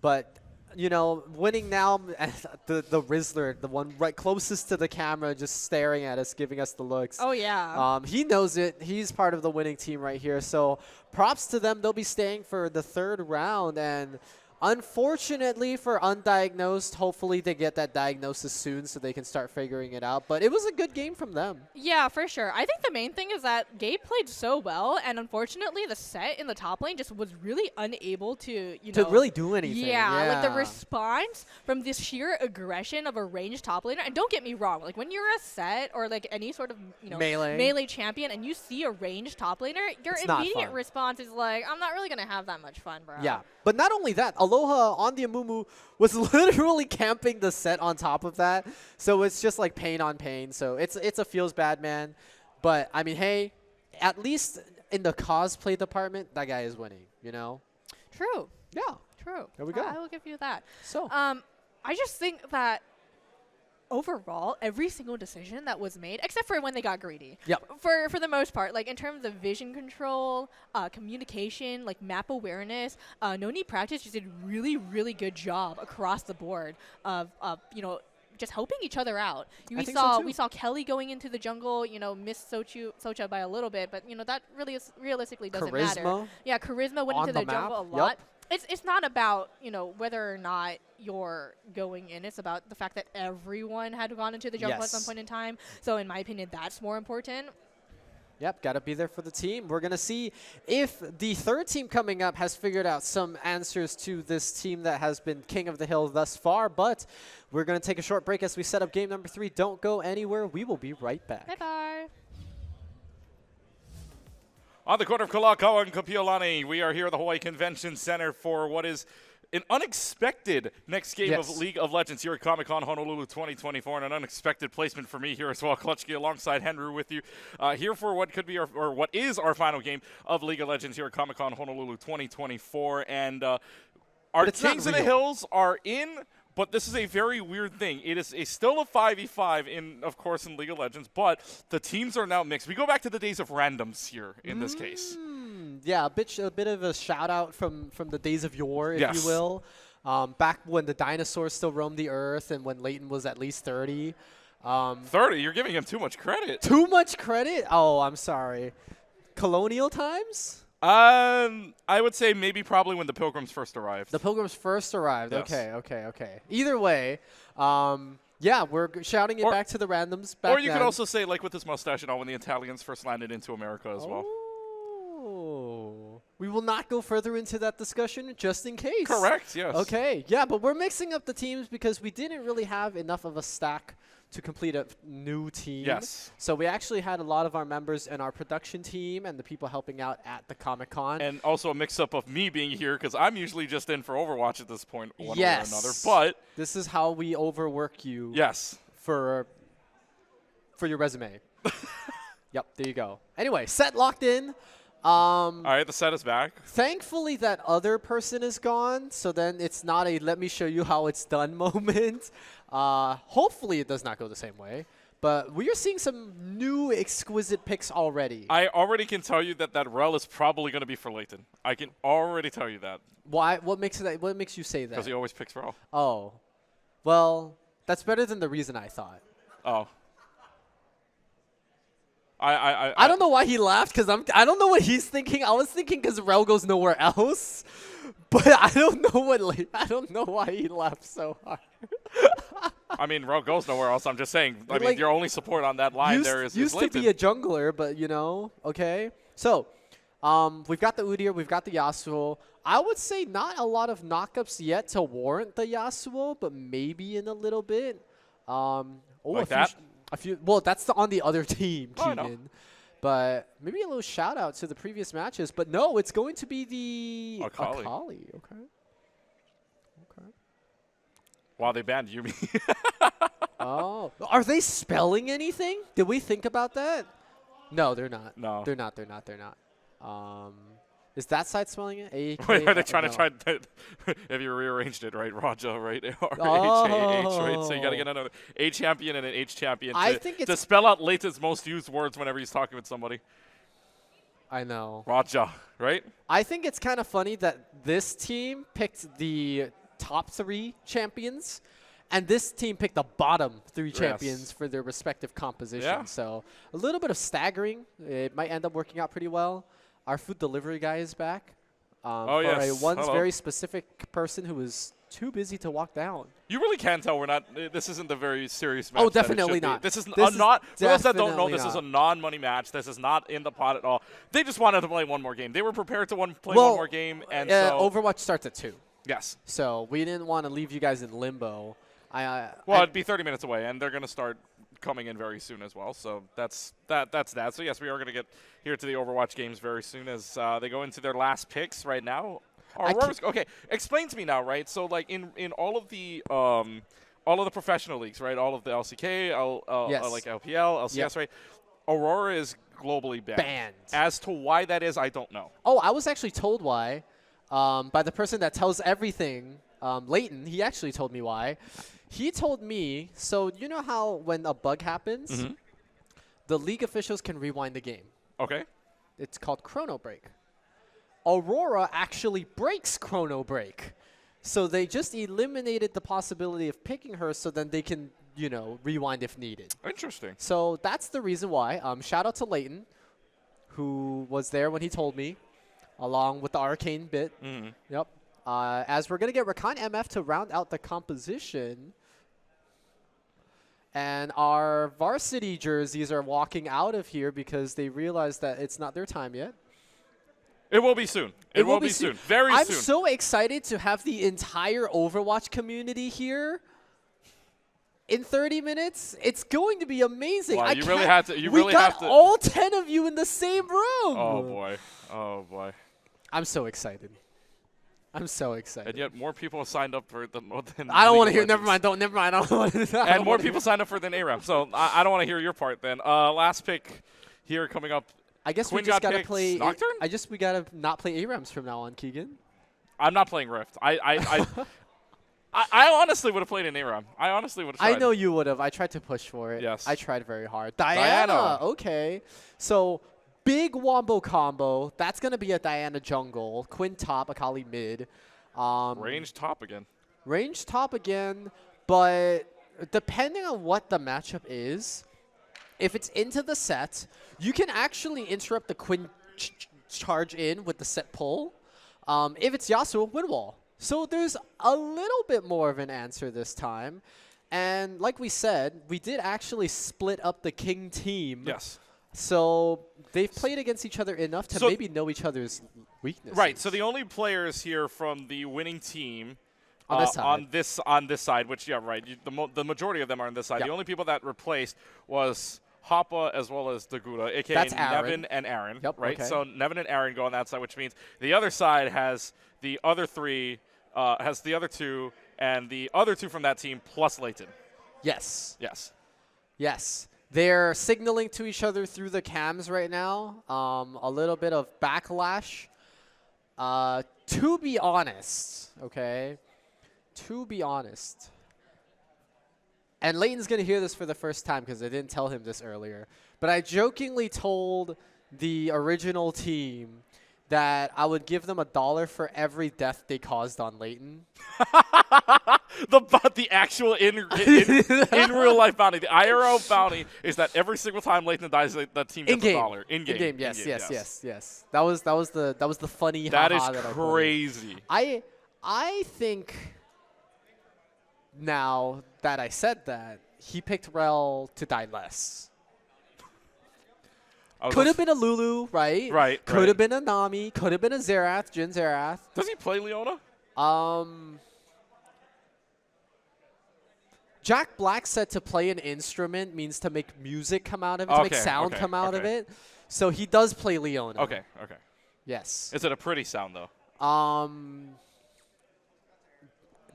but you know, winning now, the Rizzler, the one right closest to the camera, just staring at us, giving us the looks. Oh, yeah. He knows it. He's part of the winning team right here. So props to them. They'll be staying for the 3rd round. And unfortunately for Undiagnosed, hopefully they get that diagnosis soon so they can start figuring it out. But it was a good game from them. Yeah, for sure. I think the main thing is that Gabe played so well, and unfortunately the set in the top lane just was really unable to, to really do anything. Yeah, like the response from this sheer aggression of a ranged top laner. And don't get me wrong, like when you're a set or like any sort of, melee champion and you see a ranged top laner, your immediate response is like, I'm not really going to have that much fun, bro. Yeah, but not only that, Aloha on the Amumu was literally camping the set on top of that. So it's just like pain on pain. So it's a feels bad, man. But I mean, hey, at least in the cosplay department, that guy is winning, True. Yeah. True. There we go. I will give you that. So I just think that overall, every single decision that was made, except for when they got greedy. Yep. For the most part, like in terms of vision control, communication, like map awareness, No Need Practice just did really, really good job across the board of just helping each other out. We saw Kelly going into the jungle, missed Socha by a little bit, but that really realistically doesn't matter. Yeah, Charisma went into the jungle a lot. Yep. It's not about, whether or not you're going in. It's about the fact that everyone had gone into the jungle at some point in time. So in my opinion, that's more important. Yep, got to be there for the team. We're going to see if the 3rd team coming up has figured out some answers to this team that has been king of the hill thus far. But we're going to take a short break as we set up game number 3. Don't go anywhere. We will be right back. Bye-bye. On the corner of Kalakaua and Kapiolani, we are here at the Hawaii Convention Center for what is an unexpected next game Yes. of League of Legends here at Con Honolulu 2024, and an unexpected placement for me here as well. Clutchkey alongside Henry with you here for what could be or what is our final game of League of Legends here at Con Honolulu 2024. And our Kings of the Hills are in, but this is a very weird thing. It is still a 5v5 of course, in League of Legends, but the teams are now mixed. We go back to the days of randoms here in this case. Yeah, a bit of a shout out from the days of yore, if Yes. you will. Back when the dinosaurs still roamed the earth and when Leighton was at least 30. 30? You're giving him too much credit. Too much credit? Oh, I'm sorry. Colonial times? I would say maybe probably when the Pilgrims first arrived. The Pilgrims first arrived. Yes. Okay. Either way, yeah, we're shouting it back to the randoms back Or you could then. also say, like with this mustache and all, when the Italians first landed into America as well. Oh. We will not go further into that discussion just in case. Correct, yes. Okay, yeah, but we're mixing up the teams because we didn't really have enough of a stack to complete a new team. Yes. So we actually had a lot of our members in our production team and the people helping out at the Comic-Con. And also a mix-up of me being here, because I'm usually just in for Overwatch at this point, one way or Yes. another. But this is how we overwork you. yes. For your resume. Yep, there you go. Anyway, set locked in. All right, the set is back. Thankfully, that other person is gone, so then it's not a let me show you how it's done moment. Hopefully, it does not go the same way. But we are seeing some new exquisite picks already. I already can tell you that Rel is probably going to be for Leighton. I can already tell you that. Why? What makes you say that? Because he always picks Rel. Oh. Well, that's better than the reason I thought. Oh. I don't know why he laughed, because I don't know what he's thinking. I was thinking because Rel goes nowhere else, but I don't know why he laughed so hard. I mean, Rel goes nowhere else. I'm just saying. I mean, your only support on that line there is used to Leighton. be a jungler, but okay. So, we've got the Udyr, we've got the Yasuo. I would say not a lot of knockups yet to warrant the Yasuo, but maybe in a little bit. Like that? Well, that's on the other team, Oh, I know. Keenan. But maybe a little shout out to the previous matches. But no, it's going to be the Akali. Okay. Wow, they banned Yumi. Oh, are they spelling anything? Did we think about that? No, they're not. No. They're not. Is that side spelling it? Wait, are they trying no. to try to if you rearranged it, right? Raja, right? Oh. R-H-A-H, right? So you got to get another A champion and an H champion I to, think to it's- spell out Leighton's most used words whenever he's talking with somebody. I know. Raja, right? I think it's kind of funny that this team picked the top 3 champions, and this team picked the bottom 3 champions for their respective composition. Yeah. So a little bit of staggering. It might end up working out pretty well. Our food delivery guy is back. For yes. one Hello. very specific person who was too busy to walk down. You really can tell we're not. This isn't the very serious match. Oh, that it definitely should be. not. This is This is not. For those that don't know, definitely this is not. a non-money match. This is not in the pot at all. They just wanted to play one more game. They were prepared to play one more game, and so Overwatch starts at 2. yes. So we didn't want to leave you guys in limbo. Well, it'd be 30 minutes away, and they're going to start coming in very soon as well. So that's that. So yes, we are going to get here to the Overwatch games very soon as they go into their last picks right now. Okay, explain to me now, right? So like in all of the professional leagues, right? All of the LCK, Yes. like LPL, LCS, Yep. right? Aurora is globally banned. As to why that is, I don't know. Oh, I was actually told why by the person that tells everything, Leighton. He actually told me why. He told me, so you know how when a bug happens, Mm-hmm. the league officials can rewind the game. Okay. It's called Chrono Break. Aurora actually breaks Chrono Break. So they just eliminated the possibility of picking her so then they can, rewind if needed. Interesting. So that's the reason why. Shout out to Leighton, who was there when he told me, along with the arcane bit. Mm-hmm. Yep. As we're going to get Rakan MF to round out the composition. And our varsity jerseys are walking out of here because they realize that it's not their time yet. It will be soon. It will be soon. Very I'm soon. so excited to have the entire Overwatch community here in 30 minutes. It's going to be amazing. Wow, I you really can't- have to. You we really got have to. all 10 of you in the same room. Oh boy. Oh boy. I'm so excited. I'm so excited. And yet more people signed up for it than I don't want to League hear. of Never mind. Legends. Never mind. I don't want to. And more people signed up for it than ARAM. So I don't want to hear your part then. Last pick here coming up. I guess Quinn we just got gotta picked. play. Nocturne? We gotta not play ARAMs from now on, Keegan. I'm not playing Rift. I honestly would have played an ARAM. I honestly would have tried. I know you would have. I tried to push for it. Yes. I tried very hard. Diana. Okay. So big wombo combo. That's gonna be a Diana jungle. Quinn top, Akali mid. Range top again. Range top again, but depending on what the matchup is, if it's into the set, you can actually interrupt the Quinn charge in with the set pull. If it's Yasuo, win wall. So there's a little bit more of an answer this time. And like we said, we did actually split up the King team. Yes. So they've played against each other enough to maybe know each other's weaknesses. Right. So the only players here from the winning team on this side. on this side, which right, the majority of them are on this side. Yep. The only people that replaced was Hoppa as well as Daguda, aka That's Nevin and Aaron. Yep, right. okay. So Nevin and Aaron go on that side, which means the other side has the other three, has the other two, and the other two from that team plus Leighton. Yes. Yes. Yes. They're signaling to each other through the cams right now. A little bit of backlash. To be honest, okay? To be honest. And Leighton's going to hear this for the first time because I didn't tell him this earlier. But I jokingly told the original team that I would give them $1 for every death they caused on Leighton. the actual in real life bounty, the IRL bounty is that every single time Leighton dies, the team gets $1 in game. Yes. That was the funny. That is that crazy. I think now that I said that, he picked Rel to die less. Could have been a Lulu, right? Right. Could have been a Nami. Could have been a Xerath, Jin Xerath. Does he play Leona? Jack Black said to play an instrument means to make music come out of it, to make sound come out of it. So he does play Leona. Okay. Yes. Is it a pretty sound though?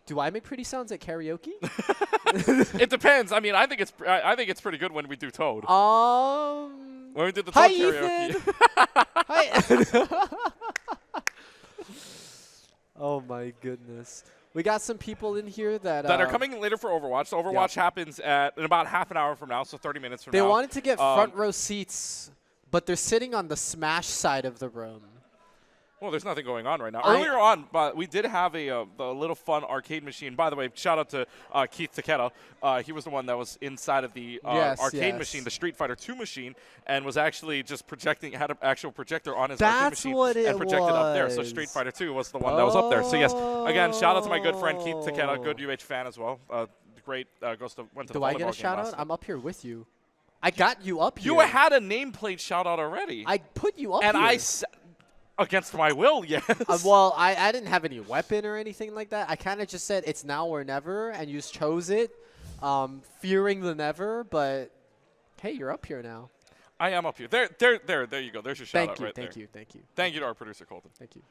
Do I make pretty sounds at karaoke? It depends. I mean, I think it's pretty good when we do Toad. When we did the Toad karaoke. Ethan. Hi. Oh my goodness. We got some people in here that are coming later for Overwatch. So Overwatch happens in about half an hour from now, so 30 minutes from now. They wanted to get front row seats, but they're sitting on the Smash side of the room. Well, there's nothing going on right now. Earlier on, but we did have a little fun arcade machine. By the way, shout out to Keith Takeda. He was the one that was inside of the arcade machine, the Street Fighter 2 machine, and was actually just had an actual projector on his arcade machine and projected up there. So Street Fighter 2 was the one that was up there. So yes, again, shout out to my good friend Keith Takeda, good UH fan as well. Great, went to the volleyball game. Do I get a shout out? I'm up here with you. I got you up here. You had a nameplate shout out already. I put you up here. And I against my will, yes. Well, I didn't have any weapon or anything like that. I kind of just said it's now or never, and you just chose it, fearing the never. But hey, you're up here now. I am up here. There you go. There's your shout out right there. Thank you. Thank you to our producer Colton. Thank you.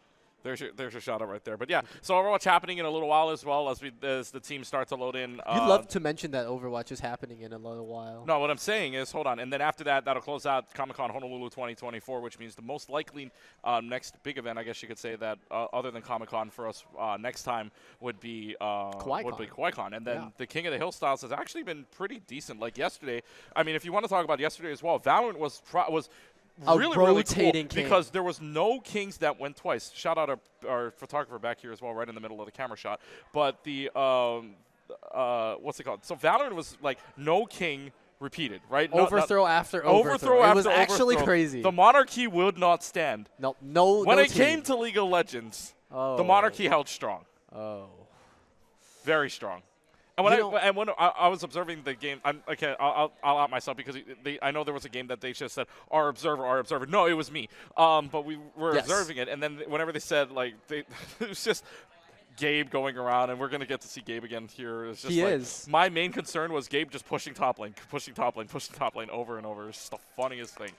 There's your shout out right there. But yeah, so Overwatch happening in a little while as well as the team start to load in. You'd love to mention that Overwatch is happening in a little while. No, what I'm saying is, hold on, and then after that, that'll close out Comic-Con Honolulu 2024, which means the most likely next big event, I guess you could say that, other than Comic-Con for us next time would be KawaiiCon. And then the King of the Hill styles has actually been pretty decent. Like yesterday, I mean, if you want to talk about yesterday as well, Valorant was really cool because there was no kings that went twice. Shout out our photographer back here as well, right in the middle of the camera shot. But the what's it called? So Valorant was like no king repeated, right? Overthrow after overthrow. It was actually crazy. The monarchy would not stand. No. When it came to League of Legends, the monarchy held strong. Oh. Very strong. And when I was observing the game, I'll out myself because I know there was a game that they just said, our observer. No, it was me. But we were observing it, and then whenever they said, like, it was just Gabe going around, and we're going to get to see Gabe again here. It's just is. My main concern was Gabe just pushing top lane over and over. It's just the funniest thing.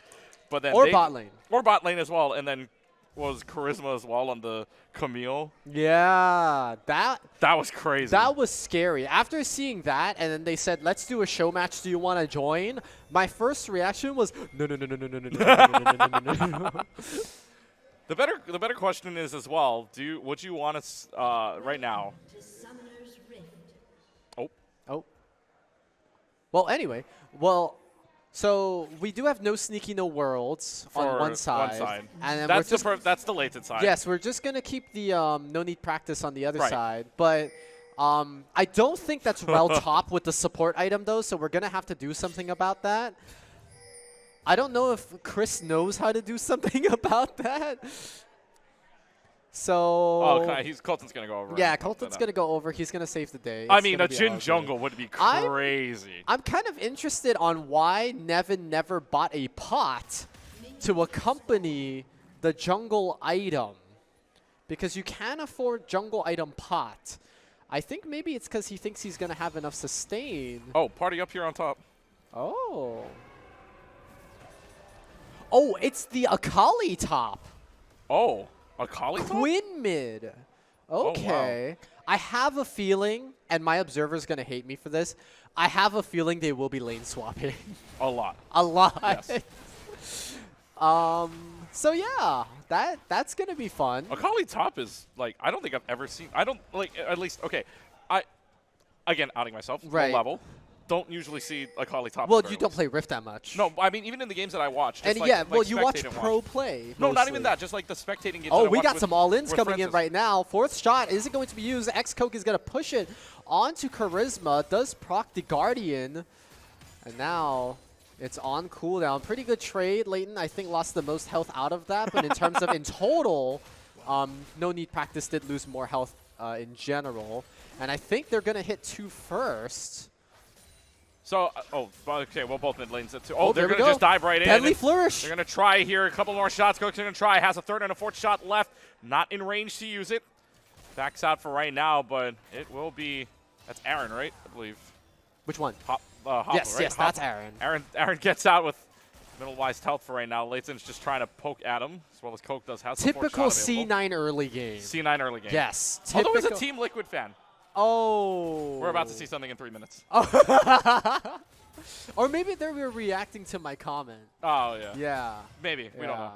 But then bot lane. Or bot lane as well, and then was Charisma as well on the Camille. Yeah, that was crazy. That was scary. After seeing that, and then they said, "Let's do a show match. Do you want to join?" My first reaction was, "No, no, no, no, no, no, no, no, no, no, no." The better question is as well. Would you want us right now? Oh. Well, anyway, so we do have no sneaky, no worlds on one side. And then that's the latent side. Yes, we're just gonna keep the no need practice on the other Right. side, but I don't think that's well top with the support item though, so we're gonna have to do something about that. I don't know if Chris knows how to do something about that. So. Oh, okay. Colton's gonna go over. Yeah, Colton's gonna go over. He's gonna save the day. I It's mean, gonna a be Jin all good. jungle would be crazy. I'm kind of interested on why Nevin never bought a pot to accompany the jungle item. Because you can afford jungle item pot. I think maybe it's because he thinks he's going to have enough sustain. Oh, party up here on top. Oh. Oh, it's the Akali top. Oh, Akali top? Quinn mid. Okay. wow. I have a feeling, and my observer's going to hate me for this, I have a feeling they will be lane swapping. A lot. A lot. Yes. So yeah, that's going to be fun. Akali top is, like, I don't think I've ever seen. I don't, like, at least, okay. Again, outing myself, Right. low level. Don't usually see Akali top. Well, very you don't much. play Rift that much. No, I mean, even in the games that I watch. Just And like, yeah, like well, you watch spectate and pro play. No, not mostly. even that. Just like the spectating games. Oh, that I we watch got with, some all-ins with coming in Francis. right now. Fourth shot isn't going to be used. X-Coke is going to push it onto Charisma. Does proc the Guardian. And now it's on cooldown. Pretty good trade. Leighton, I think, lost the most health out of that. But in terms of in total, no need practice did lose more health in general. And I think they're going to hit 2 first. So, okay, well, both mid lanes at 2. Oh, Oh, they're there we going to go. just dive right in. Deadly and Flourish. They're going to try here. A couple more shots. Cook's going to try. Has a third and a fourth shot left. Not in range to use it. Backs out for right now, but it will be. That's Aaron, right? I believe. Which one? Hopper, Yes, right? yes, that's Aaron. Aaron gets out with middle-wise health for right now. Leighton's just trying to poke at him, as well as Coke does. Has the fourth Typical shot available. C9 early game. C9 early game. Yes. Although he's a typical- Team Liquid fan. Oh. We're about to see something in 3 minutes. Or maybe they were reacting to my comment. Oh, yeah. Yeah. Maybe. We don't know. Yeah.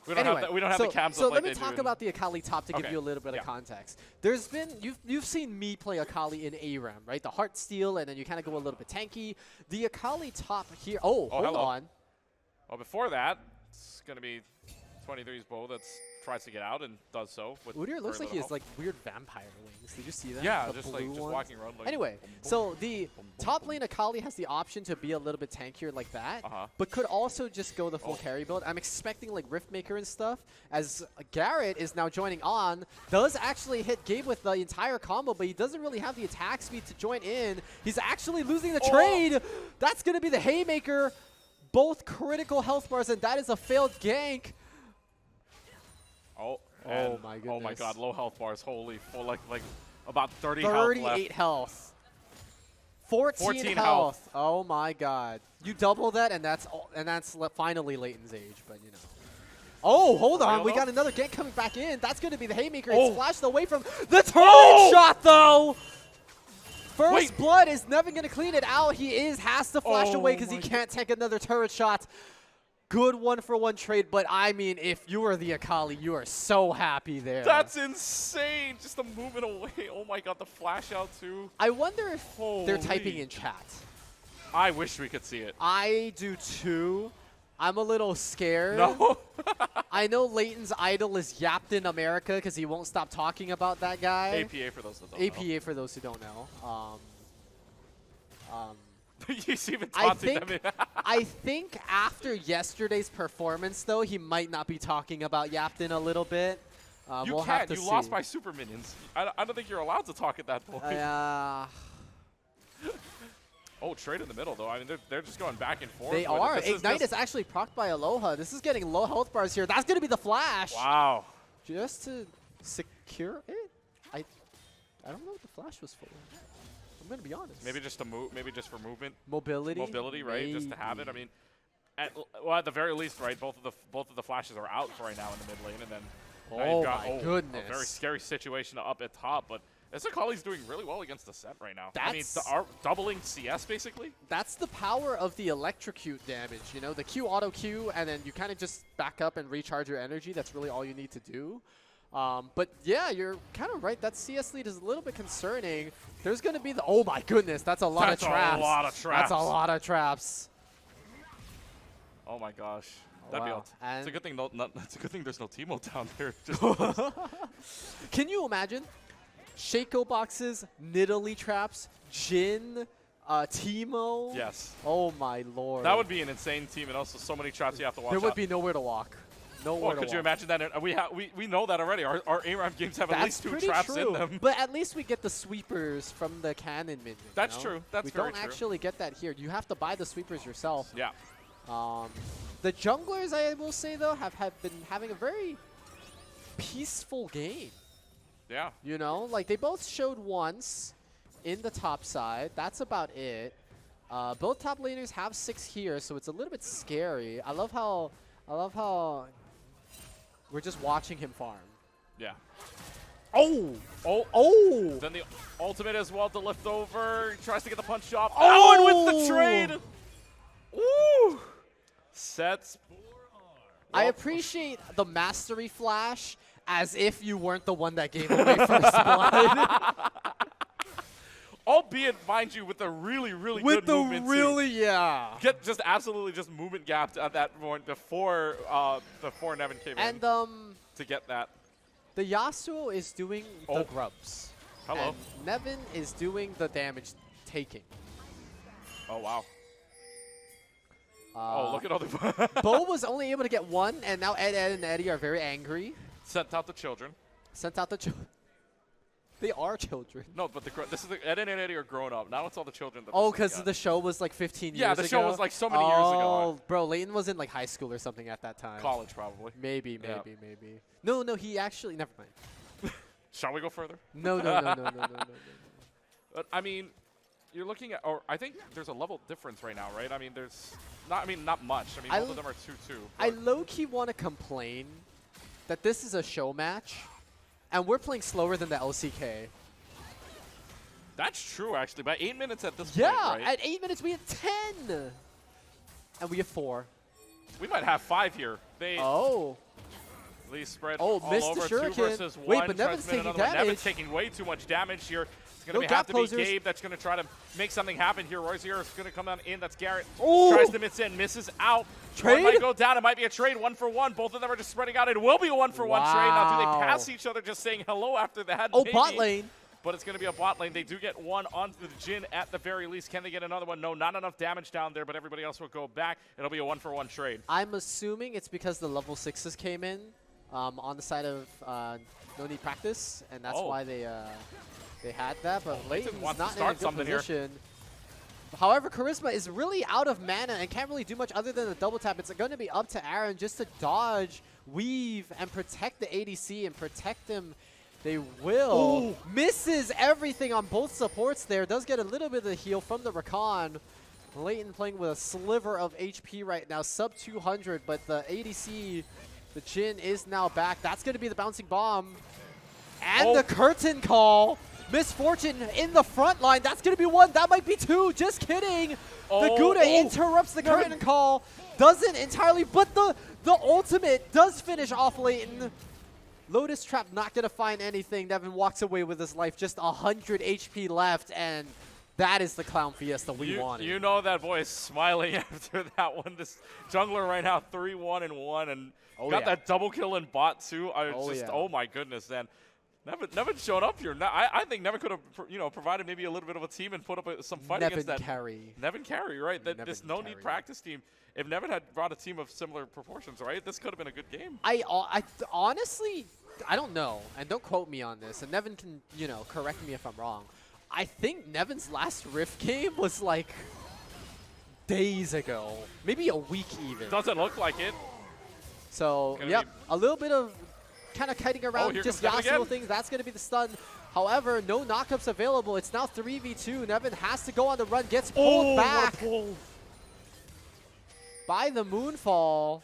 We don't Anyway, have we don't have so, the cams so up let like me they talk do about the Akali top to give Okay. you a little bit Yeah. of context. There's been you've seen me play Akali in ARAM, right? The Heart Steal, and then you kind of go a little bit tanky. The Akali top here. Oh, hold hello. on. Well, before that, it's going to be 23's bow that tries to get out and does so. With Udyr looks very like he little has like weird vampire wings. Did you see that? Yeah, The just blue like just ones? walking around. Like Anyway, boom, boom, so the boom, boom, top boom. lane Akali has the option to be a little bit tankier like that, Uh-huh. but could also just go the full Oh. carry build. I'm expecting like Riftmaker and stuff, as Garrett is now joining on. Does actually hit Gabe with the entire combo, but he doesn't really have the attack speed to join in. He's actually losing the trade. That's going to be the Haymaker. Both critical health bars, and that is a failed gank. Oh, Oh and- my Oh my goodness. God, low health bars. Holy, full, like about 30 health left. 38 health. 14 health. Oh my God! You double that, and that's finally Leighton's age. But you know. Oh, hold on! We got another gank coming back in. That's going to be the Haymaker. It's flashed away from the turret shot, though. First blood is never going to clean it out. He has to flash away because he can't take another turret shot. Good 1-for-1 trade, but I mean, if you are the Akali, you are so happy there. That's insane. Just the movement away. Oh my God, the flash out too. I wonder if they're typing Holy. in chat. I wish we could see it. I do too. I'm a little scared. No. I know Leighton's idol is Yapped in America because he won't stop talking about that guy. APA for those that don't know. APA for those who don't know. He's even I taunting think, them. I think after yesterday's performance, though, he might not be talking about Yapton a little bit. You we'll can't. have to You see. lost by super minions. I don't think you're allowed to talk at that point. Oh, trade in the middle, though. I mean, they're just going back and forth. They with it. are. This Ignite is actually procced by Aloha. This is getting low health bars here. That's going to be the flash. Wow. Just to secure it? I don't know what the flash was for. I'm going to be honest. Maybe just to move. Maybe just for movement. Mobility? Mobility, right? Just to have it. I mean, well, at the very least, right, both of the flashes are out for right now in the mid lane, and then now Oh you've got, my goodness. a very scary situation up at top. But Akali's doing really well against the set right now. I mean, That's- doubling CS basically. That's the power of the electrocute damage, you know, the Q auto Q, and then you kind of just back up and recharge your energy. That's really all you need to do. But yeah, you're kind of right. That CS lead is a little bit concerning. There's going to be the, oh my goodness, that's a lot of traps. That's a lot of traps. That's a lot of traps. Oh my gosh. Oh, That'd wow. be it's a good thing. It's a good thing there's no Teemo down there. Just Can you imagine? Shaco boxes, Nidalee traps, Jin, Teemo. yes, Oh my lord. that would be an insane team, and also so many traps you have to watch. There would out. be nowhere to walk. Nowhere Well, to could walk. you imagine that? We know that already. Our ARAM games have at That's least 2 pretty traps true. in them. But at least we get the sweepers from the cannon minion. you That's know? true. That's we very don't true. actually get that here. You have to buy the sweepers yourself. Yeah. The junglers, I will say though, have been having a very peaceful game. Yeah. You know, like they both showed once in the top side. That's about it. Both top laners have 6 here, so it's a little bit scary. I love how we're just watching him farm. Yeah. Oh! Oh. Oh! Then the ultimate as well to lift over. He tries to get the punch off. Oh, and with the trade. Woo! Sets. I Well, appreciate the mastery flash as if you weren't the one that gave away first blood. albeit, mind you, with a really, really With good the movement too. really, yeah. Get just absolutely just movement gapped at that point before Nevin came And in to get that. the Yasuo is doing the Oh. grubs. Hello. And Nevin is doing the damage taking. Oh wow. Oh, look at all the Bo was only able to get 1, and now Ed and Eddie are very angry. sent out the children. Sent out the children. They are children. No, but this is Ed and Eddie are grown up. Now it's all the children. That Oh, they're because sending the show was like 15 years Yeah, ago? the show was like so many years ago. Oh, bro, Leighton was in like high school or something at that time. out. College probably. Maybe. Yeah. No, he actually, never mind. Shall we go further? No. But I mean, you're looking at, or I think there's a level difference right now, right? I mean, there's not. I mean, not much. I mean, both of them are 2-2. I but- low-key want to complain that this is a show match, and we're playing slower than the LCK. That's true, actually. By 8 minutes at this Yeah, point, right? at 8 minutes we have 10, and we have 4. We might have 5 here. They Oh, Lee spread Oh, all missed the over 2 shuriken. versus 1. Wait, but Nevin's transmit taking another one. Nevin's damage. taking way too much damage here. It's No going to gap have to be closers. Gabe that's going to try to make something happen here. Royzier is going to come on in. That's Garrett. Ooh. Tries to miss in, misses out. Trade? One might go down. It might be a trade, 1-for-1. Both of them are just spreading out. It will be a 1-for-1 trade. Now, do Wow. they pass each other just saying hello after that? oh, Maybe. bot lane. But it's going to be a bot lane. They do get 1 onto the Jhin at the very least. Can they get another one? No, not enough damage down there, but everybody else will go back. It'll be a 1-for-1 trade. I'm assuming it's because the level 6s came in on the side of no need practice, and that's Oh. why they had that. But Leighton's wants to not in a start good something here. position. However, Charisma is really out of mana and can't really do much other than a double tap. It's going to be up to Aaron just to dodge, weave, and protect the ADC and protect them. They will. Misses everything on both supports there. Does get a little bit of the heal from the Rakan. Leighton playing with a sliver of HP right now, sub 200, but the ADC, the Jhin, is now back. That's going to be the bouncing bomb. And the curtain call. Misfortune in the front line. That's going to be 1. That might be 2. Just kidding. The Gouda interrupts the curtain call. Doesn't entirely, but the ultimate does finish off Leighton. Lotus Trap not going to find anything. Nevin walks away with his life. Just 100 HP left, and that is the Clown Fiesta we wanted. You know that boy is smiling after that one. This jungler right now 3-1-1 and got that double kill in bot too. Oh my goodness, man. Nevin showed up here. I think Nevin could have provided maybe a little bit of a team and put up some fight against that. Nevin carry, right? This no need practice team. If Nevin had brought a team of similar proportions, right, this could have been a good game. I honestly, I don't know, and don't quote me on this, and Nevin can, correct me if I'm wrong. I think Nevin's last Rift game was like days ago, maybe a week even. Doesn't look like it. So, yep, a little bit of kind of kiting around just Yasuo things. That's going to be the stun. However, no knockups available. It's now 3v2. Nevin has to go on the run, gets pulled back. by the Moonfall.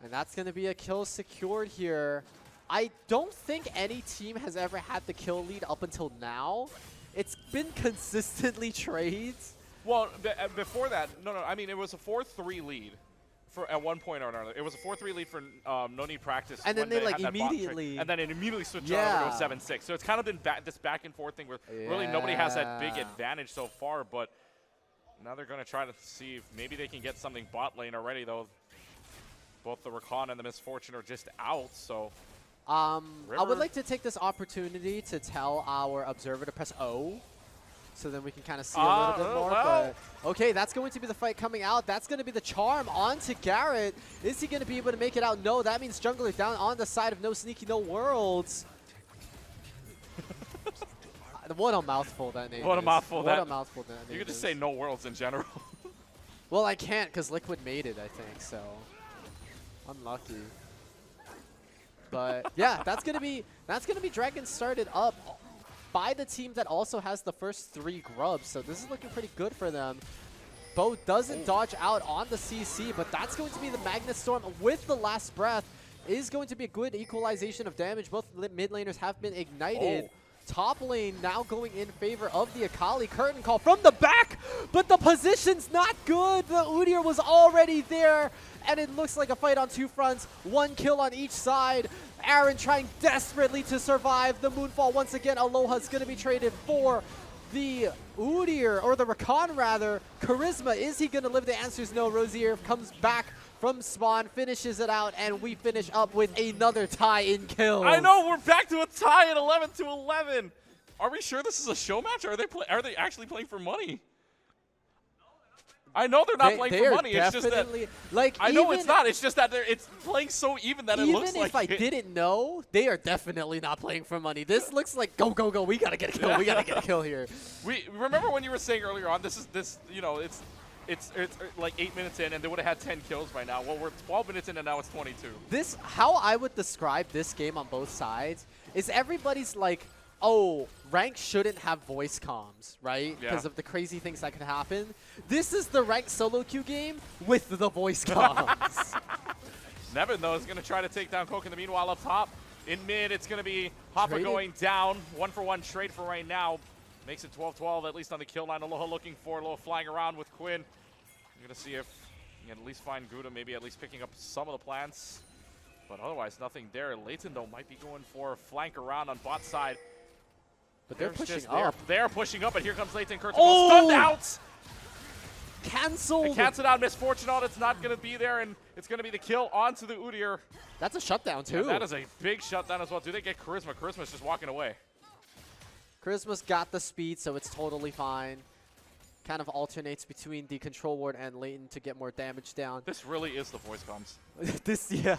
And that's going to be a kill secured here. I don't think any team has ever had the kill lead up until now. It's been consistently trades. Well, before that, no, I mean, it was a 4-3 lead for at one point or another. It was a 4-3 lead for No Need Practice. And then when they like had that bot trade. immediately. And then it immediately switched Yeah. over to a 7-6. So it's kind of been this back and forth thing where really nobody has that big advantage so far. But now they're going to try to see if maybe they can get something bot lane already, though. Both the Rakan and the Misfortune are just out, so. I would like to take this opportunity to tell our observer to press O, so then we can kind of see a little bit more. Well. But okay, that's going to be the fight coming out. That's going to be the charm onto Garrett. Is he going to be able to make it out? No, that means Jungler down on the side of No Sneaky, No Worlds. What a mouthful that name What a is. mouthful What that. a mouthful that name You could just is. say No Worlds in general. Well, I can't because Liquid made it, I think, so unlucky. But yeah, that's gonna be Dragon started up by the team that also has the first 3 grubs. So this is looking pretty good for them. Bo doesn't dodge out on the CC, but that's going to be the Magnet Storm with the last breath. Is going to be a good equalization of damage. Both mid laners have been ignited. Top lane now going in favor of the Akali. Curtain call from the back, but the position's not good. The Udyr was already there, and it looks like a fight on 2 fronts. 1 kill on each side. Aaron trying desperately to survive. The Moonfall once again. Aloha's going to be traded for the Udyr, or the Rakan rather. Charisma, is he going to live? The answer is no. Rosier comes back from spawn, finishes it out, and we finish up with another tie in kills. I know, we're back to a tie at 11-11. Are we sure this is a show match, or are they actually playing for money? I know they're not playing for money. It's just that, like, I know it's not. It's just that it's playing so even that it looks like. Even if I didn't know, they are definitely not playing for money. This looks like go go go. We gotta get a kill. We gotta get a kill here. We remember when you were saying earlier on. It's like 8 minutes in, and they would have had 10 kills by now. Well, we're 12 minutes in, and now it's 22. How I would describe this game on both sides is everybody's like, oh, rank shouldn't have voice comms, right? Because of the crazy things that could happen. This is the ranked solo queue game with the voice comms. Nevin, though, is going to try to take down Coke in the meanwhile up top. In mid, it's going to be Hopper going down. 1-for-1 trade for right now. Makes it 12-12, at least on the kill line. Aloha looking for Aloha flying around with Quinn. I'm going to see if he can at least find Gouda, maybe at least picking up some of the plants. But otherwise, nothing there. Leighton, though, might be going for a flank around on bot side. But they're pushing up. They're pushing up, and here comes Leighton. Kurtzman stunned out. Canceled. Canceled out. Misfortune on it's not going to be there, and it's going to be the kill onto the Udyr. That's a shutdown, too. And that is a big shutdown as well. Do they get Charisma? Charisma's just walking away. Charisma's got the speed, so it's totally fine. Kind of alternates between the control ward and Leighton to get more damage down. This really is the voice comms. Yeah.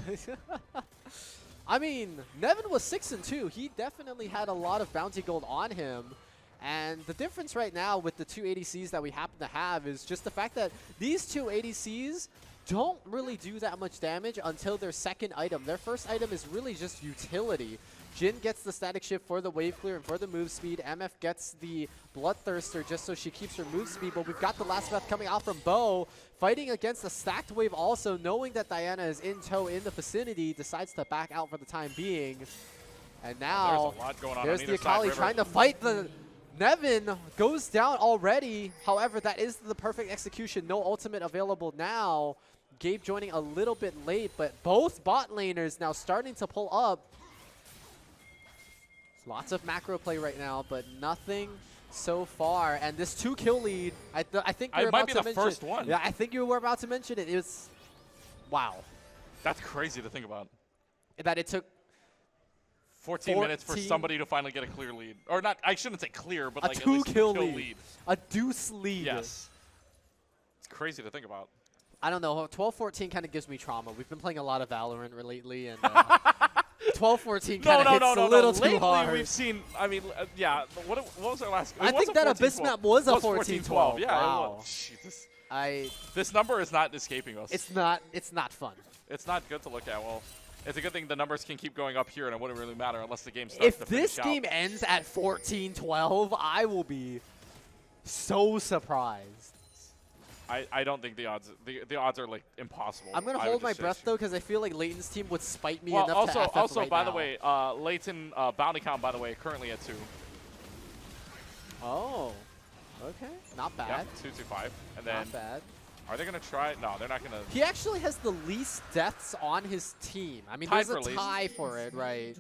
I mean, Nevin was 6-2. He definitely had a lot of bounty gold on him. And the difference right now with the 2 ADCs that we happen to have is just the fact that these 2 ADCs don't really do that much damage until their second item. Their first item is really just utility. Jhin gets the static shift for the wave clear and for the move speed. MF gets the Bloodthirster just so she keeps her move speed. But we've got the last breath coming out from Bo. Fighting against a stacked wave also, knowing that Diana is in tow in the vicinity, decides to back out for the time being. And now, there's a lot going on there's on the either side. Akali trying to fight the... Nevin goes down already. However, that is the perfect execution. No ultimate available now. Gabe joining a little bit late, but both bot laners now starting to pull up. Lots of macro play right now, but nothing so far. And this 2-kill lead, I think you're about to mention. It might be the first one. Yeah, I think you were about to mention it. It was, wow. That's crazy to think about. That it took 14 minutes for somebody to finally get a clear lead. Or not, I shouldn't say clear, but like a at least 2-kill lead. lead. A deuce lead. Yes. It's crazy to think about. I don't know. 12-14 kind of gives me trauma. We've been playing a lot of Valorant lately, and 12-14 kind of hits a little too Lately hard. We've seen, I mean, yeah, what was our last? I think that Abyss map was a 14-12. Yeah, wow. it was. Jesus. This number is not escaping us. It's not fun. It's not good to look at. Well, it's a good thing the numbers can keep going up here, and it wouldn't really matter unless the game starts to finish If this game ends at 14-12, I will be so surprised. I don't think the odds are like impossible. I'm gonna I would hold my just say. breath though, because I feel like Layton's team would spite me Well, enough to FF also right by now. the way, Layton bounty count by the way currently at 2. Oh, okay, not bad. Yeah, 2-5, and then Not bad. are they gonna try? No, they're not gonna. He actually has the least deaths on his team. I mean, Tied there's a for least. tie for it, right?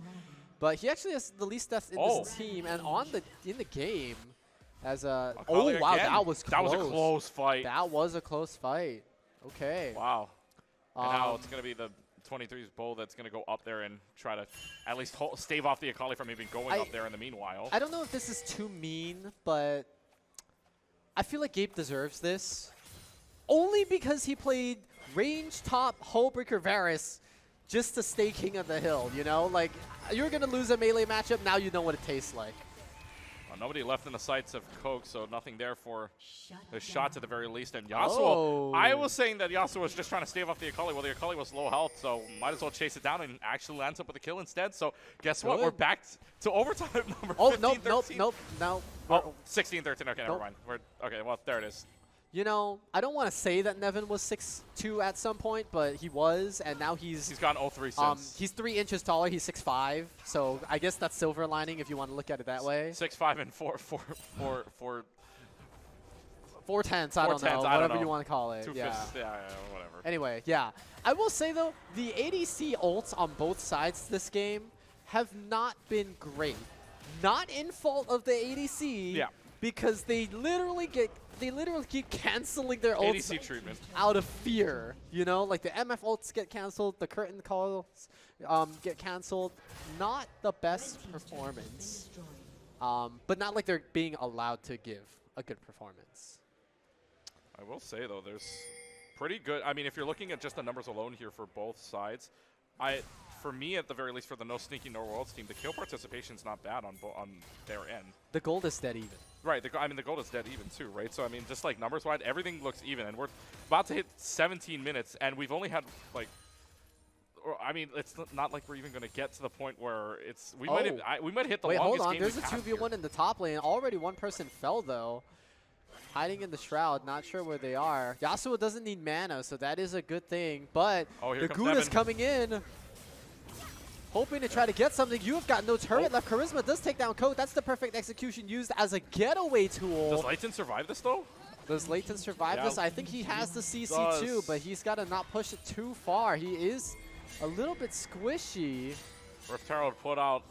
But he actually has the least deaths in this team, and in the game, as a Akali wow, again. that was close. That was a close fight. That was a close fight. Okay. Wow. And now Um, it's gonna be the 23's Bull that's gonna go up there and try to at least stave off the Akali from even going up there in the meanwhile. I don't know if this is too mean, but I feel like Gabe deserves this. Only because he played range top Hullbreaker Varus just to stay king of the hill, you know? Like, you're going to lose a melee matchup, now you know what it tastes like. Nobody left in the sights of Coke, so nothing there for the shots at the very least. And Yasuo, Oh. I was saying that Yasuo was just trying to stave off the Akali. Well, the Akali was low health, so might as well chase it down and actually lands up with a kill instead. So guess what? We're back to overtime number Oh, 15, nope. Oh, 16-13. Okay, never Nope. mind. Okay, well, there it is. You know, I don't want to say that Nevin was 6'2" at some point, but he was, and now he's gone 0-3 since. he's 3 inches taller. He's 6'5", so I guess that's silver lining if you want to look at it that way. 6'5" and 4 4/10, I don't know, whatever you want to call it. Yeah. Yeah, whatever. Anyway, yeah. I will say, though, the ADC ults on both sides this game have not been great. Not in fault of the ADC, Yeah. because they literally keep canceling their ults ADC treatment. out of fear. You know, like the MF ults get canceled, the curtain calls get canceled. Not the best performance, but not like they're being allowed to give a good performance. I will say, though, there's pretty good. I mean, if you're looking at just the numbers alone here for both sides, for me, at the very least, for the No Sneaky No Worlds team, the kill participation's not bad on their end. The gold is dead even. Right. I mean, the gold is dead even, too, right? So, I mean, just like numbers-wise, everything looks even. And we're about to hit 17 minutes, and we've only had, like, I mean, it's not like we're even going to get to the point where it's we might hit the Wait, hold longest on. game There's a we've had 2v1 in the top lane. Already one person fell, though. Hiding in the Shroud. Not sure where they are. Yasuo doesn't need mana, so that is a good thing. But here the comes Guda's Nevin. coming in. Hoping to try to get something. You have got no turret left. Charisma does take down Code. That's the perfect execution used as a getaway tool. Does Layton survive this, though? Does Layton survive this? I think he has the CC too, but he's got to not push it too far. He is a little bit squishy. Rift Herald put out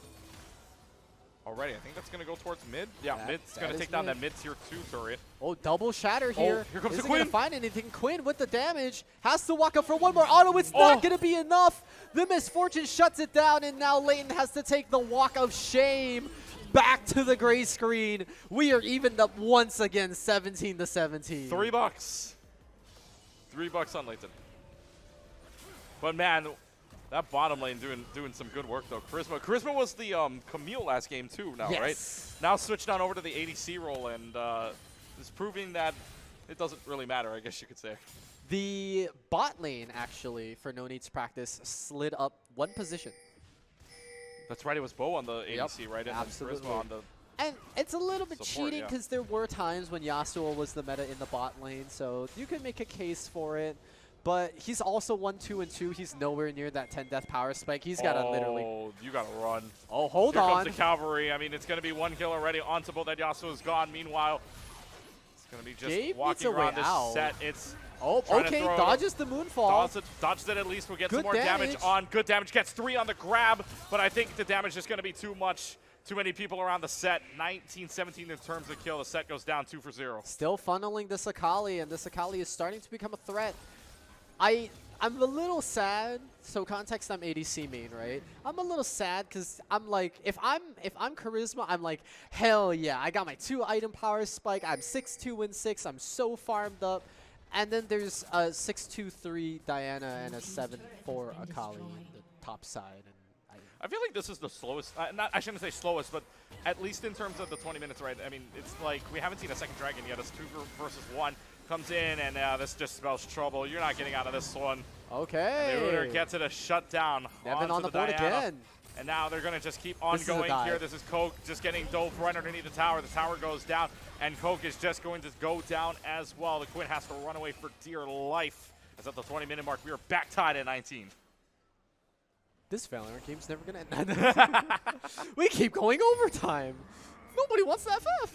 already. I think that's going to go towards mid. Yeah, mid's going to take down that mid tier 2 turret. Oh, double shatter here. Here comes the Isn't gonna Quinn. find anything. Quinn with the damage. Has to walk up for one more auto. It's not going to be enough. The Misfortune shuts it down, and now Layton has to take the walk of shame back to the gray screen. We are evened up once again, 17-17. $3. $3 on Layton. But man, that bottom lane doing some good work though. Charisma was the Camille last game too now, right? Now switched on over to the ADC role and is proving that it doesn't really matter, I guess you could say. The bot lane, actually, for No Needs Practice, slid up one position. That's right, it was Bo on the ADC, right? And absolutely. Charisma on the And it's a little bit support, cheating because there were times when Yasuo was the meta in the bot lane, so you could make a case for it. But he's also 1-2-2. He's nowhere near that 10 death power spike. He's got to literally... Oh, you got to run. Oh, hold Here on. comes the cavalry. I mean, it's going to be one kill already on Bo that Yasuo is gone. Meanwhile, it's going to be just Gabe walking needs a way around this out. set. It's okay, dodges the moonfall. Dodges it at least. We'll get Good some more damage on. Good damage. Gets 3 on the grab, but I think the damage is going to be too much. Too many people around the set. 19-17 in terms of kill. The set goes down 2-0. Still funneling this Akali, and this Akali is starting to become a threat. I'm a little sad. So context, I'm ADC main, right? I'm a little sad because I'm like, if I'm Charisma, I'm like, hell yeah, I got my 2 item power spike. I'm 6-2 and 6. I'm so farmed up. And then there's a 6-2-3 Diana and a 7-4 Akali in the top side. And I feel like this is the slowest. I shouldn't say slowest, but at least in terms of the 20 minutes, right? I mean, it's like we haven't seen a second dragon yet. It's 2 versus 1. Comes in, and this just spells trouble. You're not getting out of this one. Okay. And the Uter gets it a shutdown. Nevin on the board Diana. again. And now they're going to just keep on This is a going dive. here. This is Coke just getting dove right underneath the tower. The tower goes down, and Coke is just going to go down as well. The Quinn has to run away for dear life. As at the 20-minute mark, we are back tied at 19. This Valorant game's never going to end. We keep going overtime. Nobody wants the FF.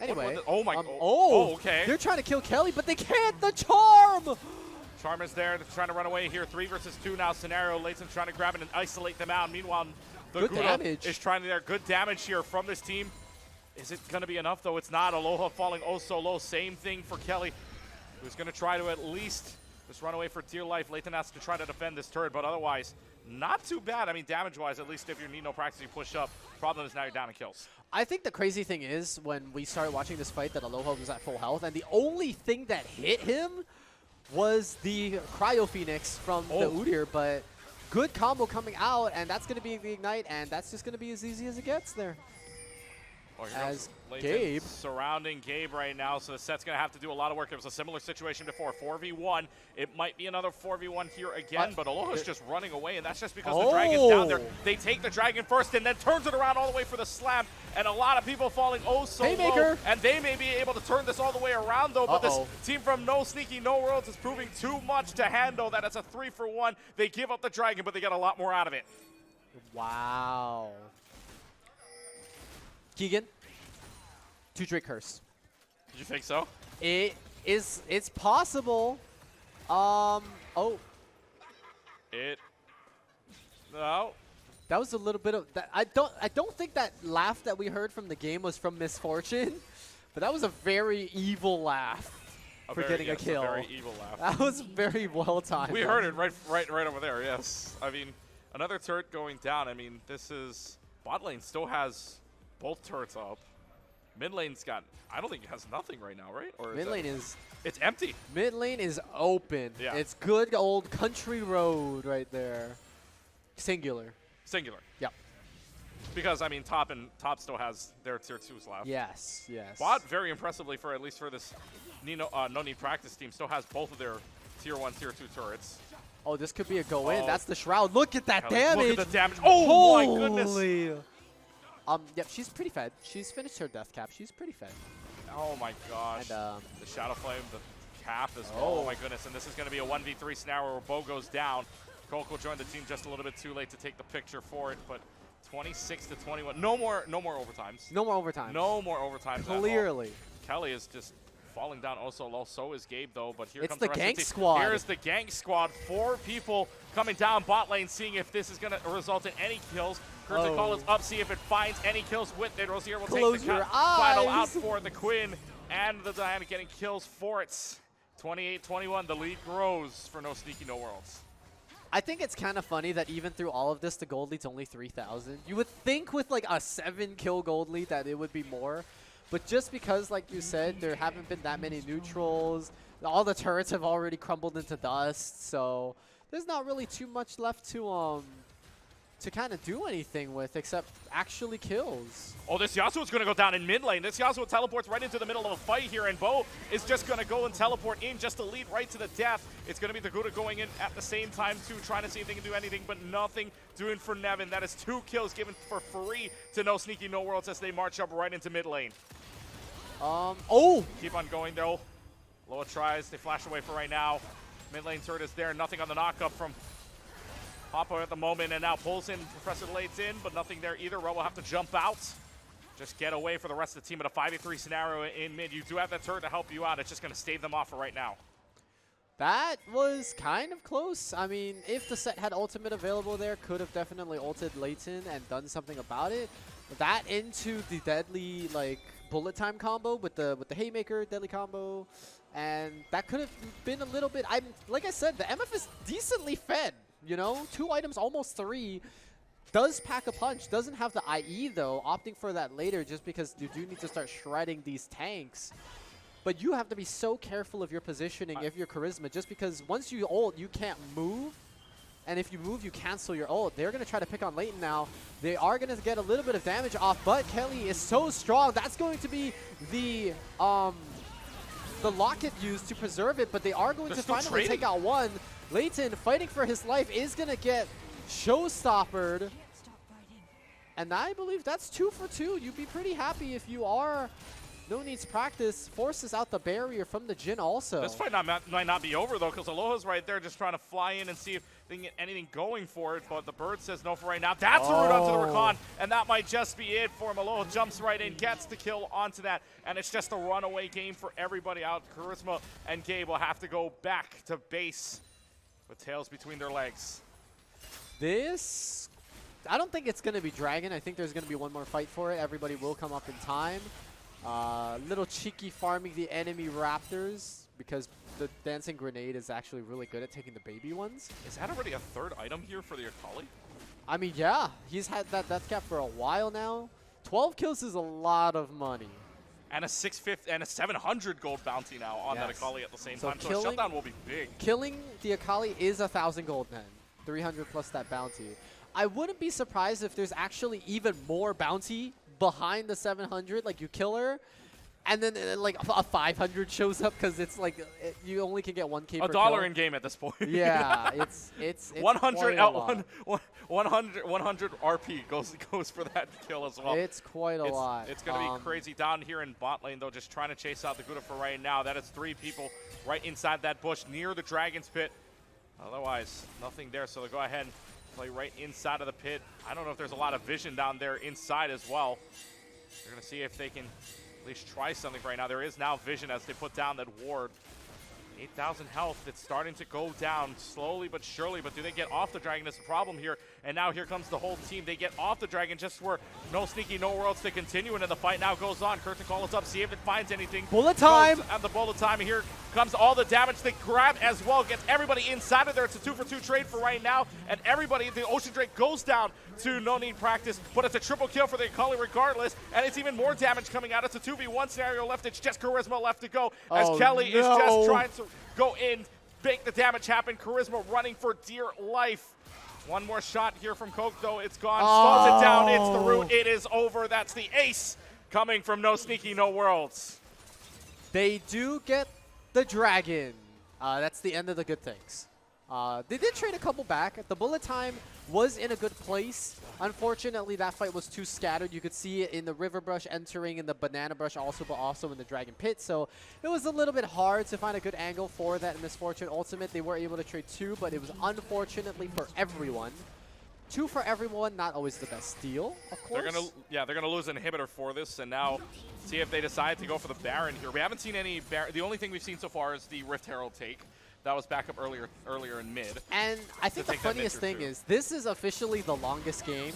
Anyway. Oh my. Okay. They're trying to kill Kelly, but they can't. The charm. Charm is there. They're trying to run away here. 3 versus 2 now scenario. Layton's trying to grab it and isolate them out. Meanwhile, the Good Gura damage. is trying to there. Good damage here from this team. Is it going to be enough, though? It's not. Aloha falling oh so low. Same thing for Kelly, who's going to try to at least just run away for dear life. Layton has to try to defend this turret, but otherwise, not too bad. I mean, damage-wise, at least if you need no practice, you push up. Problem is now you're down in kills. I think the crazy thing is when we started watching this fight that Aloha was at full health, and the only thing that hit him was the Cryo Phoenix from the Udyr, but good combo coming out, and that's going to be the Ignite, and that's just going to be as easy as it gets there. Oh, As Layton Gabe. surrounding Gabe right now, so the set's going to have to do a lot of work. It was a similar situation before, 4v1. It might be another 4v1 here again, but Aloha's just running away, and that's just because the Dragon's down there. They take the Dragon first and then turns it around all the way for the slam, and a lot of people falling oh so low, and they may be able to turn this all the way around, though, but this team from No Sneaky No Worlds is proving too much to handle. That it's a 3-for-1. They give up the Dragon, but they get a lot more out of it. Wow. Keegan, 2 Drake Curse. Did you think so? It's possible. No. That was a little bit of that. I don't think that laugh that we heard from the game was from misfortune, but that was a very evil laugh for getting a kill. A very evil laugh. That was very well timed. We heard it right over there. Yes. I mean, another turret going down. I mean, this is bot lane still has both turrets up. Mid lane's got, I don't think it has nothing right now, right? Or Mid lane is it's empty. Mid lane is open. Yeah. It's good old country road right there. Singular. Singular. Yep. Because I mean, top still has their tier 2s left. Yes. Yes. Bot very impressively for at least for this no need practice team still has both of their tier 1, tier 2 turrets. Oh, this could be a go in. That's the shroud. Look at that Kelly, damage. Look at the damage. Oh my goodness. Holy. Yep, she's pretty fed. She's finished her death cap. She's pretty fed. Oh my gosh. And, the Shadow Flame, the cap as well. Oh my goodness. And this is going to be a 1v3 scenario where Bo goes down. Coke will join the team just a little bit too late to take the picture for it, but 26-21. No more overtimes. No more overtime. No more overtimes. Clearly. Kelly is just falling down oh so low. So is Gabe, though. But here it's comes the rest gank of the team. squad. Here's the gank squad. 4 people coming down bot lane, seeing if this is going to result in any kills. Curtain call is up. See if it finds any kills with it. Rosier will take the final out for the Quinn, and the Diana getting kills for it. 28-21. The lead grows for No Sneaky No Worlds. I think it's kind of funny that even through all of this, the gold lead's only 3,000. You would think with like a 7-kill gold lead that it would be more. But just because, like you said, there haven't been that many neutrals, all the turrets have already crumbled into dust, so there's not really too much left to kind of do anything with except actually kills. Oh, this Yasuo's going to go down in mid lane. This Yasuo teleports right into the middle of a fight here, and Bo is just going to go and teleport in just to lead right to the death. It's going to be the Gura going in at the same time, too, trying to see if they can do anything, but nothing doing for Nevin. That is 2 kills given for free to No Sneaky No Worlds as they march up right into mid lane. Keep on going, though. Loa tries. They flash away for right now. Mid lane turret is there. Nothing on the knockup from Hoppo at the moment, and now pulls in Professor Lade's in, but nothing there either. Ro will have to jump out. Just get away for the rest of the team at a 5v3 scenario in mid. You do have that turret to help you out. It's just going to stave them off for right now. That was kind of close. I mean, if the set had ultimate available there, could have definitely ulted Layton and done something about it. That into the deadly, like, bullet time combo with the Haymaker deadly combo. And that could have been a little bit, like I said, the MF is decently fed. You know, 2 items, almost 3. Does pack a punch. Doesn't have the IE, though. Opting for that later just because you do need to start shredding these tanks. But you have to be so careful of your positioning, of your charisma, just because once you ult, you can't move. And if you move, you cancel your ult. They're going to try to pick on Layton now. They are going to get a little bit of damage off, but Kelly is so strong. That's going to be the locket used to preserve it, but they are going to finally take out one. Layton, fighting for his life, is going to get showstoppered And I believe that's 2 for 2. You'd be pretty happy if you are No Needs Practice. Forces out the barrier from the Jhin also. This fight might not be over, though, because Aloha's right there just trying to fly in and see if they can get anything going for it. But the Bird says no for right now. That's a root onto the Rakan, and that might just be it for him. Aloha jumps right in, gets the kill onto that, and it's just a runaway game for everybody out. Charisma and Gabe will have to go back to base with tails between their legs. This, I don't think it's going to be Dragon. I think there's going to be one more fight for it. Everybody will come up in time. Little cheeky farming the enemy Raptors because the Dancing Grenade is actually really good at taking the baby ones. Is that already a third item here for the Akali? I mean, yeah, he's had that death cap for a while now. 12 kills is a lot of money. And a 650 and a 700 gold bounty now on that Akali at the same time. So a shutdown will be big. Killing the Akali is 1,000 gold then. 300 plus that bounty. I wouldn't be surprised if there's actually even more bounty behind the 700. Like you kill her, and then like a 500 shows up because it's like you only can get 1K per $1 kill. in game at this point. Yeah, it's 100 quite 100 RP goes for that kill as well. It's quite a lot. It's going to be crazy down here in bot lane though, just trying to chase out the Gouda for right now. That is 3 people right inside that bush near the Dragon's Pit. Otherwise, nothing there, so they'll go ahead and play right inside of the pit. I don't know if there's a lot of vision down there inside as well. They're going to see if they can at least try something right now. There is now vision as they put down that ward. 8,000 health. It's starting to go down slowly but surely, but do they get off the Dragon is the problem here. And now here comes the whole team. They get off the Dragon just for no sneaky, no worlds to continue, and then the fight now goes on. Curtain Call is up, see if it finds anything. Bullet time! At the bullet time, here comes all the damage. They grab as well, gets everybody inside of there. It's a 2 for 2 trade for right now, and everybody, the Ocean Drake goes down to No Need Practice, but it's a triple kill for the Akali regardless, and it's even more damage coming out. It's a 2v1 scenario left. It's just Charisma left to go, as Kelly is just trying to go in, make the damage happen. Charisma running for dear life. One more shot here from Coke, though. It's gone. Slows it down. It's the root. It is over. That's the ace coming from No Sneaky, No Worlds. They do get the Dragon. That's the end of the good things. They did trade a couple back. The bullet time was in a good place. Unfortunately, that fight was too scattered. You could see it in the River Brush entering, in the Banana Brush also, but also in the Dragon Pit. So it was a little bit hard to find a good angle for that Misfortune Ultimate. They were able to trade 2, but it was unfortunately for everyone. 2 for everyone, not always the best deal, of course. They're gonna lose an inhibitor for this, and now see if they decide to go for the Baron here. We haven't seen any Baron. The only thing we've seen so far is the Rift Herald take. That was back up earlier in mid. And I think the funniest thing is, this is officially the longest game.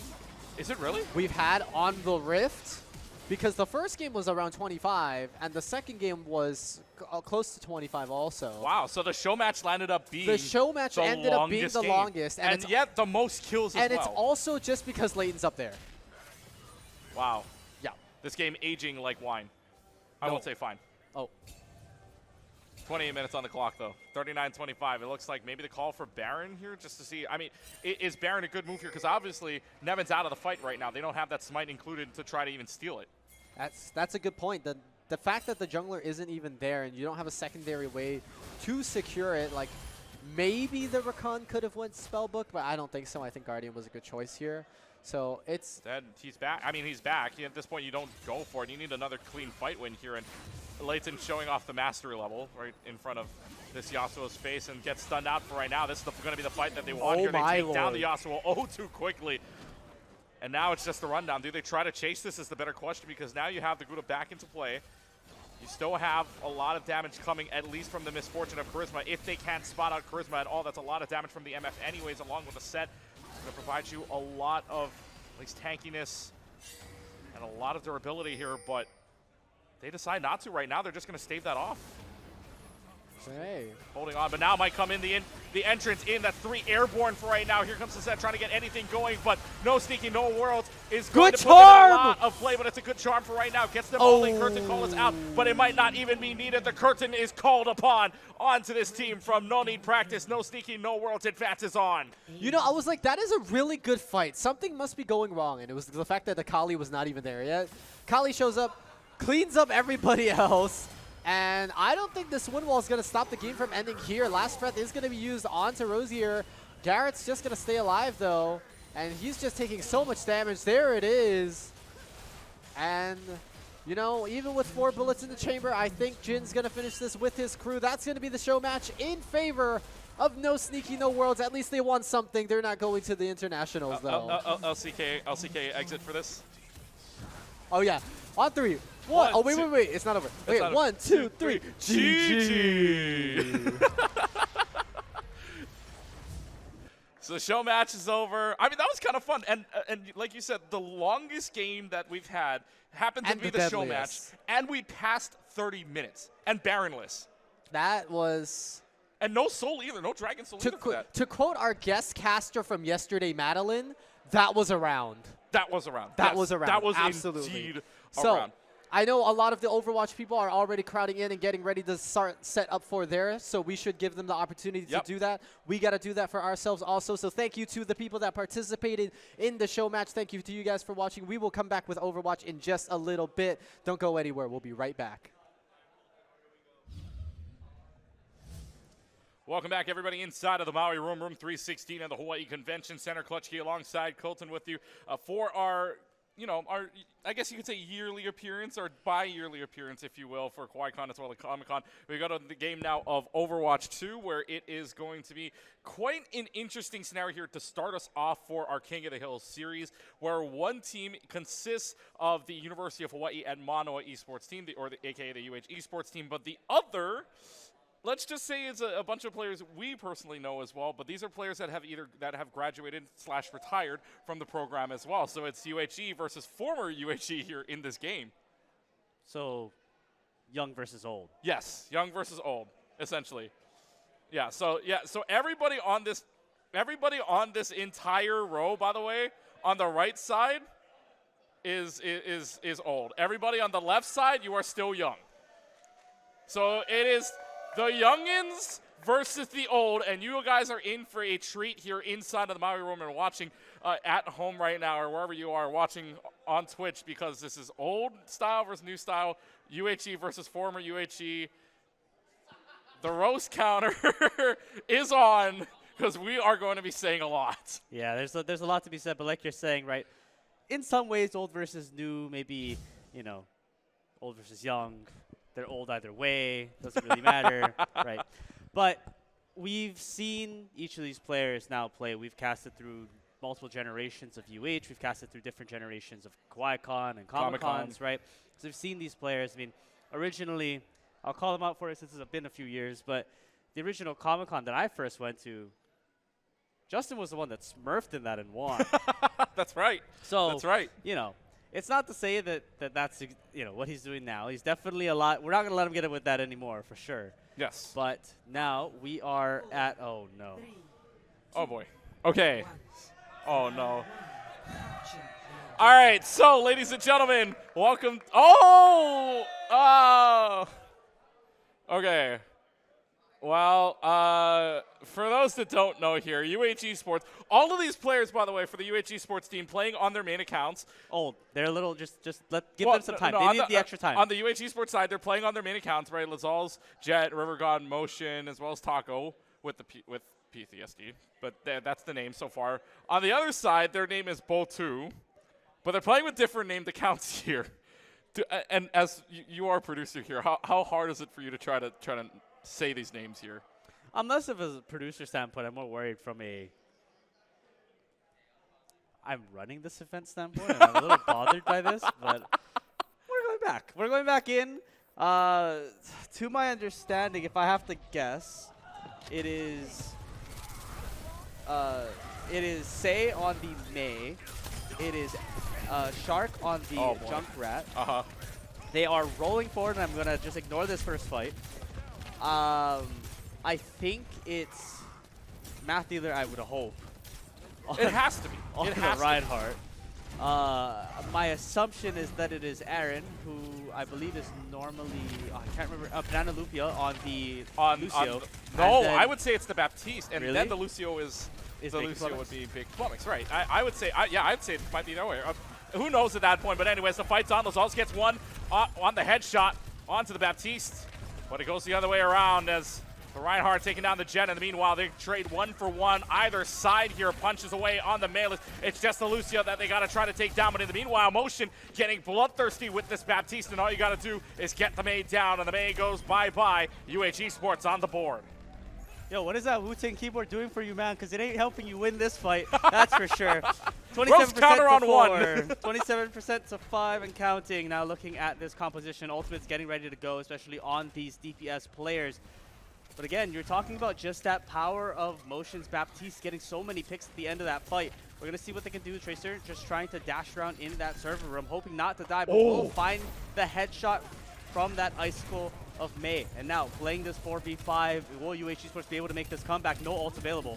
Is it really? We've had on the Rift, because the first game was around 25, and the second game was close to 25 also. Wow, so the Showmatch landed up being the Showmatch ended up being the longest. And yet the most kills as well. And it's also just because Leighton's up there. Wow. Yeah. This game aging like wine. I won't say fine. Oh. 28 minutes on the clock, though. 39-25. It looks like maybe the call for Baron here just to see. I mean, is Baron a good move here? Because obviously, Nevin's out of the fight right now. They don't have that smite included to try to even steal it. That's a good point. The fact that the jungler isn't even there and you don't have a secondary way to secure it, like, maybe the Rakan could have went Spellbook, but I don't think so. I think Guardian was a good choice here. So it's... He's back. I mean, he's back. At this point, you don't go for it. You need another clean fight win here. And Leighton showing off the mastery level right in front of this Yasuo's face and gets stunned out for right now. This is going to be the fight that they want here. They take down the Yasuo too quickly. And now it's just the rundown. Do they try to chase this is the better question, because now you have the Gouda back into play. You still have a lot of damage coming, at least from the Misfortune of Charisma. If they can't spot out Charisma at all, that's a lot of damage from the MF anyways, along with the set. It's going to provide you a lot of, at least, tankiness and a lot of durability here, but they decide not to right now. They're just going to stave that off. Hey. Holding on, but now might come in the entrance in. That 3 airborne for right now. Here comes the set trying to get anything going, but No Sneaky, No Worlds is going to put in a lot of play, but it's a good charm for right now. Gets them all in. Curtain Call is out, but it might not even be needed. The curtain is called upon onto this team from No Need Practice. No Sneaky, No Worlds advances on. You know, I was like, that is a really good fight. Something must be going wrong, and it was the fact that the Kali was not even there yet. Kali shows up, cleans up everybody else. And I don't think this wind wall is going to stop the game from ending here. Last breath is going to be used onto Rosier. Garrett's just going to stay alive, though. And he's just taking so much damage. There it is. And, you know, even with 4 bullets in the chamber, I think Jin's going to finish this with his crew. That's going to be the show match in favor of No Sneaky, No Worlds. At least they won something. They're not going to the internationals, though. LCK exit for this. Oh, yeah. On 3. One, Oh, wait, two. wait. It's not over. Wait, not over. 1, 2, 3. GG. So the show match is over. I mean, that was kind of fun. And like you said, the longest game that we've had happened to And be the the show match. deadliest. And we passed 30 minutes. And Baronless. That was... And no soul either. No dragon soul either for that. To quote our guest caster from yesterday, Madeline, that was around. That was around. That Yes, was around. That was Absolutely. indeed So, around. I know a lot of the Overwatch people are already crowding in and getting ready to start set up for theirs, so we should give them the opportunity Yep. to do that. We got to do that for ourselves also, so thank you to the people that participated in the show match. Thank you to you guys for watching. We will come back with Overwatch in just a little bit. Don't go anywhere. We'll be right back. Welcome back, everybody, inside of the Maui Room 316 at the Hawaii Convention Center. Clutch Key alongside Colton with you for our, our, I guess you could say yearly appearance or bi-yearly appearance, if you will, for KawaiiCon as well as Comic-Con. We go to the game now of Overwatch 2, where it is going to be quite an interesting scenario here to start us off for our King of the Hill series, where one team consists of the University of Hawaii and Manoa Esports team, aka the UH Esports team, but the other... Let's just say it's a bunch of players we personally know as well, but these are players that have graduated / retired from the program as well. So it's UHE versus former UHE here in this game. So, young versus old. Yes, young versus old, essentially. So everybody on this entire row, by the way, on the right side is old. Everybody on the left side, you are still young. So it is the youngins versus the old, and you guys are in for a treat here inside of the Maui Room and watching at home right now or wherever you are watching on Twitch, because this is old style versus new style, UHE versus former UHE. The roast counter is on because we are going to be saying a lot. Yeah, there's a lot to be said, but like you're saying, right, in some ways, old versus new, maybe, old versus young. They're old either way. Doesn't really matter, right? But we've seen each of these players now play. We've casted through multiple generations of UH. We've casted through different generations of KawaiiCon and Comic-Cons, right? So we've seen these players. I mean, originally, I'll call them out for it since it's been a few years, but the original Comic-Con that I first went to, Justin was the one that smurfed in that and won. That's right. So, that's right. It's not to say that's what he's doing now. He's definitely a lot. We're not going to let him get it with that anymore, for sure. Yes. But now we are at, oh, no. Oh, boy. Okay. Oh, no. All right. So, ladies and gentlemen, welcome. Oh! Okay. Well, for those that don't know here, UH Esports, all of these players, by the way, for the UH Esports team playing on their main accounts. Oh, they're a little, give them some time. They need the extra time. On the UH Esports side, they're playing on their main accounts, right? Lazal's, Jet, River God, Motion, as well as Taco with PTSD. But that's the name so far. On the other side, their name is Bo2, but they're playing with different named accounts here. And as you are a producer here, how hard is it for you to try to say these names here? I'm less of a producer standpoint. I'm more worried from I'm running this event standpoint. And I'm a little bothered by this, but we're going back. We're going back in. To my understanding, if I have to guess, it is Say on the May. It is Shark on the Junkrat. Uh-huh. They are rolling forward, and I'm going to just ignore this first fight. I think it's Matthew there, I would hope. It has to be. On It the has to be. Reinhardt. My assumption is that it is Aaron, who I believe is normally, I can't remember, Banana Lupia on the Lucio. I would say it's the Baptiste, and Really? then the Lucio is the Big Lucio Flummox? would be Big Flummox, right? I'd say it might be that way. Who knows at that point? But anyways, the fight's on. Lazals gets one on the headshot onto the Baptiste, but it goes the other way around as The Reinhardt taking down the Jet. In the meanwhile, they trade 1-for-1 either side here. Punches away on the Maidenless. It's just the Lucio that they got to try to take down. But in the meanwhile, Motion getting bloodthirsty with this Baptiste. And all you got to do is get the May down. And the May goes bye-bye. Esports on the board. Yo, what is that Wu-Tang keyboard doing for you, man? Because it ain't helping you win this fight. That's for sure. 27% counter to on 4, one. 27% to 5 and counting. Now looking at this composition, Ultimate's getting ready to go, especially on these DPS players. But again, you're talking about just that power of Motion's Baptiste getting so many picks at the end of that fight. We're going to see what they can do. Tracer just trying to dash around in that server room, hoping not to die, but will find the headshot from that Icicle of May. And now playing this 4v5, will Esports be able to make this comeback? No ult available.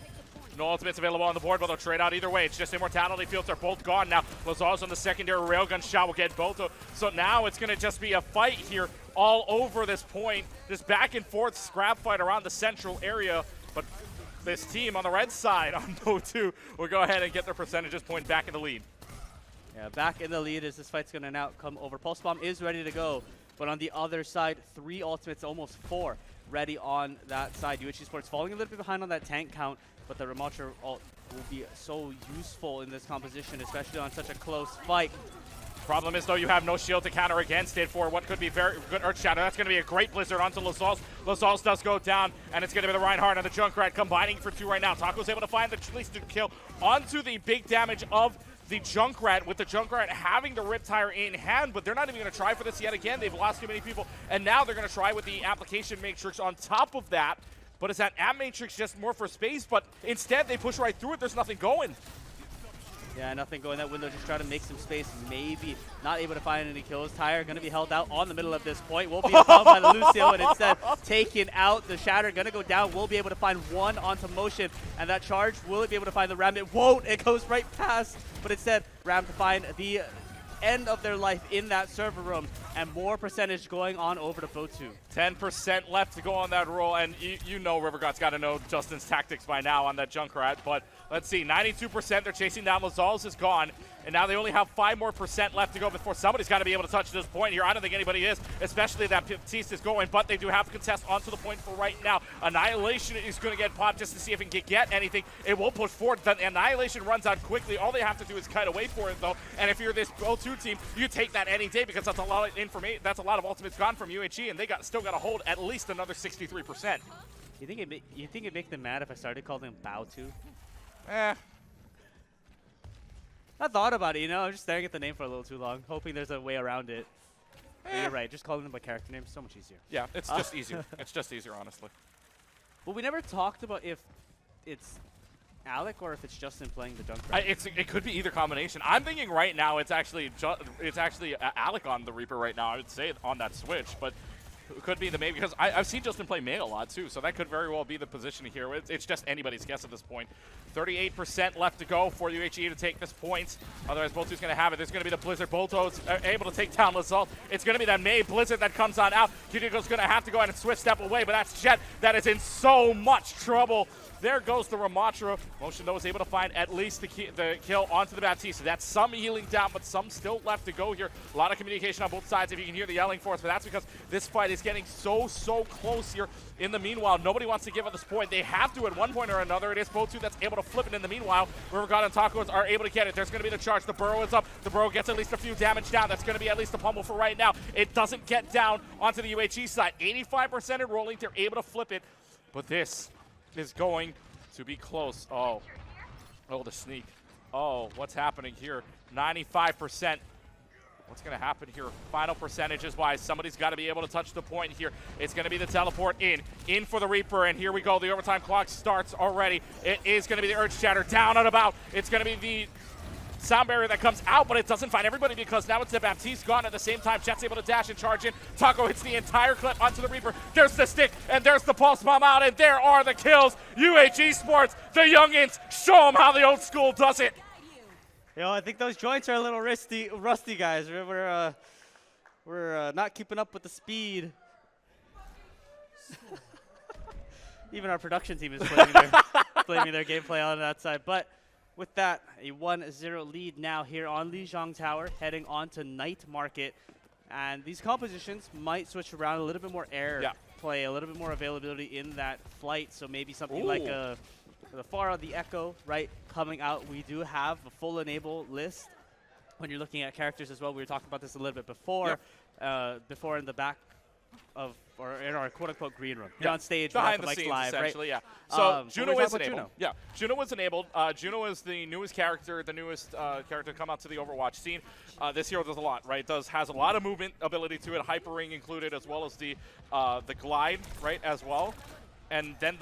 No ultimates available on the board, but they'll trade out either way. It's just Immortality Fields are both gone now. Lazar's on the secondary railgun shot will get both. So now it's going to just be a fight here all over this point. This back and forth scrap fight around the central area. But this team on the red side on No 2 will go ahead and get their percentages point back in the lead. Yeah, back in the lead as this fight's going to now come over. Pulse Bomb is ready to go. But on the other side, 3 ultimates, almost 4 ready on that side. Esports falling a little bit behind on that tank count, but the Ramatra ult will be so useful in this composition, especially on such a close fight. Problem is, though, you have no shield to counter against it for what could be very good Earth Shadow. That's going to be a great Blizzard onto Lazals. Lazals does go down, and it's going to be the Reinhardt and the Junkrat combining for 2 right now. Taco's able to find the least kill onto the big damage of the Junkrat, with the Junkrat having the Riptire in hand, but they're not even going to try for this yet again. They've lost too many people, and now they're going to try with the Application Matrix on top of that. But is that App Matrix just more for space? But instead, they push right through it. There's nothing going. Yeah, nothing going that window. Just try to make some space. Maybe not able to find any kills. Tyre going to be held out on the middle of this point. Will be found by the Lucio and instead taken out. The Shatter going to go down. Will be able to find 1 onto Motion. And that charge, will it be able to find the Ram? It won't. It goes right past. But instead, Ram to find the end of their life in that server room, and more percentage going on over to Fotu. 10% left to go on that roll, and you know Rivergod's got to know Justin's tactics by now on that Junkrat, but let's see, 92%, they're chasing down. Lazals is gone, and now they only have 5% more left to go before somebody's got to be able to touch this point here. I don't think anybody is, especially that Baptiste is going, but they do have to contest onto the point for right now. Annihilation is going to get popped just to see if it can get anything. It will push forward. The Annihilation runs out quickly. All they have to do is kite away for it, though, and if you're this O2 team, you take that any day because that's a lot of information. That's a lot of ultimates gone from UHE, and they still got to hold at least another 63%. You think it'd make them mad if I started calling them Bow2? I thought about it, you know. I was just staring at the name for a little too long, hoping there's a way around it. But you're right. Just calling them by character names is so much easier. Yeah, it's just easier. It's just easier, honestly. But we never talked about if it's Alec or if it's Justin playing the Junkrat. It could be either combination. I'm thinking right now it's actually Alec on the Reaper right now. I would say on that switch, but it could be the May, because I've seen Justin play May a lot too, so that could very well be the position here. It's just anybody's guess at this point. 38% left to go for UHE to take this point. Otherwise, Bolto's going to have it. There's going to be the Blizzard. Bolto's able to take down Lazal. It's going to be that May Blizzard that comes on out. Kiriko's going to have to go ahead and switch step away, but that's Jet that is in so much trouble. There goes the Ramatra. Motion, though, is able to find at least the kill onto the Baptiste. That's some healing down, but some still left to go here. A lot of communication on both sides, if you can hear the yelling for us, but that's because this fight is getting so close here. In the meanwhile, nobody wants to give up this point. They have to at one point or another. It is Botu that's able to flip it. In the meanwhile, Rivergod and Tacos are able to get it. There's going to be the charge. The Burrow is up. The Burrow gets at least a few damage down. That's going to be at least a pummel for right now. It doesn't get down onto the UHE side. 85% in rolling. They're able to flip it, but this is going to be close. Oh, the sneak. Oh, what's happening here? 95%. What's going to happen here? Final percentages-wise, somebody's got to be able to touch the point here. It's going to be the teleport in for the Reaper, and here we go. The overtime clock starts already. It is going to be the Urge Shatter down and about. It's going to be the sound barrier that comes out, but it doesn't find everybody because now it's the Baptiste gone. At the same time, Jet's able to dash and charge in. Taco hits the entire clip onto the Reaper. There's the stick, and there's the pulse bomb out, and there are the kills. Esports, the youngins, show them how the old school does it. Yo, I think those joints are a little rusty, guys. We're not keeping up with the speed. Even our production team is blaming their gameplay on that side. But with that, a 1-0 lead now here on Lijiang Tower, heading on to Night Market. And these compositions might switch around a little bit more air play, a little bit more availability in that flight. So maybe something like the Pharah, the Echo, right, coming out. We do have a full enable list when you're looking at characters as well. We were talking about this a little bit before, before in the back of, or in our quote-unquote green room. You're on stage, behind the mics scenes, live, essentially, right? yeah. So What Juno were we is talking about enabled. Yeah, Juno was enabled. Juno is the newest character, the newest character to come out to the Overwatch scene. This hero does a lot, right? Has a lot of movement ability to it, hyper ring included, as well as the glide, right, as well. And then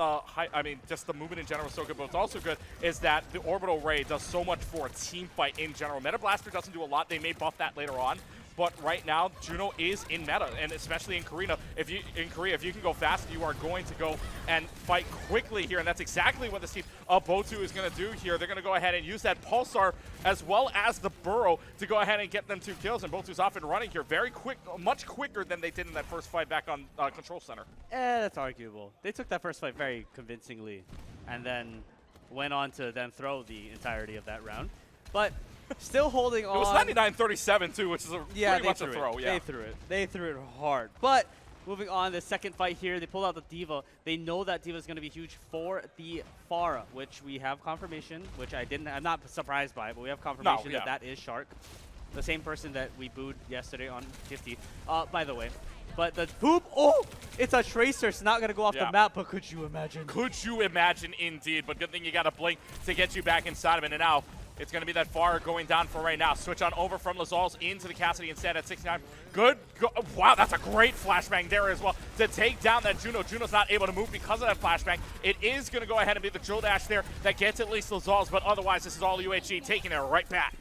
just the movement in general is so good, but what's also good is that the orbital ray does so much for a team fight in general. Meta Blaster doesn't do a lot. They may buff that later on. But right now, Juno is in meta, and especially in Korea. If you can go fast, you are going to go and fight quickly here, and that's exactly what this team of Botu is going to do here. They're going to go ahead and use that Pulsar as well as the Burrow to go ahead and get them 2 kills, and Botu's off and running here very quick, much quicker than they did in that first fight back on Control Center. That's arguable. They took that first fight very convincingly, and then went on to then throw the entirety of that round. But still holding on. It was 99-37 too, which is pretty much a throw. Yeah, they threw it. They threw it hard. But moving on, the second fight here, they pulled out the D.Va. They know that D.Va is going to be huge for the Pharah, which we have confirmation, which I'm not surprised by, but we have confirmation that is Shark, the same person that we booed yesterday on 50. By the way. But the poop, it's a Tracer. It's not going to go off the map, but could you imagine? Could you imagine, indeed. But good thing you got a blink to get you back inside of it. And now it's going to be that Pharah going down for right now. Switch on over from Lazals into the Cassidy instead at 69. Good. Wow, that's a great flashbang there as well to take down that Juno. Juno's not able to move because of that flashbang. It is going to go ahead and be the drill dash there that gets at least Lazals, but otherwise this is all UHG taking it right back.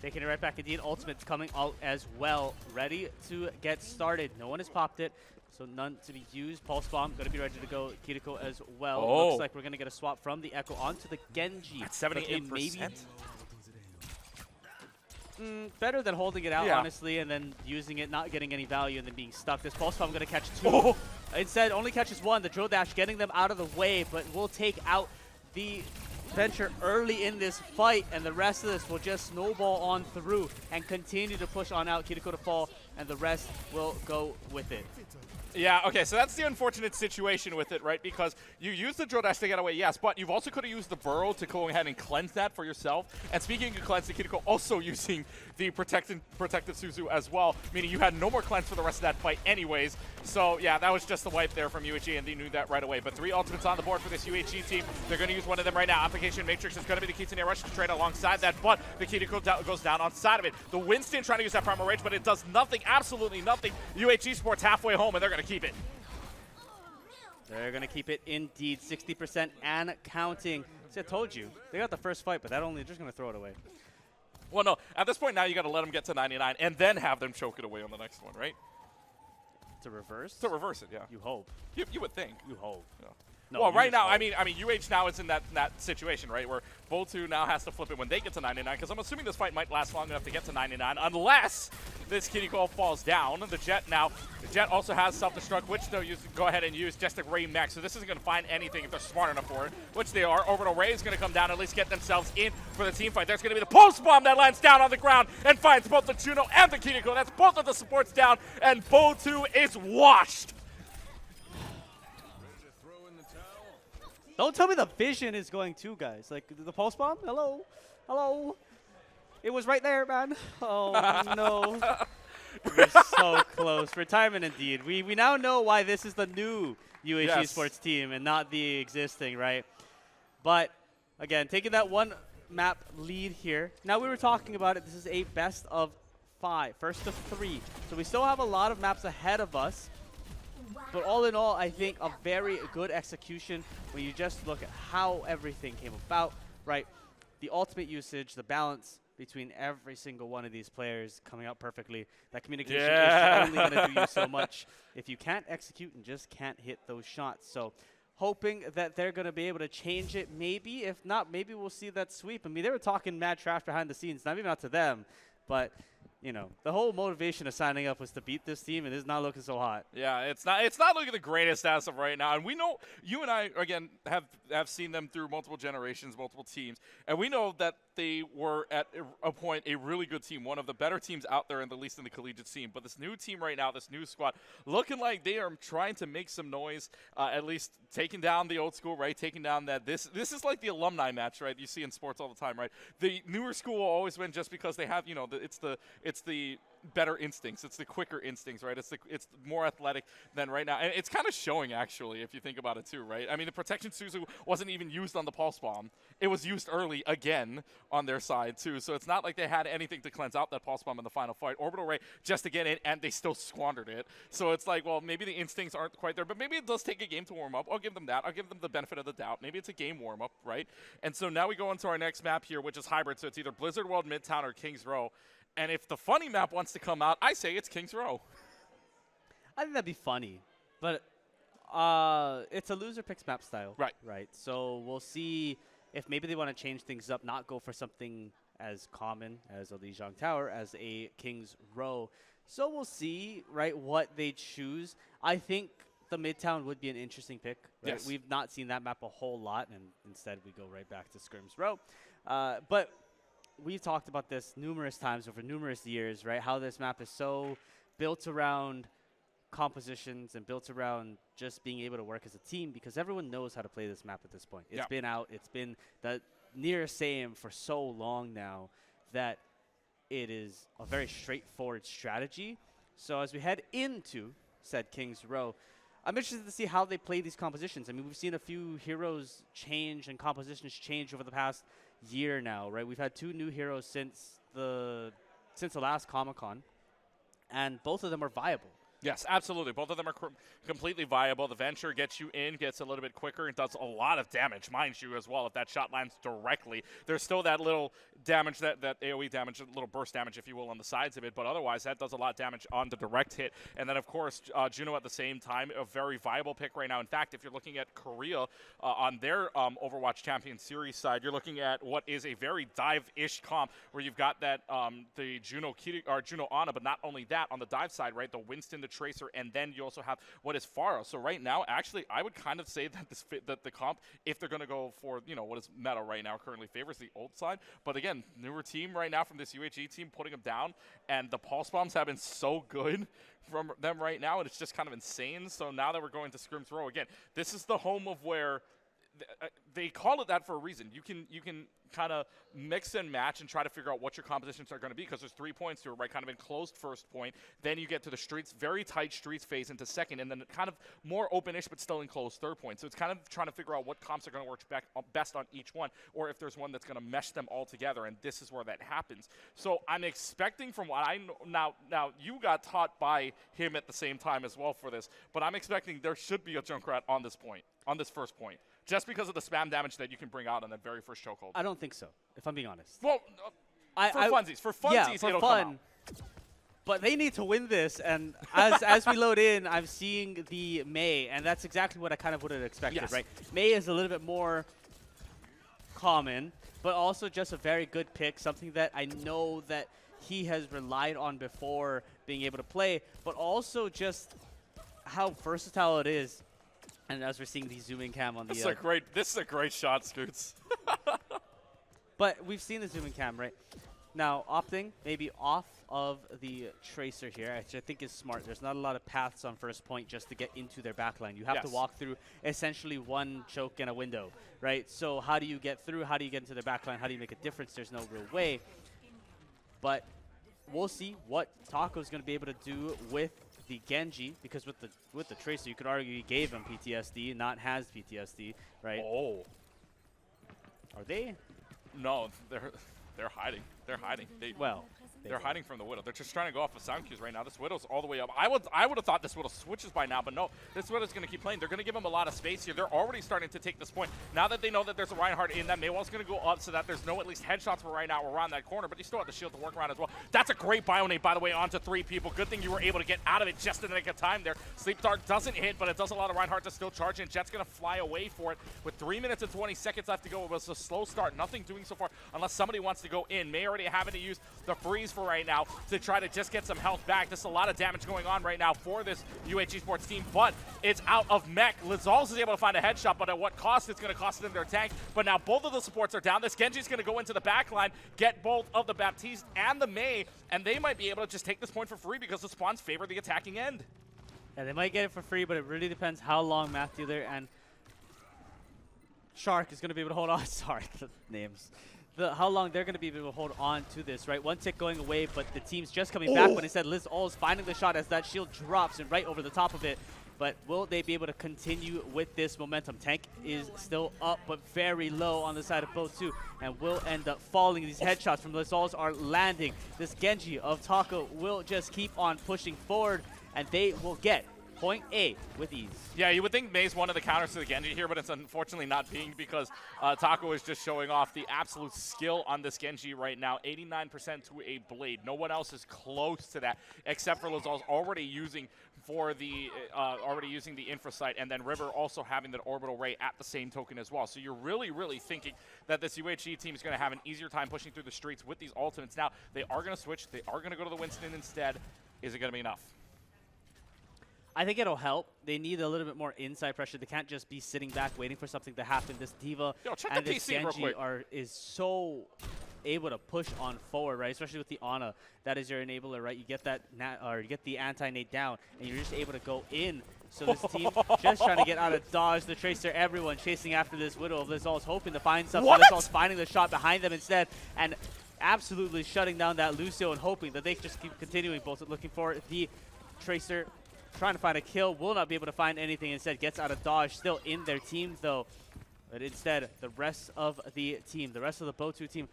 Taking it right back indeed. Ultimate's coming out as well. Ready to get started. No one has popped it, so none to be used. Pulse Bomb going to be ready to go. Kiriko as well. Looks like we're going to get a swap from the Echo onto the Genji. At 78%. Better than holding it out, honestly, and then using it, not getting any value, and then being stuck. This Pulse Bomb going to catch 2. Instead, only catches 1. The Drill Dash getting them out of the way, but will take out the Venture early in this fight, and the rest of this will just snowball on through and continue to push on out. Kiriko to fall, and the rest will go with it. Yeah, okay, so that's the unfortunate situation with it, right? Because you use the drill dash to get away, yes, but you've also could have used the burrow to go ahead and cleanse that for yourself. And speaking of cleanse, Kiriko also using the protective Suzu as well, meaning you had no more cleanse for the rest of that fight anyways. So yeah, that was just the wipe there from UHG, and they knew that right away. But 3 ultimates on the board for this UHG team. They're going to use one of them right now. Application Matrix is going to be the key to near rush to trade alongside that, but the Kiriko goes down on side of it. The Winston trying to use that Primal Rage, but it does nothing, absolutely nothing. UHG Sports halfway home, and they're going to keep it. They're going to keep it indeed, 60% and counting. See, I told you, they got the first fight, but they're just going to throw it away. Well, no, at this point now you got to let them get to 99 and then have them choke it away on the next one, right? To reverse? To reverse it, yeah. You hope. You would think. You hope. Yeah. No, well, right now, I mean, UH now is in that situation, right, where Botu now has to flip it when they get to 99, because I'm assuming this fight might last long enough to get to 99, unless this Kiriko falls down. The Jet also has self-destruct, which they'll go ahead and use just to Ray Mech, so this isn't going to find anything if they're smart enough for it, which they are. Orbital Ray is going to come down, at least get themselves in for the team fight. There's going to be the Pulse Bomb that lands down on the ground and finds both the Juno and the Kiriko. That's both of the supports down, and Botu is washed. Don't tell me the vision is going too, guys. Like, the Pulse Bomb? Hello? Hello? It was right there, man. Oh, no. We're so close. Retirement, indeed. We now know why this is the new UHG Sports team and not the existing, right? But, again, taking that one map lead here. Now, we were talking about it. This is a best of 5, first of 3. So we still have a lot of maps ahead of us. But all in all, I think a very good execution when you just look at how everything came about, right? The ultimate usage, the balance between every single one of these players coming out perfectly. That communication is only going to do you so much if you can't execute and just can't hit those shots. So hoping that they're going to be able to change it maybe. If not, maybe we'll see that sweep. I mean, they were talking mad trash behind the scenes, not even out to them, but you know, the whole motivation of signing up was to beat this team, and it's not looking so hot. Yeah, it's not looking the greatest as of right now. And we know, you and I, again, have seen them through multiple generations, multiple teams. And we know that they were at a point a really good team, one of the better teams out there, at least in the collegiate scene. But this new team right now, this new squad, looking like they are trying to make some noise, at least taking down the old school, right? Taking down that this is like the alumni match, right? You see in sports all the time, right? The newer school will always win just because they have, you know, it's the better instincts. It's the quicker instincts, right? It's more athletic than right now. And it's kind of showing, actually, if you think about it, too, right? I mean, the protection Suzu wasn't even used on the pulse bomb. It was used early again on their side, too. So it's not like they had anything to cleanse out that pulse bomb in the final fight. Orbital Ray just to get in, and they still squandered it. So it's like, well, maybe the instincts aren't quite there, but maybe it does take a game to warm up. I'll give them that. I'll give them the benefit of the doubt. Maybe it's a game warm-up, right? And so now we go into our next map here, which is hybrid. So it's either Blizzard World Midtown or Kings Row. And if the funny map wants to come out, I say it's Kings Row. I think that'd be funny, but it's a loser picks map style. Right. Right. So we'll see if maybe they want to change things up, not go for something as common as a Lijiang Tower, as a Kings Row. So we'll see, right, what they choose. I think the Midtown would be an interesting pick. Right? Yes. We've not seen that map a whole lot, and instead we go right back to Scrims Row. But we've talked about this numerous times over numerous years, right? How this map is so built around compositions and built around just being able to work as a team, because everyone knows how to play this map at this point. It's been out. It's been the near same for so long now that it is a very straightforward strategy. So as we head into said Kings Row, I'm interested to see how they play these compositions. I mean, we've seen a few heroes change and compositions change over the past year now, right? We've had 2 new heroes since the last Comic-Con, and both of them are viable. Yes, absolutely. Both of them are completely viable. The Venture gets you in, gets a little bit quicker, and does a lot of damage, mind you, as well. If that shot lands directly, there's still that little damage, that AoE damage, a little burst damage, if you will, on the sides of it. But otherwise, that does a lot of damage on the direct hit. And then, of course, Juno at the same time, a very viable pick right now. In fact, if you're looking at Korea on their Overwatch Champion Series side, you're looking at what is a very dive-ish comp, where you've got that the Juno Ana, but not only that, on the dive side, right, the Winston, the Tracer, and then you also have what is Pharah. So right now, actually, I would kind of say that that the comp, if they're going to go for, you know, what is meta right now, currently favors the old side. But again, newer team right now from this UHE team, putting them down, and the pulse bombs have been so good from them right now, and it's just kind of insane. So now that we're going to Scrims Row, again, this is the home of where they call it that for a reason. You can kind of mix and match and try to figure out what your compositions are going to be, because there's 3 points to it, right? Kind of enclosed first point. Then you get to the streets, very tight streets phase into second, and then kind of more open-ish but still enclosed third point. So it's kind of trying to figure out what comps are going to work best on each one, or if there's one that's going to mesh them all together, and this is where that happens. So I'm expecting, from what I know, now you got taught by him at the same time as well for this, but I'm expecting there should be a Junkrat on this point, on this first point, just because of the spam damage that you can bring out on that very first chokehold. I don't think so, if I'm being honest. Well, for funsies, yeah, for it'll fun. come out. But they need to win this, and as we load in, I'm seeing the Mei, and that's exactly what I kind of would have expected, Yes. right? Mei is a little bit more common, but also just a very good pick, something that I know that he has relied on before being able to play, but also just how versatile it is. And as we're seeing the zooming cam on the... This is a great shot, Scoots. But we've seen the zooming cam, right? Now, opting maybe off of the Tracer here, which I think is smart. There's not a lot of paths on first point just to get into their backline. You have to walk through essentially one choke and a window, right? So how do you get through? How do you get into their backline? How do you make a difference? There's no real way. But we'll see what Taco's going to be able to do with the Genji, because with the Tracer, you could argue he gave him PTSD, not has PTSD, right? Oh. Are they? No, they're hiding. They're hiding. They're hiding from the Widow. They're just trying to go off of sound cues right now. This Widow's all the way up. I would have thought this Widow switches by now, but no. This Widow's going to keep playing. They're going to give him a lot of space here. They're already starting to take this point. Now that they know that there's a Reinhardt in, that Maywell's going to go up so that there's no at least headshots for right now around that corner, but you still have the shield to work around as well. That's a great Bionate, by the way, onto 3 people. Good thing you were able to get out of it just in the nick of time there. Sleep Dart doesn't hit, but it does allow the Reinhardt to still charge in. Jet's going to fly away for it with 3 minutes and 20 seconds left to go. It was a slow start. Nothing doing so far unless somebody wants to go in. May already having to use the freeze for right now to try to just get some health back. There's a lot of damage going on right now for this Esports team, but it's out of mech. Lizals is able to find a headshot, but at what cost? It's going to cost them their tank. But now both of the supports are down. This Genji's going to go into the back line, get both of the Baptiste and the Mei, and they might be able to just take this point for free because the spawns favor the attacking end. Yeah, they might get it for free, but it really depends how long Math Dealer and Shark is going to be able to hold on. Sorry, the names. How long they're going to be able to hold on to this, right? One tick going away, but the team's just coming back. But instead, Liz All's finding the shot as that shield drops and right over the top of it. But will they be able to continue with this momentum? Tank is still up, but very low on the side of both two, and will end up falling. These headshots from Liz All's are landing. This Genji of Taco will just keep on pushing forward, and they will get point A with ease. Yeah, you would think Mei's one of the counters to the Genji here, but it's unfortunately not being because Taco is just showing off the absolute skill on this Genji right now. 89% to a blade. No one else is close to that except for Lizal's already using the infra sight, and then River also having that orbital ray at the same token as well. So you're really, really thinking that this UHE team is going to have an easier time pushing through the streets with these ultimates. Now, they are going to switch. They are going to go to the Winston instead. Is it going to be enough? I think it'll help. They need a little bit more inside pressure. They can't just be sitting back waiting for something to happen. This D.Va and this Genji is so able to push on forward, right? Especially with the Ana. That is your enabler, right? You get that you get the anti-nade down, and you're just able to go in. So this team just trying to get out of dodge. The Tracer, everyone chasing after this Widow. Lizal's hoping to find something. Lizal's finding the shot behind them instead, and absolutely shutting down that Lucio and hoping that they just keep continuing. Both looking for the Tracer, trying to find a kill, will not be able to find anything. Instead, gets out of dodge. Still in their team, though. But instead, the rest of the team, the rest of the BO2 team,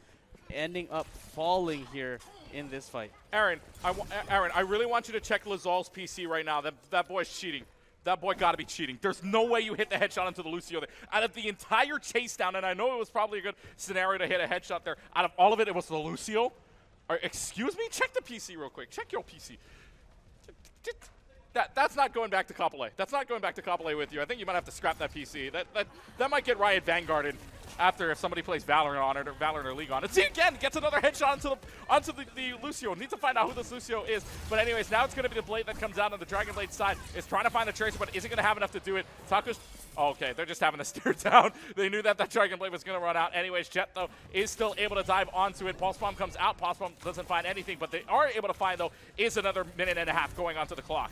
ending up falling here in this fight. Aaron, I really want you to check Lizal's PC right now. That boy's cheating. That boy got to be cheating. There's no way you hit the headshot into the Lucio there. Out of the entire chase down, and I know it was probably a good scenario to hit a headshot there, out of all of it, it was the Lucio. Excuse me? Check the PC real quick. Check your PC. That's not going back to Kapolei. That's not going back to Kapolei with you. I think you might have to scrap that PC. That might get Riot Vanguarded after if somebody plays Valorant on it or Valorant or League on it. See, again, gets another headshot onto the Lucio. Need to find out who this Lucio is. But anyways, now it's going to be the Blade that comes out on the Dragon Blade side. Is trying to find the Tracer, but isn't going to have enough to do it. Taco's... Oh, okay, they're just having to stare down. They knew that Dragon Blade was going to run out. Anyways, Jet, though, is still able to dive onto it. Pulse Bomb comes out. Pulse Bomb doesn't find anything, but they are able to find, though, is another minute and a half going onto the clock.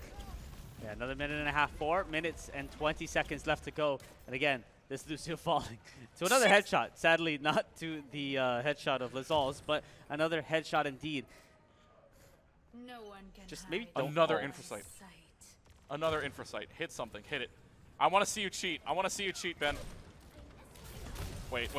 Yeah, another minute and a half, 4 minutes and 20 seconds left to go. And again, this Lucio falling to another headshot. Sadly, not to the headshot of Lizal's, but another headshot indeed. No one can just maybe another infra sight. Another infra sight. Hit something. Hit it. I want to see you cheat. I want to see you cheat, Ben. Wait.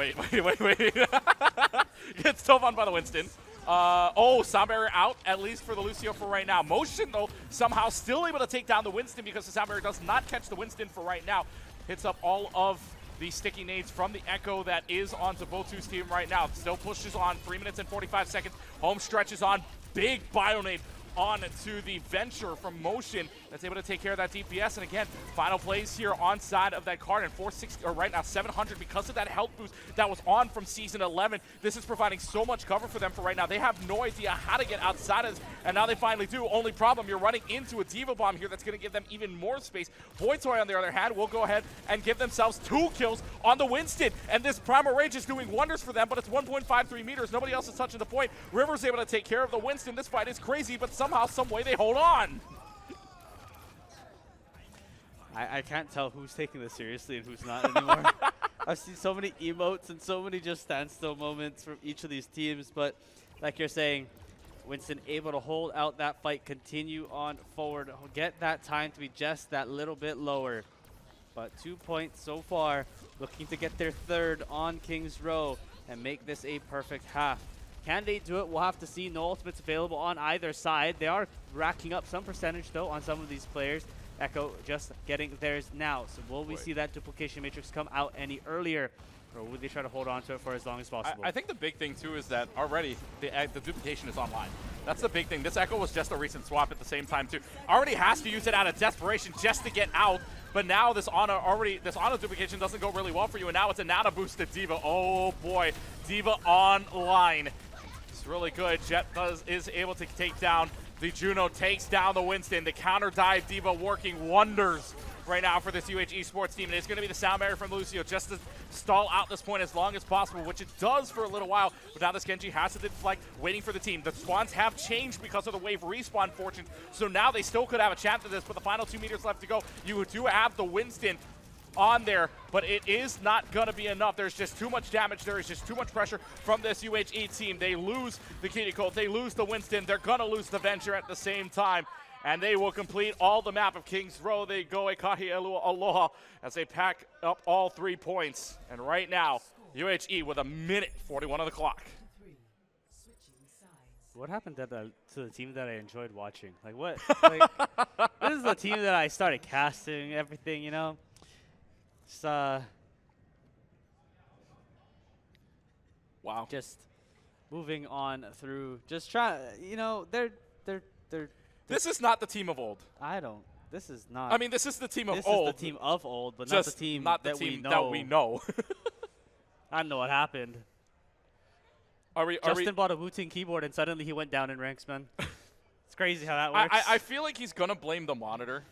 Gets dove on by the Winston. Sound barrier out, at least for the Lucio for right now. Motion, though, somehow still able to take down the Winston because the sound barrier does not catch the Winston for right now. Hits up all of the sticky nades from the Echo that is onto BO2's team right now. Still pushes on, 3 minutes and 45 seconds. Home stretches on, big bio nade on to the Venture from Motion that's able to take care of that DPS. And again, final plays here on side of that card, and 460, or right now 700 because of that health boost that was on from Season 11. This is providing so much cover for them for right now. They have no idea how to get outside of this, and now they finally do. Only problem, you're running into a D.Va bomb here that's going to give them even more space. Voidtoy, on the other hand, will go ahead and give themselves 2 kills on the Winston, and this Primal Rage is doing wonders for them, but it's 1.53 meters. Nobody else is touching the point. River's able to take care of the Winston. This fight is crazy, but somehow, some way, they hold on. I can't tell who's taking this seriously and who's not anymore. I've seen so many emotes and so many just standstill moments from each of these teams, but like you're saying, Winston able to hold out that fight, continue on forward, get that time to be just that little bit lower. But 2 points so far, looking to get their 3rd on King's Row and make this a perfect half. Can they do it? We'll have to see. No ultimates available on either side. They are racking up some percentage, though, on some of these players. Echo just getting theirs now. So will we see that duplication matrix come out any earlier? Or will they try to hold on to it for as long as possible? I think the big thing, too, is that already the duplication is online. That's the big thing. This Echo was just a recent swap at the same time, too. Already has to use it out of desperation just to get out. But now this Ana duplication doesn't go really well for you, and now it's a nano boosted D.Va. Oh, boy. D.Va online. It's really good. Jet is able to take down the Juno, takes down the Winston. The counter dive diva working wonders right now for this UH Esports team. And it's going to be the sound barrier from Lucio just to stall out this point as long as possible, which it does for a little while. But now this Genji has to deflect, waiting for the team. The spawns have changed because of the wave respawn fortunes. So now they still could have a chance at this, but the final 2 meters left to go. You do have the Winston on there, but it is not going to be enough. There's just too much damage. There is just too much pressure from this UHE team. They lose the Kitty Colt. They lose the Winston. They're going to lose the Venture at the same time. And they will complete all the map of Kings Row. They go Ekahi Elua Aloha as they pack up all 3 points. And right now, UHE with 1:41 on the clock. What happened to the team that I enjoyed watching? Like what? Like, this is the team that I started casting, everything, you know? Just, wow. Just moving on through. Just try, you know, they're. This is not the team of old. I don't. This is not. I mean, this is the team of this old. This is the team of old, but just not the team, not the that, team we that we know. I don't know what happened. Justin bought a Wu-Ting keyboard and suddenly he went down in ranks, man. It's crazy how that works. I feel like he's going to blame the monitor.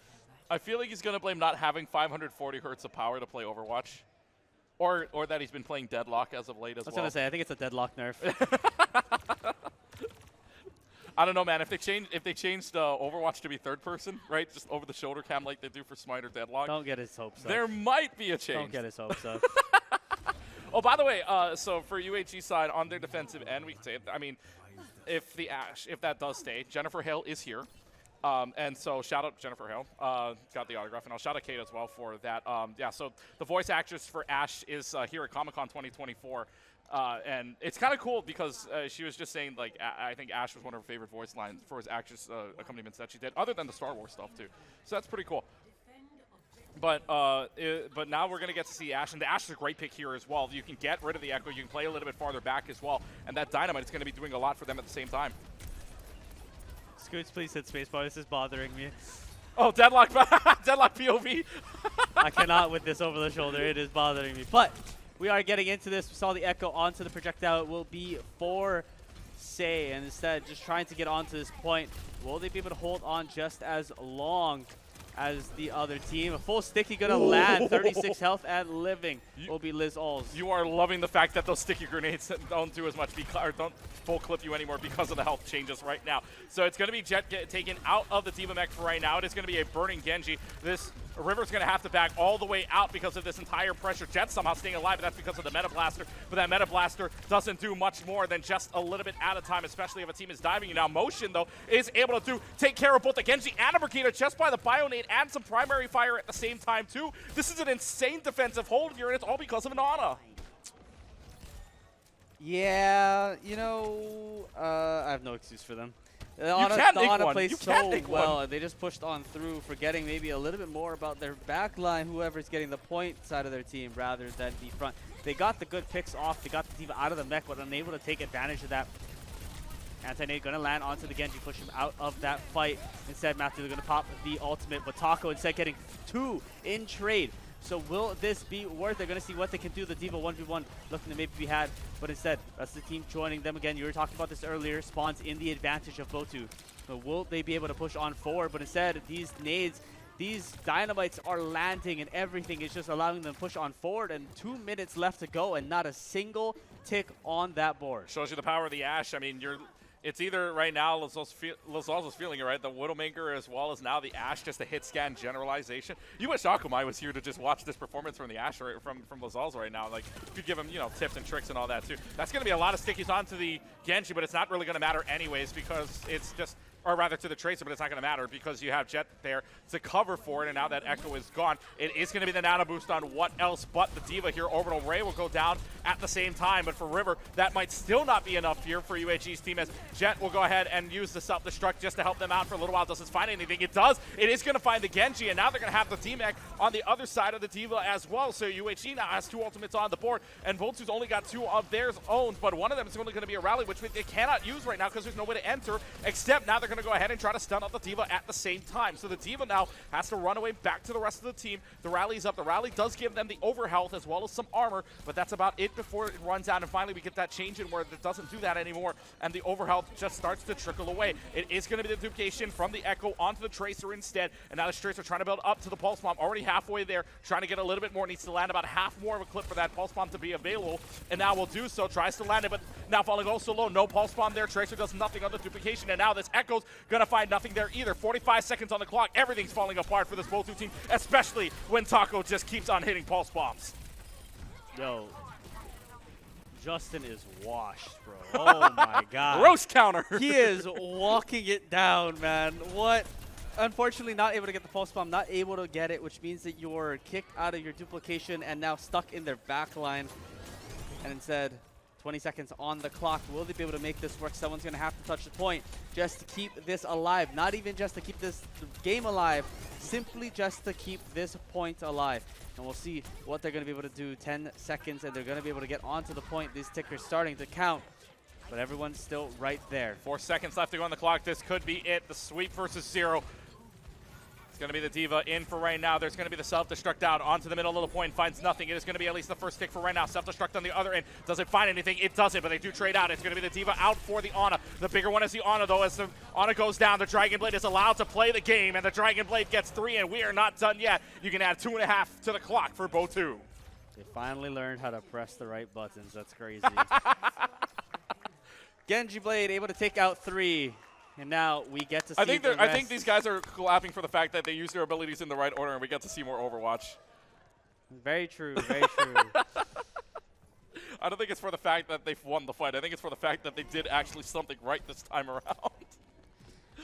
I feel like he's going to blame not having 540 hertz of power to play Overwatch. Or that he's been playing Deadlock as of late as well. I was going to say, I think it's a Deadlock nerf. I don't know, man. If they changed Overwatch to be third person, right, just over the shoulder cam like they do for Smite or Deadlock, Don't get his hopes up. there might be a change. Don't get his hopes up. Oh, by the way, so for UHG side on their defensive end, we can say, I mean, if the Ashe, if that does stay, Jennifer Hale is here. And so shout out Jennifer Hale, got the autograph, and I'll shout out Kate as well for that. Yeah, so the voice actress for Ashe is here at Comic-Con 2024. And it's kind of cool because she was just saying, like, I think Ashe was one of her favorite voice lines for his actress accompaniments that she did, other than the Star Wars stuff, too. So that's pretty cool. But now we're going to get to see Ashe, and the Ashe is a great pick here as well. You can get rid of the Echo. You can play a little bit farther back as well, and that Dynamite is going to be doing a lot for them at the same time. Scoots, please hit spacebar. This is bothering me. Oh, Deadlock, Deadlock POV. I cannot with this over the shoulder. It is bothering me. But we are getting into this. We saw the Echo onto the projectile. It will be for Say, and instead just trying to get onto this point. Will they be able to hold on just as long as the other team? A full sticky gonna land. 36 health and living will be Liz Alls. You are loving the fact that those sticky grenades don't do as much, or don't full clip you anymore because of the health changes right now. So it's going to be Jet taken out of the Diva mech for right now. It is going to be a burning Genji. This River's going to have to back all the way out because of this entire pressure. Jet's somehow staying alive, but that's because of the Meta Blaster. But that Meta Blaster doesn't do much more than just a little bit at a time, especially if a team is diving you. Now Motion, though, is able to take care of both the Genji and the Brigida just by the Bionade and some primary fire at the same time, too. This is an insane defensive hold here, and it's all because of an Ana. Yeah, you know, I have no excuse for them. The Ana plays so well, and they just pushed on through, forgetting maybe a little bit more about their back line, whoever's getting the point side of their team, rather than the front. They got the good picks off. They got the Diva out of the mech, but unable to take advantage of that. Anti-Nade going to land onto the Genji, push him out of that fight. Instead, Matthew, they're going to pop the ultimate, but Taco instead getting 2 in trade. So will this be worth? They're going to see what they can do. The Diva 1v1 looking to maybe be had, but instead, that's the team joining them again. You were talking about this earlier. Spawns in the advantage of Botu. So will they be able to push on forward? But instead, these nades, these dynamites are landing, and everything is just allowing them to push on forward. And 2 minutes left to go, and not a single tick on that board. Shows you the power of the Ashe. I mean, it's either right now, Lazals is feeling it, right? The Widowmaker as well as now the Ashe, just a hit scan generalization. You wish Akumai was here to just watch this performance from the Ashe, right, from Lazals right now. Like, you could give him, you know, tips and tricks and all that too. That's going to be a lot of stickies onto the Genji, but it's not really going to matter anyways because it's just, or rather to the Tracer, but it's not going to matter because you have Jet there to cover for it, and now that Echo is gone, it is going to be the nano boost on what else but the Diva here. Orbital Ray will go down at the same time, but for River, that might still not be enough here for UHG's team as Jet will go ahead and use the self-destruct just to help them out for a little while. Does it find anything? It does. It is going to find the Genji, and now they're going to have the D-Mech on the other side of the Diva as well. So UHG now has 2 ultimates on the board, and Voltu's only got 2 of theirs own, but one of them is only going to be a rally, which they cannot use right now because there's no way to enter, except now they're going going to go ahead and try to stun out the D.Va at the same time. So the D.Va now has to run away back to the rest of the team. The rally's up. The rally does give them the overhealth as well as some armor, but that's about it before it runs out. And finally, we get that change in where it doesn't do that anymore, and the overhealth just starts to trickle away. It is going to be the duplication from the Echo onto the Tracer instead, and now the Tracer trying to build up to the Pulse Bomb, already halfway there, trying to get a little bit more, needs to land about half more of a clip for that Pulse Bomb to be available, and now will do so, tries to land it, but now falling also low, no Pulse Bomb there, Tracer does nothing on the duplication, and now this Echo's going to find nothing there either. 45 seconds on the clock, everything's falling apart for this Bo2 team, especially when Taco just keeps on hitting Pulse Bombs. Yo, Justin is washed, bro. Oh my god. Roast counter. He is walking it down, man. What? Unfortunately, not able to get the Pulse Bomb, not able to get it, which means that you're kicked out of your duplication and now stuck in their back line. And instead, 20 seconds on the clock. Will they be able to make this work? Someone's going to have to touch the point just to keep this alive. Not even just to keep this game alive, simply just to keep this point alive. And we'll see what they're going to be able to do. 10 seconds, and they're going to be able to get onto the point. These tickers starting to count, but everyone's still right there. 4 seconds left to go on the clock. This could be it. The sweep versus 0. It's going to be the D.Va in for right now. There's going to be the self-destruct out onto the middle of the point. Finds nothing. It is going to be at least the first tick for right now. Self-destruct on the other end. Does it find anything? It doesn't, but they do trade out. It's going to be the D.Va out for the Ana. The bigger one is the Ana, though. As the Ana goes down, the Dragon Blade is allowed to play the game, and the Dragon Blade gets 3, and we are not done yet. You can add 2.5 to the clock for Bo2. They finally learned how to press the right buttons. That's crazy. Genji Blade able to take out 3. And now we get to see I think these guys are clapping for the fact that they use their abilities in the right order, and we get to see more Overwatch. Very true, very true. I don't think it's for the fact that they've won the fight. I think it's for the fact that they did actually something right this time around.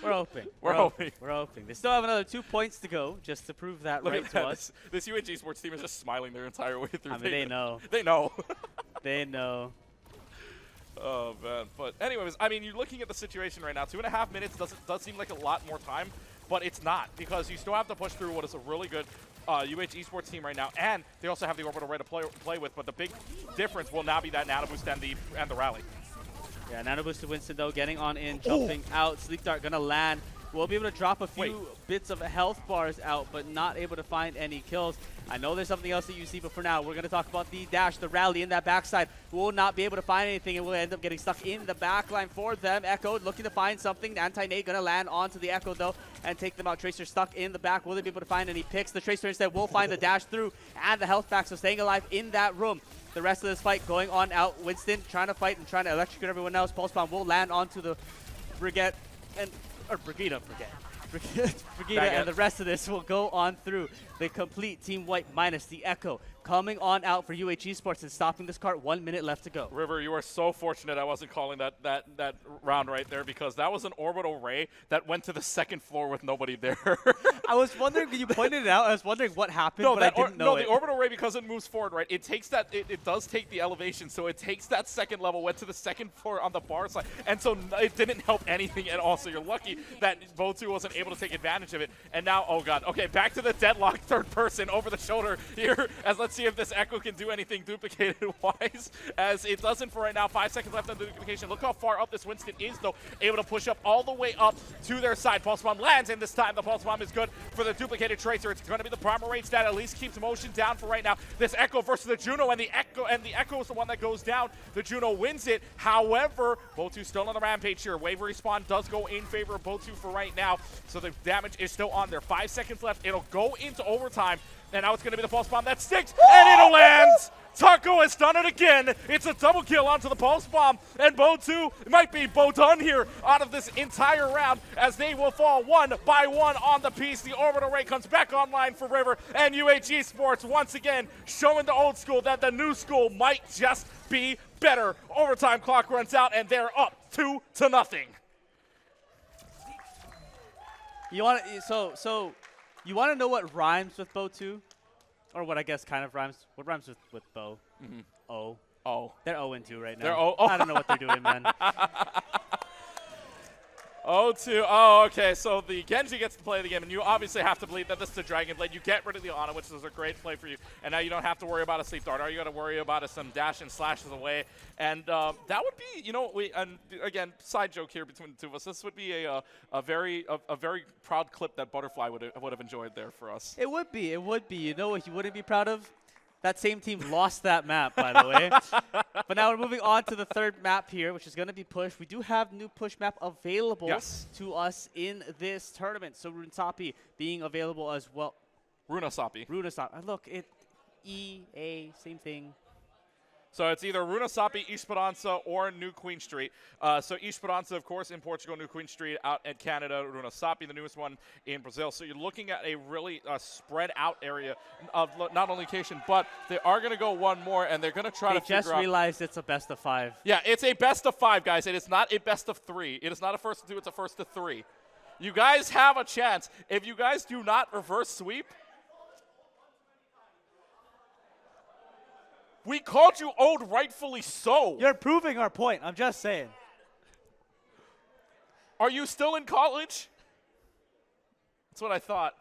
We're hoping. We're hoping. We're hoping. They still have another 2 points to go just to prove that Look right at to that. us. This UH Esports team is just smiling their entire way through. I mean, they know. They know. They know. Oh, man. But anyways, I mean, you're looking at the situation right now. 2.5 minutes does seem like a lot more time, but it's not, because you still have to push through what is a really good UH Esports team right now, and they also have the orbital ray to play with, but the big difference will now be that nano boost and the rally. Yeah, nano boost to Winston, though, getting on in, jumping out. Sleep Dart going to land. We'll be able to drop a few bits of health bars out, but not able to find any kills. I know there's something else that you see, but for now, we're going to talk about the dash, the rally in that backside. We'll not be able to find anything, and we'll end up getting stuck in the backline for them. Echo looking to find something. Anti-Nate going to land onto the Echo, though, and take them out. Tracer stuck in the back. Will they be able to find any picks? The Tracer instead will find the dash through and the health back, so staying alive in that room. The rest of this fight going on out. Winston trying to fight and trying to electrocute everyone else. Pulse Bomb will land onto the Brigette, Brigida and the rest of this will go on through. The complete Team White minus the Echo coming on out for UH Esports and stopping this cart. 1 minute left to go. River, you are so fortunate I wasn't calling that round right there, because that was an orbital ray that went to the second floor with nobody there. I was wondering, when you pointed it out, I was wondering what happened, but I didn't know it. The orbital ray, because it moves forward, right? It takes that, it does take the elevation, so it takes that second level, went to the second floor on the bar side, and so it didn't help anything at all. So you're lucky that Bo2 wasn't able to take advantage of it. And now, oh god, okay, back to the deadlock third person over the shoulder here, as let's see if this Echo can do anything duplicated-wise, as it doesn't for right now. 5 seconds left on the duplication. Look how far up this Winston is, though, able to push up all the way up to their side. Pulse Bomb lands, and this time the Pulse Bomb is good for the duplicated Tracer. It's going to be the primal rage that at least keeps motion down for right now. This Echo versus the Juno, and the Echo is the one that goes down. The Juno wins it. However, Bo2 still on the rampage here. Wave respawn does go in favor of Bo2 for right now, so the damage is still on there. 5 seconds left. It'll go into overtime. And now it's going to be the Pulse Bomb that sticks, and it'll land! Taco has done it again. It's a double kill onto the Pulse Bomb, and Bo2 might be Bo-done here out of this entire round, as they will fall 1 by 1 on the piece. The orbital ray comes back online for River, and UH Esports once again showing the old school that the new school might just be better. Overtime clock runs out, and they're up 2-0. You want so you want to know what rhymes with Bo2? Or what I guess kind of rhymes. What rhymes with Bo? Mm-hmm. O. Oh. They're 0-2 right now. They're 0. I don't know what they're doing, man. 0-2. Oh, okay. So the Genji gets to play the game, and you obviously have to believe that this is a Dragon Blade. You get rid of the Ana, which is a great play for you, and now you don't have to worry about a sleep dart. All you got to worry about is some dash and slashes away, and that would be, and again, side joke here between the two of us. This would be a very proud clip that Butterfly would have enjoyed there for us. It would be. It would be. You know what you wouldn't be proud of? That same team lost that map, by the way. But now we're moving on to the third map here, which is going to be pushed. We do have new push map available to us in this tournament. So Runsapi being available as well. Runasapi. Runasapi. Look, EA, same thing. So it's either Runasapi, Esperança, or New Queen Street. So Esperança, of course, in Portugal, New Queen Street out in Canada, Runasapi, the newest one in Brazil. So you're looking at a really spread out area of not only location, but they are going to go one more, and they're going to try to figure out. They just realized it's a best of 5. Yeah, it's a best of 5, guys. It is not a best of 3. It is not a first to 2, it's a first to 3. You guys have a chance. If you guys do not reverse sweep, we called you old, rightfully so. You're proving our point. I'm just saying. Are you still in college? That's what I thought.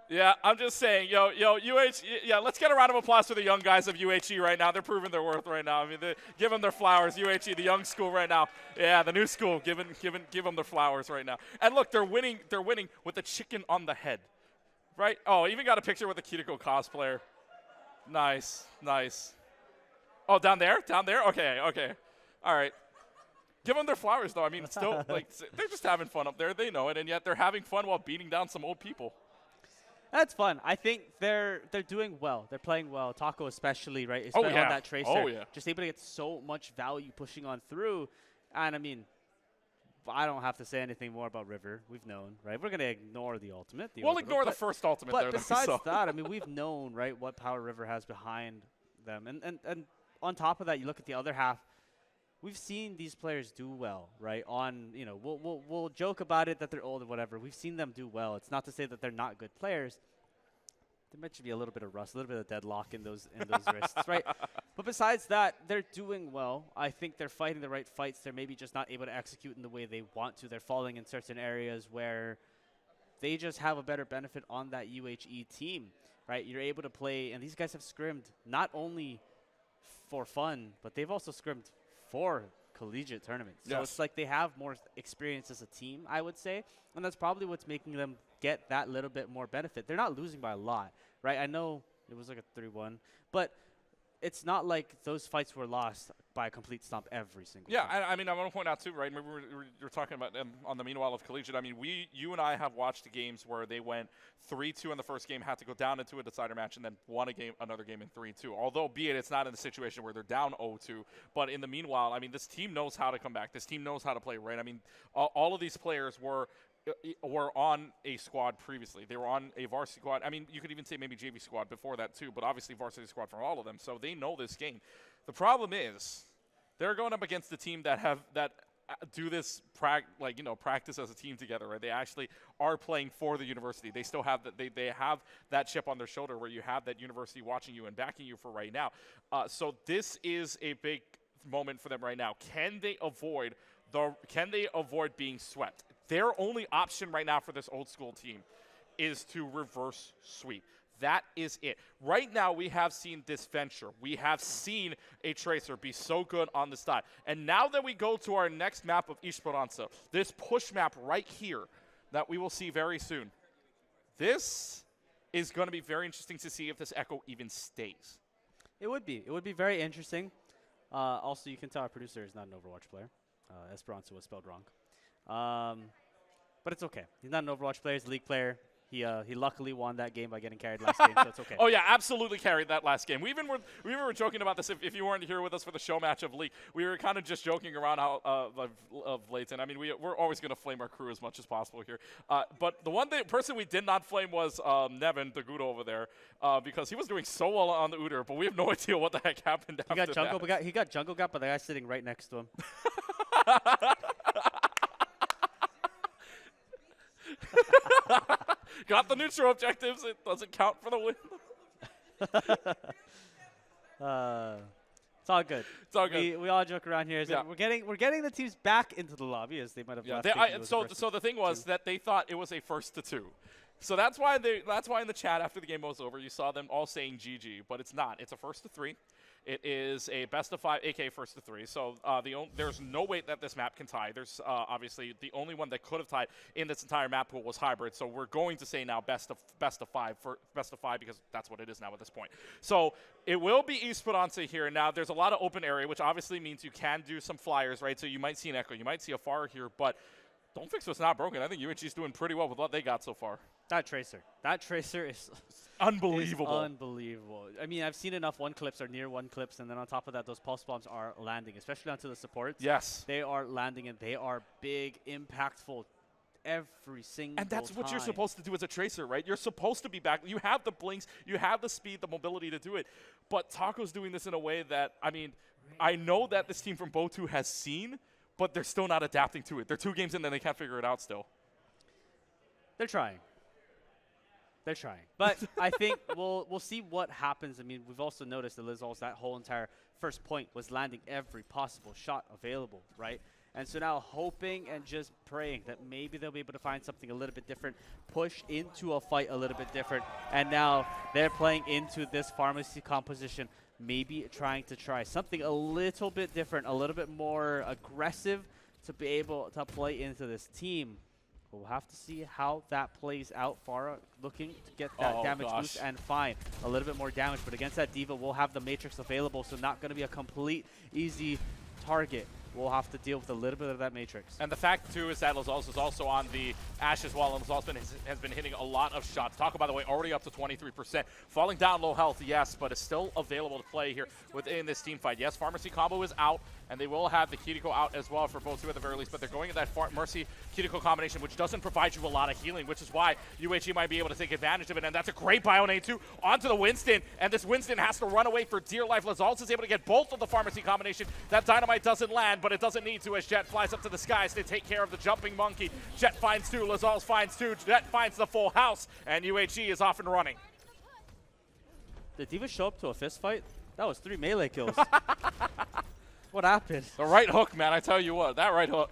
Yeah, I'm just saying, yo, yeah, let's get a round of applause for the young guys of UHE right now. They're proving their worth right now. I mean, give them their flowers. UHE, the young school right now. Yeah, the new school, give them their flowers right now. And look, they're winning with the chicken on the head. Right? Oh, even got a picture with a Kiriko cosplayer. Nice, nice. Oh, down there? Down there? Okay. All right. Give them their flowers, though. I mean, still, like, they're just having fun up there. They know it, and yet they're having fun while beating down some old people. That's fun. I think they're doing well. They're playing well. Taco especially, right? Especially on that Tracer. Oh, yeah. Just able to get so much value pushing on through. And, I mean, I don't have to say anything more about River. We've known, right? We're going to ignore the ultimate. We'll ignore the first ultimate there. But besides that, I mean, we've known, right, what power River has behind them. And on top of that, you look at the other half, we've seen these players do well, right? We'll joke about it that they're old or whatever. We've seen them do well. It's not to say that they're not good players. There might be a little bit of rust, a little bit of deadlock in those wrists, right? But besides that, they're doing well. I think they're fighting the right fights. They're maybe just not able to execute in the way they want to. They're falling in certain areas where they just have a better benefit on that UHE team, right? You're able to play, and these guys have scrimmed not only for fun, but they've also scrimmed for collegiate tournaments. So it's like they have more experience as a team, I would say, and that's probably what's making them get that little bit more benefit. They're not losing by a lot, right? I know it was like a 3-1, but it's not like those fights were lost by a complete stomp every single time. Yeah, I mean, I want to point out, too, right? Maybe we're talking about on the meanwhile of collegiate. I mean, you and I have watched games where they went 3-2 in the first game, had to go down into a decider match, and then won another game in 3-2. Although, be it, it's not in the situation where they're down 0-2. But in the meanwhile, I mean, this team knows how to come back. This team knows how to play, right? I mean, all of these players were on a squad previously. They were on a varsity squad. I mean, you could even say maybe JV squad before that too, but obviously varsity squad for all of them. So they know this game. The problem is they're going up against the team that do this practice as a team together, right? They actually are playing for the university. They still have that. They have that chip on their shoulder where you have that university watching you and backing you for right now. So this is a big moment for them right now. Can they avoid being swept? Their only option right now for this old school team is to reverse sweep. That is it. Right now, we have seen this venture. We have seen a Tracer be so good on the side. And now that we go to our next map of Esperança, this push map right here that we will see very soon, this is going to be very interesting to see if this Echo even stays. It would be. It would be very interesting. Also, you can tell our producer is not an Overwatch player. Esperança was spelled wrong. But it's okay. He's not an Overwatch player. He's a League player. He luckily won that game by getting carried last game, so it's okay. Oh, yeah, absolutely carried that last game. We even were joking about this if you weren't here with us for the show match of League. We were kind of just joking around of Leighton. I mean, we're always going to flame our crew as much as possible here. But the person we did not flame was Nevin, the Gudo over there, because he was doing so well on the Uter, but we have no idea what the heck happened after that. He got jungle got by the guy sitting right next to him. Got the neutral objectives. It doesn't count for the win. It's all good. It's all good. We all joke around here. Is that we're getting the teams back into the lobby as they might have left. So the thing was that they thought it was a 1-2. So that's why in the chat after the game was over, you saw them all saying GG, but it's not. It's a 1-3. It is a best of 5, aka 1-3. So there's no way that this map can tie. There's obviously the only one that could have tied in this entire map pool was hybrid. So we're going to say now best of 5 because that's what it is now at this point. So it will be Esperanza here. Now there's a lot of open area, which obviously means you can do some flyers, right? So you might see an Echo, you might see a Far here, but don't fix what's not broken. I think UNG's doing pretty well with what they got so far. That Tracer is unbelievable. Unbelievable. I mean, I've seen enough one clips or near one clips, and then on top of that, those pulse bombs are landing, especially onto the supports. Yes. They are landing, and they are big, impactful every single And that's what you're time. supposed to do as a Tracer, right? You're supposed to be back. You have the blinks, you have the speed, the mobility to do it. But Taco's doing this in a way that, I mean, I know that this team from Botu has seen, but they're still not adapting to it. They're 2 games in and they can't figure it out still. They're trying. But I think we'll see what happens. I mean, we've also noticed that Lizal's that whole entire first point was landing every possible shot available, right? And so now hoping and just praying that maybe they'll be able to find something a little bit different, push into a fight a little bit different, and now they're playing into this pharmacy composition, maybe trying to try something a little bit different, a little bit more aggressive to be able to play into this team. We'll have to see how that plays out. Farah looking to get that damage boost and find a little bit more damage. But against that D.Va, we'll have the Matrix available, so not going to be a complete easy target. We'll have to deal with a little bit of that Matrix. And the fact, too, is that Lazals is also on the Ashe as well, and Lazals has been hitting a lot of shots. Taco, by the way, already up to 23%. Falling down low health, yes, but is still available to play here within this team fight. Yes, Pharmacy combo is out, and they will have the Kiriko out as well for both two at the very least, but they're going at that Mercy Kiriko combination, which doesn't provide you a lot of healing, which is why UHE might be able to take advantage of it, and that's a great buy on A2 onto the Winston, and this Winston has to run away for dear life. Lazals is able to get both of the Pharmacy combination. That Dynamite doesn't land, but it doesn't need to as Jet flies up to the skies to take care of the jumping monkey. Jet finds 2, Lazals finds 2, Jet finds the full house, and UHE is off and running. Did D.Va show up to a fist fight? That was 3 melee kills. What happened? The right hook, man, I tell you what, that right hook.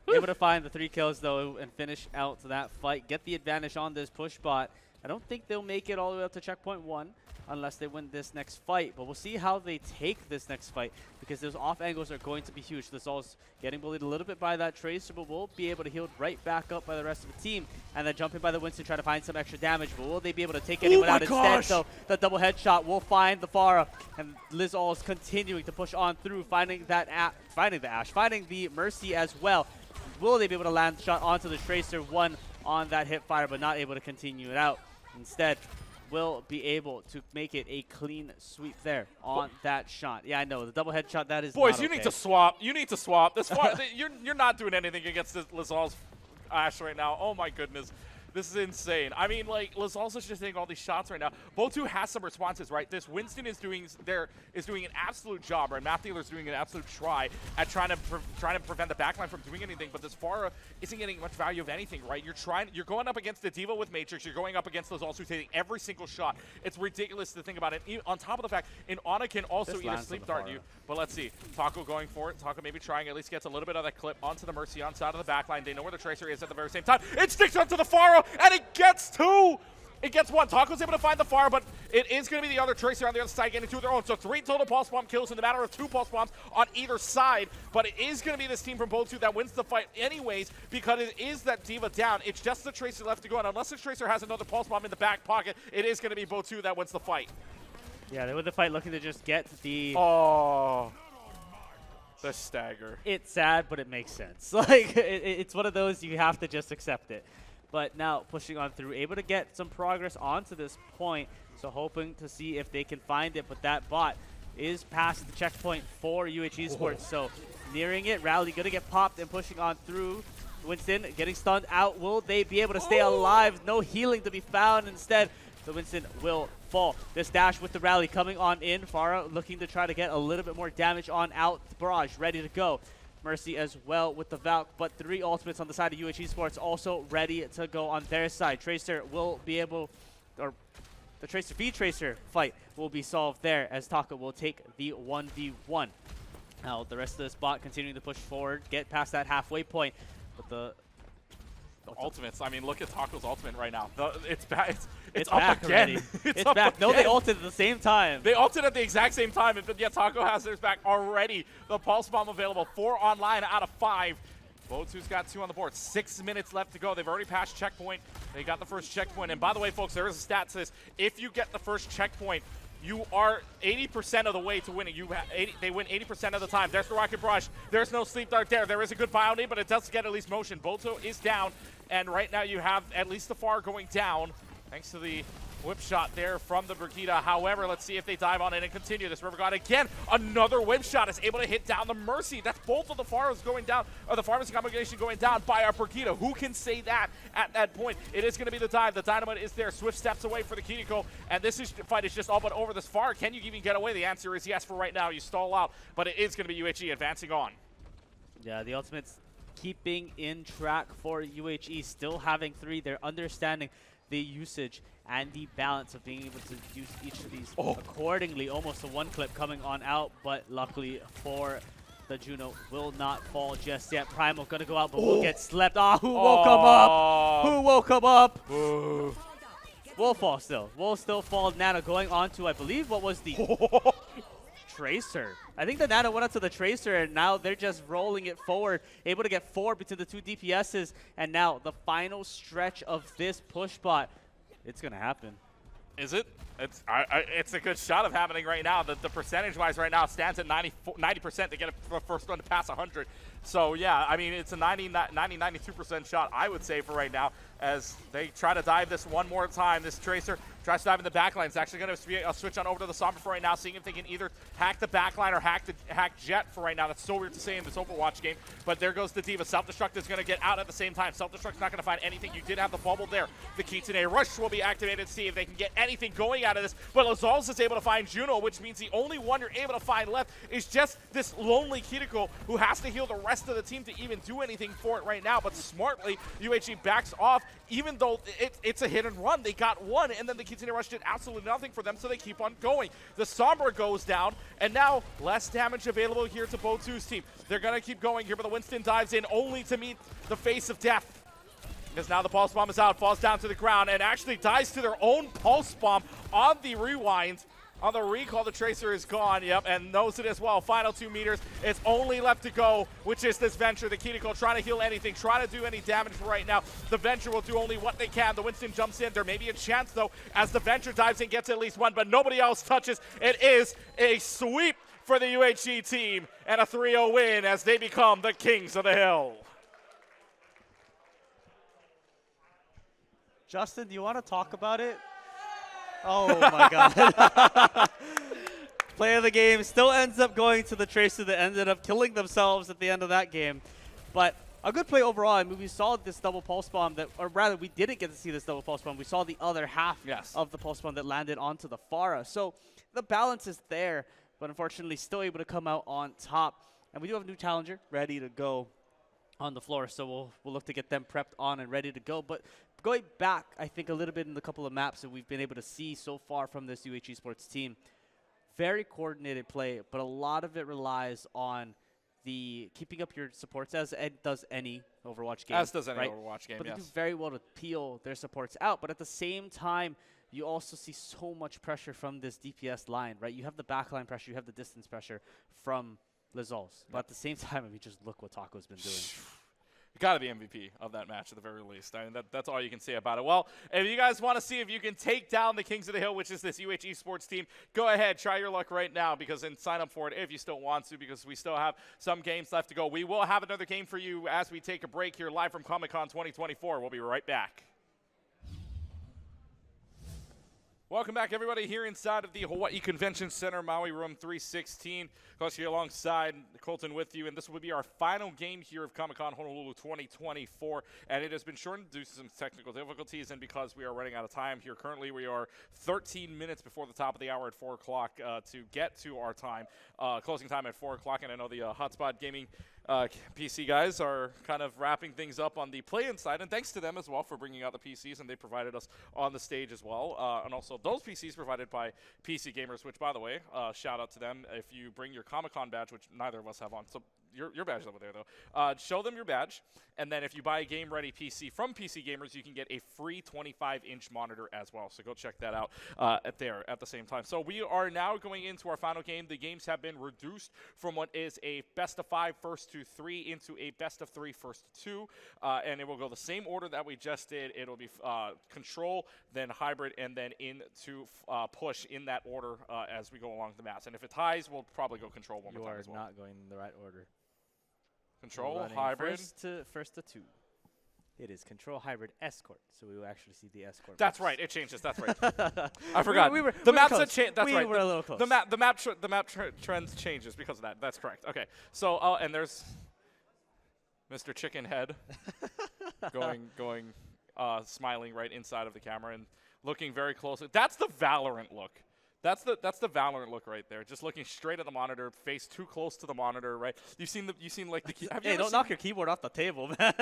Able to find the 3 kills, though, and finish out that fight. Get the advantage on this push bot. I don't think they'll make it all the way up to checkpoint 1 unless they win this next fight. But we'll see how they take this next fight because those off angles are going to be huge. This all's getting bullied a little bit by that Tracer, but we'll be able to heal right back up by the rest of the team. And then jump in by the Winston, try to find some extra damage. But will they be able to take anyone out instead? So the double headshot will find the Farah. And Liz All is continuing to push on through, finding the Ashe, finding the Mercy as well. Will they be able to land the shot onto the Tracer? 1 on that hip fire, but not able to continue it out. Instead, will be able to make it a clean sweep there on that shot. Yeah, I know. The double headshot, that is Boys, not you okay. need to swap. You need to swap. This you're not doing anything against this Lazal's Ashe right now. Oh, my goodness. This is insane. I mean, like, Lazal's is just hitting all these shots right now. Botu has some responses, right? This Winston is doing an absolute job, right? Math Dealer is doing an absolute try at trying to prevent the backline from doing anything, but this Farah isn't getting much value of anything, right? You're going up against the D.Va with Matrix. You're going up against Lazal's who's taking every single shot. It's ridiculous to think about it. Even on top of the fact, Ana can also either sleep dart you, but let's see. Taco going for it. Taco maybe trying, at least gets a little bit of that clip onto the Mercy on side of the backline. They know where the Tracer is at the very same time. It sticks onto the Farah, and it gets 2. It gets 1. Taco's able to find the Farah, but it is going to be the other Tracer on the other side getting 2 of their own. So 3 total pulse bomb kills in the matter of 2 pulse bombs on either side. But it is going to be this team from Botu that wins the fight anyways because it is that D.Va down. It's just the Tracer left to go. And unless the Tracer has another pulse bomb in the back pocket, it is going to be Botu that wins the fight. Yeah, they win the fight looking to just get the... Oh... The stagger. It's sad, but it makes sense. Like, it's one of those you have to just accept it. But now pushing on through, able to get some progress onto this point. So hoping to see if they can find it. But that bot is past the checkpoint for UH Esports. So nearing it, Rally going to get popped and pushing on through. Winston getting stunned out. Will they be able to stay alive? No healing to be found. Instead, the Winston will fall. This dash with the Rally coming on in. Farah looking to try to get a little bit more damage on out. Barrage ready to go. Mercy as well with the Valk, but 3 ultimates on the side of UH Esports also ready to go on their side. Tracer will be able, or the Tracer v Tracer fight will be solved there as Taco will take the 1v1. Now the rest of this bot continuing to push forward, get past that halfway point, but the ultimates. I mean, look at Taco's ultimate right now. It's back. It's back up again. already. It's It's up back. No, again. they ulted at the same time. They ulted at the exact same time, but yeah, Taco has theirs back already. The Pulse Bomb available. 4 online out of 5. Botu's got 2 on the board. 6 minutes left to go. They've already passed checkpoint. They got the first checkpoint. And by the way, folks, there is a stat to this. If you get the first checkpoint, you are 80% of the way to winning. They win 80% of the time. There's the Rocket Brush. There's no Sleep Dart there. There is a good bio nade, but it does get at least motion. Boto is down, and right now you have at least the Far going down, thanks to the whip shot there from the Brigida. However, let's see if they dive on it and continue. This River God again, another whip shot is able to hit down the Mercy. That's both of the Pharmas going down, or the Pharmacy combination going down by our Brigida. Who can say that at that point? It is going to be the dive. The Dynamite is there. Swift steps away for the Kiriko, and this fight is just all but over this far. Can you even get away? The answer is yes for right now. You stall out, but it is going to be UHE advancing on. Yeah, the Ultimates keeping in track for UHE, still having 3. They're understanding the usage and the balance of being able to use each of these accordingly. Almost a 1 clip coming on out, but luckily for the Juno will not fall just yet. Primal gonna go out, but will get slept. Who woke him up? Who woke him up? Will fall still. Will still fall. Nana going on to, I believe, what was the Tracer. I think the Nana went up to the Tracer, and now they're just rolling it forward, able to get 4 between the 2 DPSs, and now the final stretch of this push bot. It's gonna happen. Is it? It's a good shot of happening right now. The percentage-wise right now stands at 90% to get the first one to pass 100. So, yeah, I mean, it's a 92% shot, I would say, for right now, as they try to dive this one more time. This Tracer tries to dive in the backline. It's actually going to switch on over to the Sombra for right now, seeing if they can either hack the backline or hack Jet for right now. That's so weird to say in this Overwatch game, but there goes the D.Va. Self-Destruct is going to get out at the same time. Self-Destruct's not going to find anything. You did have the bubble there. The Kitsune Rush will be activated to see if they can get anything going out of this, but Lazals is able to find Juno, which means the only one you're able to find left is just this lonely Kiriko, who has to heal the rest of the team to even do anything for it right now. But smartly, UHE backs off, even though it's a hit and run. They got 1, and then the Kitsune Rush did absolutely nothing for them, so they keep on going. The Sombra goes down, and now less damage available here to Botu's team. They're going to keep going here, but the Winston dives in only to meet the face of death. Because now the Pulse Bomb is out, falls down to the ground, and actually dies to their own Pulse Bomb on the rewind. On the recall, the Tracer is gone, yep, and knows it as well. Final 2 meters, it's only left to go, which is this Venture. The Kiriko trying to heal anything, trying to do any damage for right now. The Venture will do only what they can. The Winston jumps in. There may be a chance, though, as the Venture dives in, gets at least 1, but nobody else touches. It is a sweep for the UHE team, and a 3-0 win as they become the Kings of the Hill. Justin, do you want to talk about it? Oh my god. Play of the game still ends up going to the Tracer that ended up killing themselves at the end of that game. But a good play overall. I mean, we saw this double Pulse Bomb that, or rather, we didn't get to see this double Pulse Bomb. We saw the other half of the Pulse Bomb that landed onto the Pharah. So the balance is there, but unfortunately still able to come out on top. And we do have a new challenger ready to go on the floor, so we'll look to get them prepped on and ready to go. But going back, I think, a little bit in the couple of maps that we've been able to see so far from this UHE Sports team, very coordinated play, but a lot of it relies on the keeping up your supports, as does any Overwatch game. As does any Overwatch game, but yes. they do very well to peel their supports out, but at the same time, you also see so much pressure from this DPS line, right? You have the backline pressure, you have the distance pressure from Lazals. But at the same time, I mean, just look what Taco's been doing. You got to be MVP of that match at the very least. I mean, that's all you can say about it. Well, if you guys want to see if you can take down the Kings of the Hill, which is this UHE Sports team, go ahead, try your luck right now, and sign up for it if you still want to, because we still have some games left to go. We will have another game for you as we take a break here live from Comic-Con 2024. We'll be right back. Welcome back, everybody, here inside of the Hawaii Convention Center, Maui Room 316. Clutch here alongside Colton with you, and this will be our final game here of Comic-Con Honolulu 2024, and it has been shortened due to some technical difficulties and because we are running out of time here. Currently, we are 13 minutes before the top of the hour at 4 o'clock to get to our time, closing time at 4 o'clock, and I know the Hotspot Gaming PC guys are kind of wrapping things up on the play-in side, and thanks to them as well for bringing out the PCs, and they provided us on the stage as well. And also those PCs provided by PC Gamers, which, by the way, shout out to them. If you bring your Comic-Con badge, which neither of us have on, so your badge is over there, though. Show them your badge, and then if you buy a game-ready PC from PC Gamers, you can get a free 25-inch monitor as well. So go check that out at the same time. So we are now going into our final game. The games have been reduced from what is a best-of-5 first to 3 into a best-of-3 first to 2, and it will go the same order that we just did. It'll be control, then hybrid, and then into push in that order as we go along the maps. And if it ties, we'll probably go control one more time as well. You are not going in the right order. Control, hybrid. First to 2. It is control, hybrid, escort. So we will actually see the escort. That's maps. right. It changes. That's right. I forgot. We were the maps close. have changed. That's right. We were a little close. The map trends changes because of that. That's correct. Okay. So and there's Mr. Chicken Head going smiling right inside of the camera and looking very closely. That's the Valorant look. That's the Valorant look right there. Just looking straight at the monitor, face too close to the monitor, right? You've seen like the key. Hey, don't knock your keyboard off the table, man.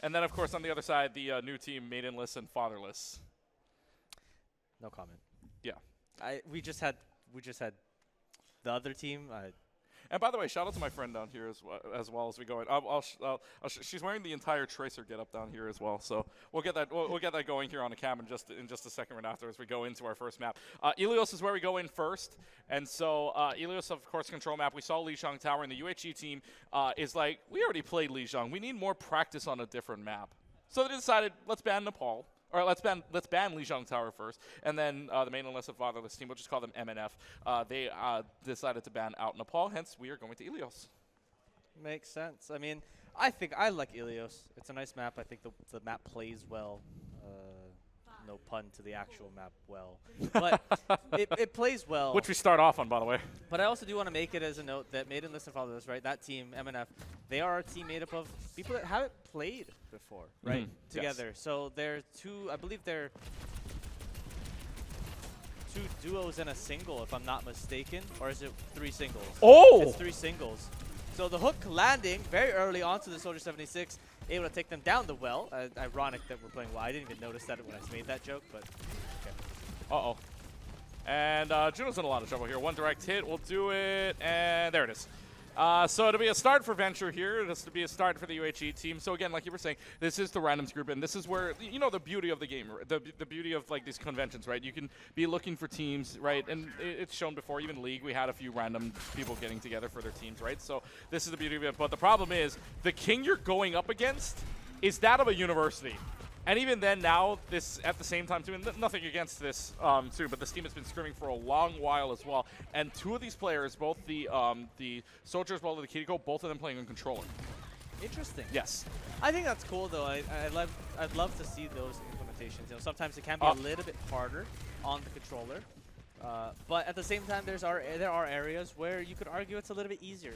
And then of course on the other side, the new team Maidenless and Fatherless. No comment. Yeah. We just had the other team. And by the way, shout out to my friend down here as well as we go in. She's wearing the entire Tracer getup down here as well, so we'll get that going here on the cam in just a second right after as we go into our first map. Ilios is where we go in first, and so Ilios of course control map. We saw Lijiang Tower, and the UHG team is like, we already played Lijiang. We need more practice on a different map, so they decided let's ban Nepal. Or let's ban Lijiang Tower first, and then the Maidenless and Fatherless team, we'll just call them MNF. They decided to ban out Nepal, hence we are going to Ilios. Makes sense. I mean, I think I like Ilios. It's a nice map. I think the map plays well. No pun to the actual map well. But it plays well. Which we start off on, by the way. But I also do want to make it as a note that Maidenless and Fatherless, right, that team, MNF, they are a team made up of people that haven't played before, right, together. Yes. So they're I believe they're 2 duos and a single, if I'm not mistaken. Or is it 3 singles? Oh! It's 3 singles. So the hook landing very early onto the Soldier 76, able to take them down the well. Ironic that we're playing well. I didn't even notice that when I made that joke, but okay. Uh-oh. And Juno's in a lot of trouble here. One direct hit will do it, and there it is. So it'll be a start for Venture here. This will be a start for the UHE team. So again, like you were saying, this is the randoms group, and this is where, you know, the beauty of the game, the beauty of like these conventions, right? You can be looking for teams, right? And it's shown before, even League, we had a few random people getting together for their teams, right? So this is the beauty of it. But the problem is, the king you're going up against is that of a university. And even then, now, this at the same time, too, and nothing against this, too, but this team has been scrimming for a long while as well. And 2 of these players, both the Soldier as well as the Kiriko, both of them playing on controller. Interesting. Yes. I think that's cool, though. I'd love to see those implementations. You know, sometimes it can be a little bit harder on the controller. But at the same time, there are areas where you could argue it's a little bit easier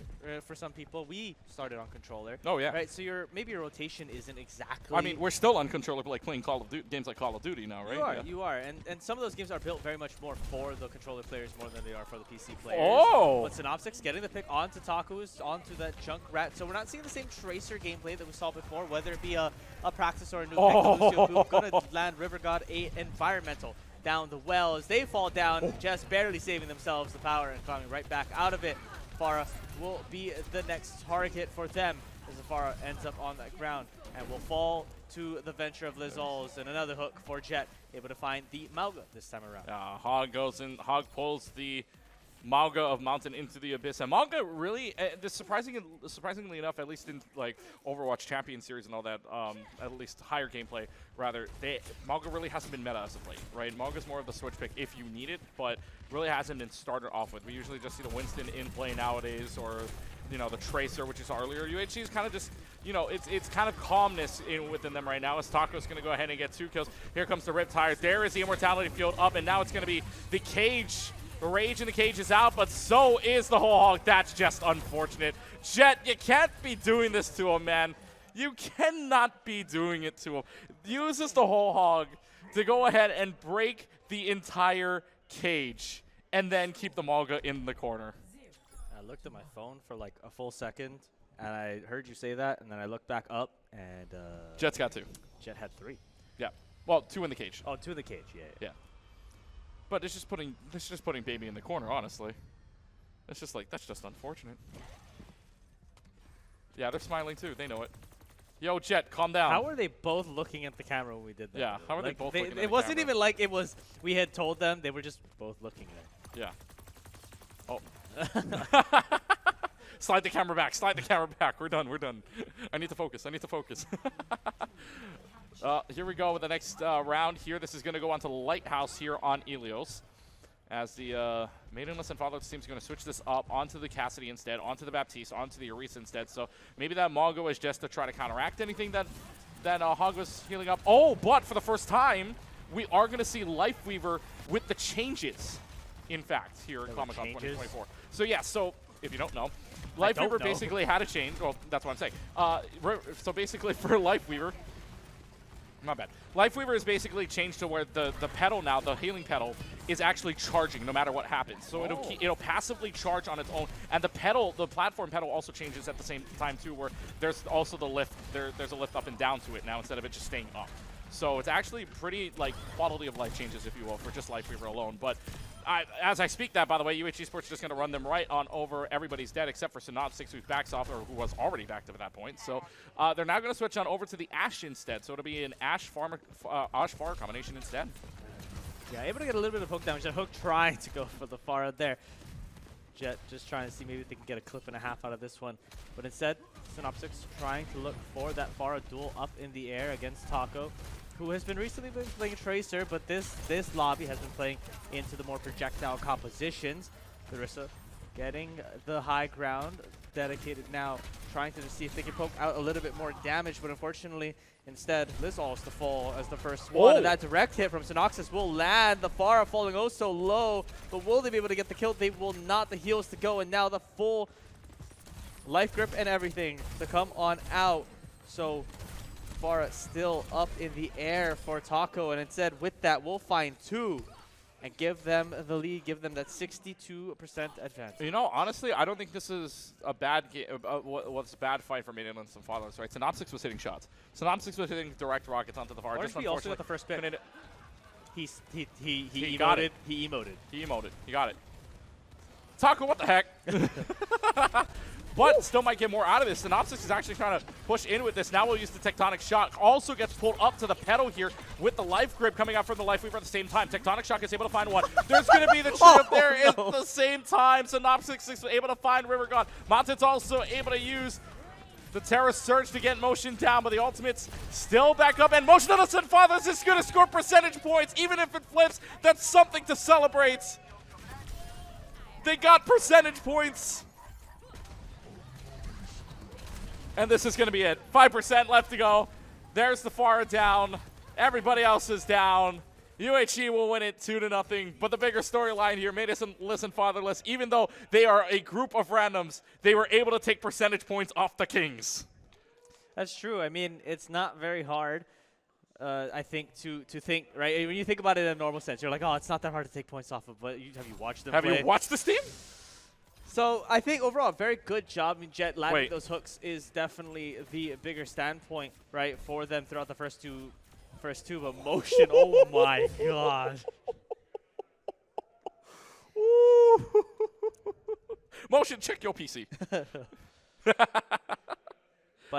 for some people. We started on controller. Oh yeah. Right. So maybe your rotation isn't exactly. I mean, we're still on controller, but like playing games like Call of Duty now, right? You are, and some of those games are built very much more for the controller players more than they are for the PC players. Oh. But Synopsix getting the pick onto Taku's, onto that Junk Rat. So we're not seeing the same Tracer gameplay that we saw before, whether it be a practice or a new pick. Lucio Boom gonna land River God 8 environmental. Down the well as they fall down, just barely saving themselves the power and coming right back out of it. Farah will be the next target for them as Farah ends up on that ground and will fall to the Venture of Lizols, and another hook for Jet, able to find the Mauga this time around. Hog goes in, Hog pulls the Mauga of Mountain into the Abyss. And Mauga really, surprisingly enough, at least in like Overwatch Champion Series and all that, at least higher gameplay, rather, Mauga really hasn't been meta as of late, right? Mauga's more of the switch pick if you need it, but really hasn't been started off with. We usually just see the Winston in play nowadays, or, you know, the Tracer, which is earlier. UHC is kind of just, you know, it's kind of calmness within them right now as Taco's going to go ahead and get 2 kills. Here comes the Riptide. There is the Immortality Field up, and now it's going to be the Cage. The Rage in the Cage is out, but so is the Whole Hog. That's just unfortunate. Jet, you can't be doing this to him, man. You cannot be doing it to him. Uses the Whole Hog to go ahead and break the entire cage and then keep the Mauga in the corner. looked at my phone for like a full second, and I heard you say that, and then I looked back up, and Jet's got 2. Jet had 3. Yeah. Well, 2 in the cage. Oh, 2 in the cage, yeah. Yeah. But it's just putting baby in the corner, honestly. It's just like, that's just unfortunate. Yeah, they're smiling too. They know it. Yo, Jet, calm down. How were they both looking at the camera when we did that? Yeah, how are they like, both looking at the It wasn't camera? even like it was we had told them. They were just both looking there. Yeah. Oh. Slide the camera back. Slide the camera back. We're done. We're done. I need to focus. I need to focus. Here we go with the next round here. This is going to go on to Lighthouse here on Ilios. As the Maidenless and Fatherless team is going to switch this up onto the Cassidy instead, onto the Baptiste, onto the Orisa instead. So maybe that Mongo is just to try to counteract anything that Hog was healing up. Oh, but for the first time, we are going to see Lifeweaver with the changes, in fact, here at Comic-Con 2024. So yeah, so if you don't know, Lifeweaver basically had a change. Well, that's what I'm saying. So basically for Lifeweaver, my bad. Lifeweaver is basically changed to where the pedal now, the healing pedal, is actually charging no matter what happens. So it'll passively charge on its own, and the pedal, the platform pedal, also changes at the same time too, where there's also the lift. There's a lift up and down to it now instead of it just staying up. So it's actually pretty like quality of life changes, if you will, for just Lifeweaver alone. But as I speak that, by the way, UH Esports is just going to run them right on over everybody's dead except for Synopsix, who backs off, or who was already backed up at that point. So they're now going to switch on over to the Ashe instead. So it'll be an Ashe-Far combination instead. Yeah, able to get a little bit of hook damage. That Hook trying to go for the far out there. Jet just trying to see maybe if they can get a clip and a half out of this one. But instead, Synopsix trying to look for that far duel up in the air against Taco, who has been recently playing Tracer, but this lobby has been playing into the more projectile compositions. Larissa getting the high ground, dedicated now, trying to see if they can poke out a little bit more damage, but unfortunately, instead, Lizal's to fall as the first one, and that direct hit from Synoxis will land. The Pharah falling oh so low, but will they be able to get the kill? They will not. The heals to go, and now the full life grip and everything to come on out. So Pharah still up in the air for Taco, and instead with that, we'll find 2 and give them the lead, give them that 62% advantage. You know, honestly, I don't think this is a bad game. What's a bad fight for Maidenless and Fatherless, right? Synopsix was hitting shots. Synopsix was hitting direct rockets onto the Pharah. Just he also got the first pick. He got emoted. it. He emoted. He emoted. He got it. Taco, what the heck? But still might get more out of this. Synopsix is actually trying to push in with this. Now we'll use the Tectonic Shock. Also gets pulled up to the pedal here with the Life Grip coming out from the Lifeweaver at the same time. Tectonic Shock is able to find one. There's going to be the trip there at the same time. Synopsix is able to find River God. Mountain's also able to use the Terra Surge to get Motion down, but the ultimate's still back up. And Motionless and Fatherless is going to score percentage points. Even if it flips, that's something to celebrate. They got percentage points. And this is going to be it. 5% left to go. There's the Pharah down. Everybody else is down. UHE will win it 2-0. But the bigger storyline here, Maidenless and Fatherless, even though they are a group of randoms, they were able to take percentage points off the Kings. That's true. I mean, it's not very hard, I think, to think, right? When you think about it in a normal sense, you're like, oh, it's not that hard to take points off of, but have you watched them play? Have you watched this team? So I think overall, very good job. I mean, Jet landing those hooks is definitely the bigger standpoint, right, for them throughout the first two. But Motion, oh my god. Motion, check your PC.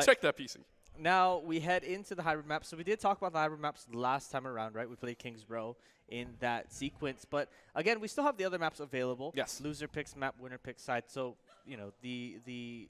Check that PC. Now we head into the hybrid map. So we did talk about the hybrid maps last time around, right? We played Kings Row in that sequence. But again, we still have the other maps available. Yes. Loser picks map, winner picks side. So, you know, the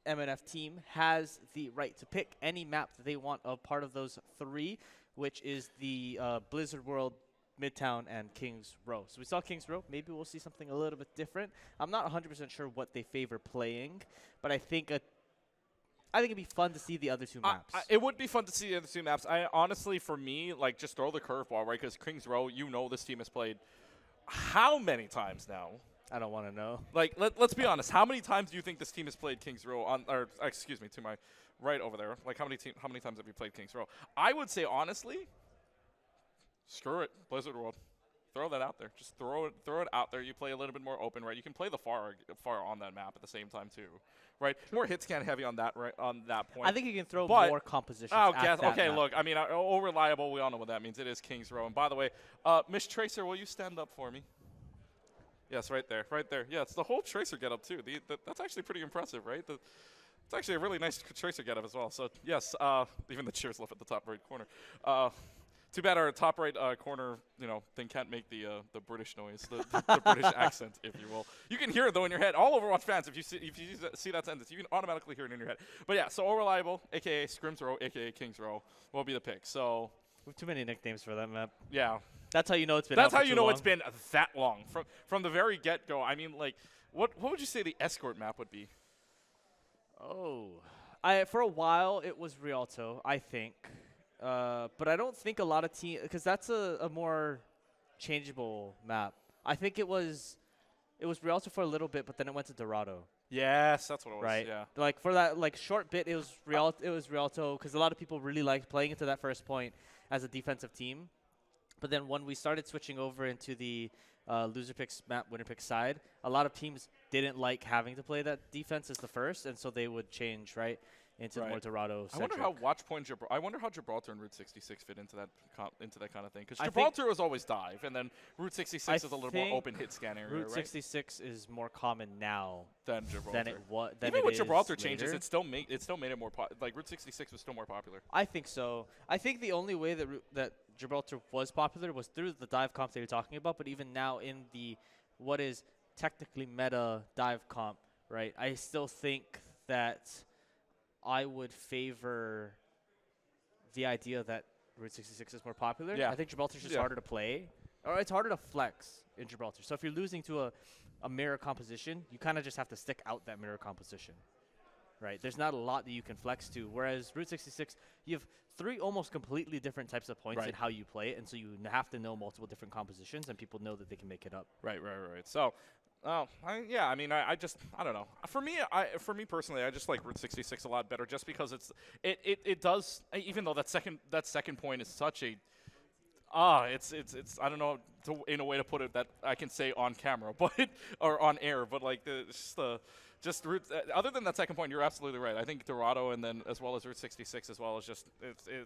MNF team has the right to pick any map that they want of part of those 3, which is the Blizzard World, Midtown, and Kings Row. So we saw Kings Row. Maybe we'll see something a little bit different. I'm not 100% sure what they favor playing, but I think it'd be fun to see the other 2 maps. It would be fun to see the other 2 maps. Honestly, for me, like, just throw the curveball, right? Because Kings Row, you know this team has played how many times now? I don't want to know. Like, let's be honest. How many times do you think this team has played Kings Row or excuse me, to my right over there? Like, how many times have you played Kings Row? I would say, honestly, screw it, Blizzard World. Throw that out there. Just throw it out there. You play a little bit more open, right? You can play the far on that map at the same time too, right? More hit scan heavy on that on that point. I think you can throw But- more compositions. Oh, at guess, that okay. map. Look, I mean, reliable. We all know what that means. It is King's Row. And by the way, Miss Tracer, will you stand up for me? Yes, right there, right there. Yeah, it's the whole Tracer getup too. That's actually pretty impressive, right? It's actually a really nice Tracer getup as well. So yes, even the cheers left at the top right corner. Too bad our top right corner, thing can't make the British noise, the British accent, if you will. You can hear it though in your head. All Overwatch fans, if you see that sentence, you can automatically hear it in your head. But yeah, so Reliable, aka Scrims Row, aka Kings Row, will be the pick. So We have too many nicknames for that map. yeah, That's how you know it's been. that's out how for you too know long. it's been that long from the very get go. I mean, like, what would you say the escort map would be? Oh, for a while it was Rialto, I think, but I don't think a lot of teams, because that's a more changeable map. I think it was Rialto for a little bit, but then it went to Dorado. Yes, that's what it was. Right. Yeah. Like for that short bit, it was Rialto because a lot of people really liked playing into that first point as a defensive team. But then when we started switching over into the loser picks map, winner picks side, a lot of teams didn't like having to play that defense as the first, and so they would change into more Dorado. I wonder how I wonder how Gibraltar and Route 66 fit into that kind of thing, because I Gibraltar was always dive, and then Route 66 is a little more think open hit scan area, Route right? 66 is more common now Than Gibraltar. than it was. Even with Gibraltar changes, it still made it more like Route 66 was still more popular. I think so. I think the only way that Gibraltar was popular was through the dive comp that you're talking about, but even now in the what is technically meta dive comp, right? I still think that I would favor the idea that Route 66 is more popular. Yeah. I think Gibraltar's just Yeah. harder to play, or it's harder to flex in Gibraltar. So if you're losing to a mirror composition, you kind of just have to stick out that mirror composition. Right, there's not a lot that you can flex to. Whereas Route 66, you have 3 almost completely different types of points in how you play it, and so you have to know multiple different compositions, and people know that they can make it up. Right. So, I don't know. For me personally, I just like Route 66 a lot better, just because it does, even though that second point is such a it's I don't know in a way to put it that I can say on camera, but or on air, but like just Route, other than that second point, you're absolutely right. I think Dorado and then as well as Route 66 as well is just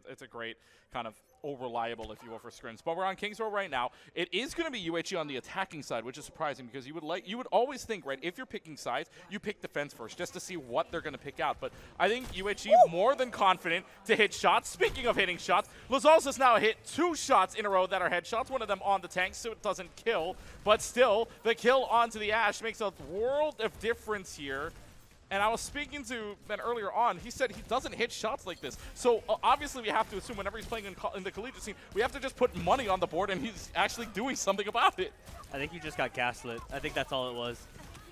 it's a great kind of reliable, if you will, for scrims. But we're on Kings Row right now. It is going to be UHE on the attacking side, which is surprising because you would always think, right, if you're picking sides, you pick defense first just to see what they're going to pick out. But I think UHE more than confident to hit shots. Speaking of hitting shots, Lazals has now hit 2 shots in a row that are headshots. One of them on the tank, so it doesn't kill. But still, the kill onto the Ash makes a world of difference here. And I was speaking to Ben earlier on. He said he doesn't hit shots like this. So obviously we have to assume whenever he's playing in the collegiate scene, we have to just put money on the board, and he's actually doing something about it. I think you just got gaslit. I think that's all it was.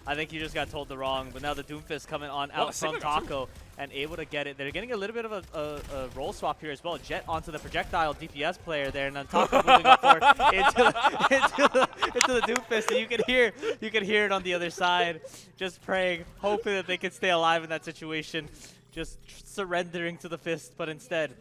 I think you just got told the wrong, but now the Doomfist coming on out from Taco and able to get it. They're getting a little bit of a roll swap here as well. Jet onto the projectile DPS player there, and then Taco moving up forward into the Doomfist. And you can hear it on the other side, just praying, hoping that they can stay alive in that situation, just surrendering to the fist. But instead,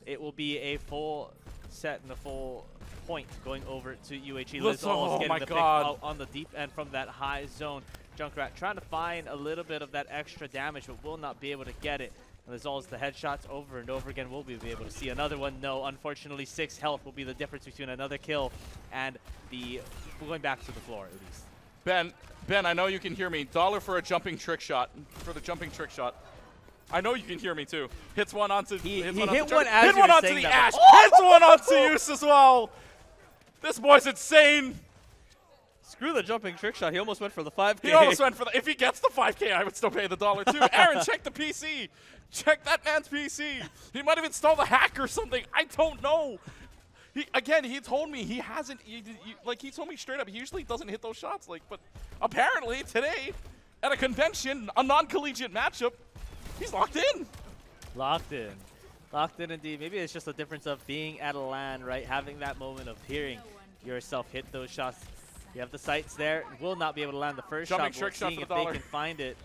it will be a full set and a full point going over to UHE. Lazals getting the pick out on the deep end from that high zone. Junkrat trying to find a little bit of that extra damage, but will not be able to get it. Lazals the headshots over and over again. Will we be able to see another one? No, unfortunately 6 health will be the difference between another kill and going back to the floor at least. Ben, I know you can hear me. $1 for a jumping trick shot, for the jumping trick shot. I know you can hear me too. Hits one onto hit one one onto saying the that. Ash. Hits one onto Use as well. This boy's insane. Screw the jumping trick shot. He almost went for the 5K. He almost went for the. If he gets the 5K, I would still pay the $1 too. Aaron, check the PC. Check that man's PC. He might have installed a hack or something. I don't know. He told me he hasn't. He told me straight up. He usually doesn't hit those shots. But apparently today, at a convention, a non-collegiate matchup, he's locked in. Locked in. Locked in indeed. Maybe it's just a difference of being at a LAN, right? Having that moment of hearing yourself hit those shots. You have the sights there. Will not be able to land the first Jumping shot. trick shot seeing for if the they $1. can find it.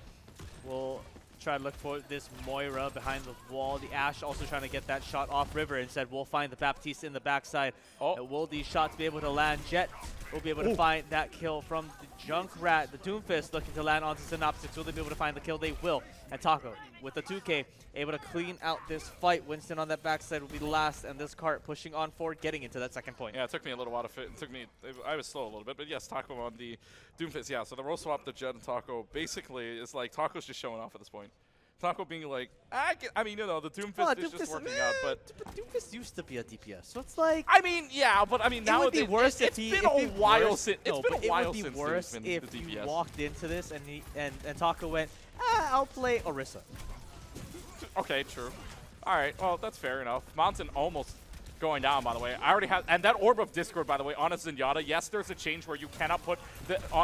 Will try to look for this Moira behind the wall. The Ashe also trying to get that shot off River. Instead, we'll find the Baptiste in the backside. And will these shots be able to land? Jet will be able to find that kill from the Junkrat. The Doomfist looking to land onto Synopsys. Will they be able to find the kill? They will. And Taco with the 2K able to clean out this fight. Winston on that backside will be last, and this cart pushing on forward, getting into that second point. Yeah, it took me a little while to fit. It took me. I was slow a little bit, but yes, Taco on the Doomfist. Yeah, so the role swap, the Jet and Taco basically is like Taco's just showing off at this point. Taco being like, I mean, you know, the Doomfist is just working out, but Doomfist used to be a DPS, so it's like. I mean, yeah, but I mean, now it would be worse it's if been a while since. It would be worse been if the you DPS. walked into this and Taco went, I'll play Orisa. Okay, true. All right, well, that's fair enough. Mountain almost going down, by the way. I already have, and that Orb of Discord, by the way, on a Zenyatta, yes, there's a change where you cannot put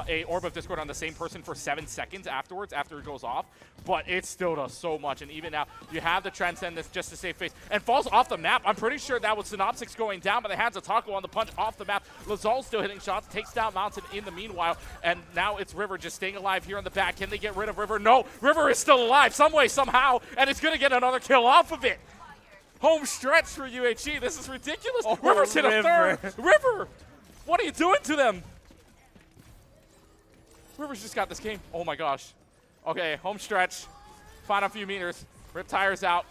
a Orb of Discord on the same person for 7 seconds afterwards, after it goes off, but it still does so much, and even now, you have the Transcendence just to save face, and falls off the map. I'm pretty sure that was Synopsys going down by the hands of Taco on the punch off the map. Lazal's still hitting shots, takes down Mountain in the meanwhile, and now it's River just staying alive here in the back. Can they get rid of River? No, River is still alive, some way, somehow, and it's going to get another kill off of it. Home stretch for UHE. This is ridiculous. Oh, River's hit a third. River, what are you doing to them? River's just got this game. Oh my gosh. Okay, home stretch. Final few meters. Riptire's out.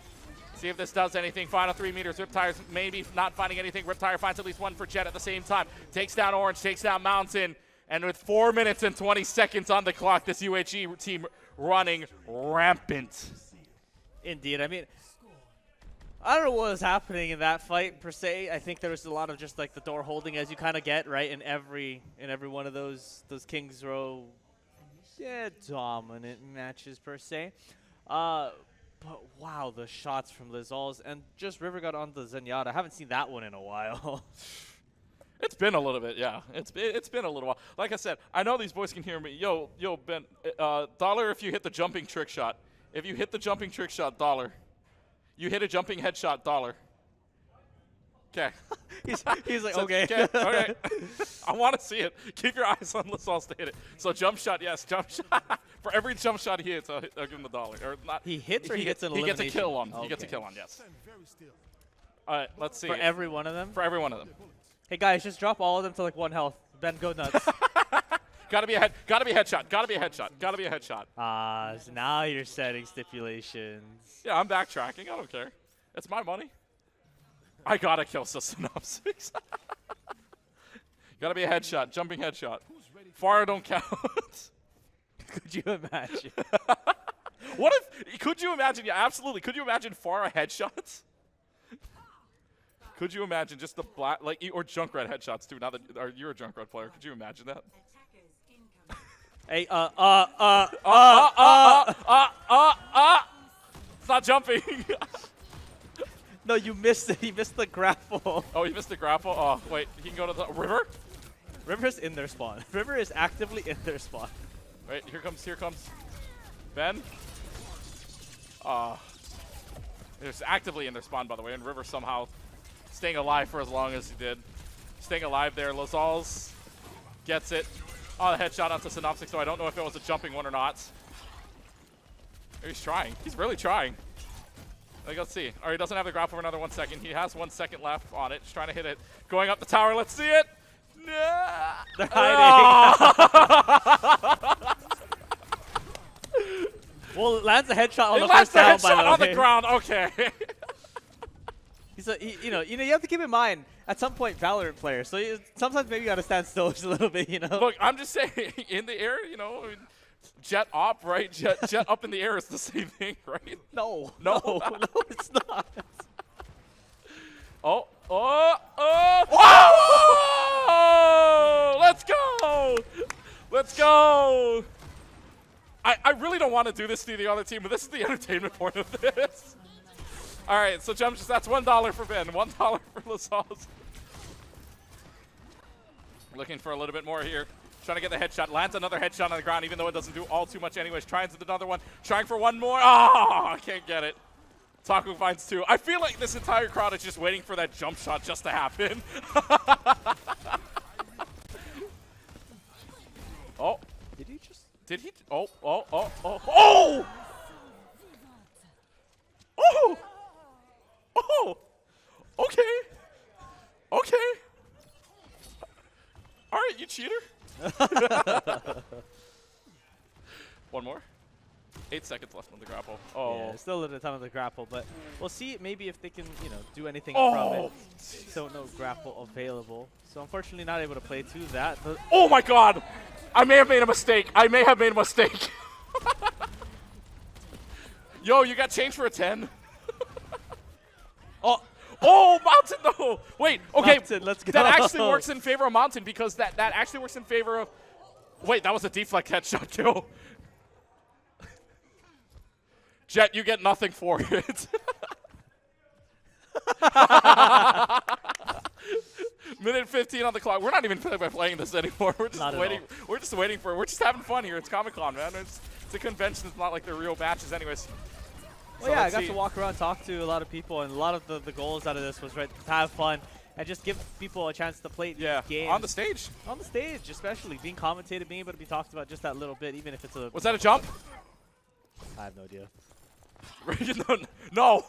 See if this does anything. Final 3 meters. Riptire's maybe not finding anything. Riptire finds at least one for Jet at the same time. Takes down Orange, takes down Mountain. And with 4 minutes and 20 seconds on the clock, this UHE team running rampant. Indeed. I mean, I don't know what was happening in that fight per se. I think there was a lot of just like the door holding, as you kind of get right in every one of those Kings Row, dominant matches per se. But wow, the shots from Lizals, and just River got on the Zenyatta. I haven't seen that one in a while. It's been a little bit, yeah. It's been a little while. Like I said, I know these boys can hear me. Yo, Ben, dollar if you hit the jumping trick shot. If you hit the jumping trick shot, dollar. You hit a jumping headshot, dollar. Okay. he's like, So, okay. Okay. I want to see it. Keep your eyes on Lasal's to hit it. So jump shot, yes, jump shot. For every jump shot he hits, I'll give him the dollar. Or not. He hits or he gets an He gets a elimination? kill on. Okay. He gets a kill on, yes. All right, let's see. For every one of them? For every one of them. Hey guys, just drop all of them to like 1 health. Ben, go nuts. Gotta be a headshot. Gotta be a headshot. So now you're setting stipulations. Yeah, I'm backtracking. I don't care. It's my money. I gotta kill Synopsys. Gotta be a headshot. Jumping headshot. Far don't count. Could you imagine? What if? Could you imagine? Yeah, absolutely. Could you imagine Farah headshots? Could you imagine just the black, like, or Junkrat headshots too? Now that you're a Junkrat player, could you imagine that? Hey, It's not jumping. No, you missed it. He missed the grapple. Oh, he missed the grapple. Oh, wait, he can go to the River. River's in their spawn. River is actively in their spawn. Wait, here comes Ben. It's actively in their spawn, by the way, and River somehow staying alive for as long as he did. Staying alive there. Lazals gets it. Oh, the headshot onto Synopsys, so I don't know if it was a jumping one or not. He's trying. He's really trying. Like, let's see. All right, he doesn't have the grapple for another 1 second. He has 1 second left on it. Just trying to hit it. Going up the tower. Let's see it. Nah. They're hiding. Well, it lands a headshot on the first down, by the way. On the ground. Okay. You know, you have to keep in mind, at some point, Valorant players. So sometimes maybe you got to stand still just a little bit, you know? Look, I'm just saying, in the air, you know, I mean, jet op, right? Jet up in the air is the same thing, right? No, it's not. Oh! Let's go! I really don't want to do this to the other team, but this is the entertainment point of this. All right, so jump shots, that's $1 for Ben, $1 for Lasals. Looking for a little bit more here. Trying to get the headshot, lands another headshot on the ground, even though it doesn't do all too much anyways. Trying to another one, trying for one more. Oh, can't get it. Taku finds 2. I feel like this entire crowd is just waiting for that jump shot just to happen. Oh. Did he just? Did he? Oh! One more. 8 seconds left on the grapple. Oh. Yeah, still a little time on the grapple, but we'll see maybe if they can, do anything Oh. from it. So no grapple available. So unfortunately not able to play to that. Oh my god! I may have made a mistake. Yo, you got change for a 10? Oh, Mountain though! Wait, okay. Mountain, let's go. That actually works in favor of Mountain because that actually works in favor of... Wait, that was a deflect headshot kill. Jet, you get nothing for it. Minute 15 on the clock. We're not even playing this anymore. We're just waiting. We're just waiting for it. We're just having fun here. It's Comic-Con, man. It's a convention. It's not like they're real matches anyways. Well, yeah, I got to walk around, talk to a lot of people, and a lot of the goals out of this was to have fun and just give people a chance to play these games. On the stage. On the stage, especially. Being commentated, being able to be talked about just that little bit, even if it's a... Was that a jump? I have no idea. No.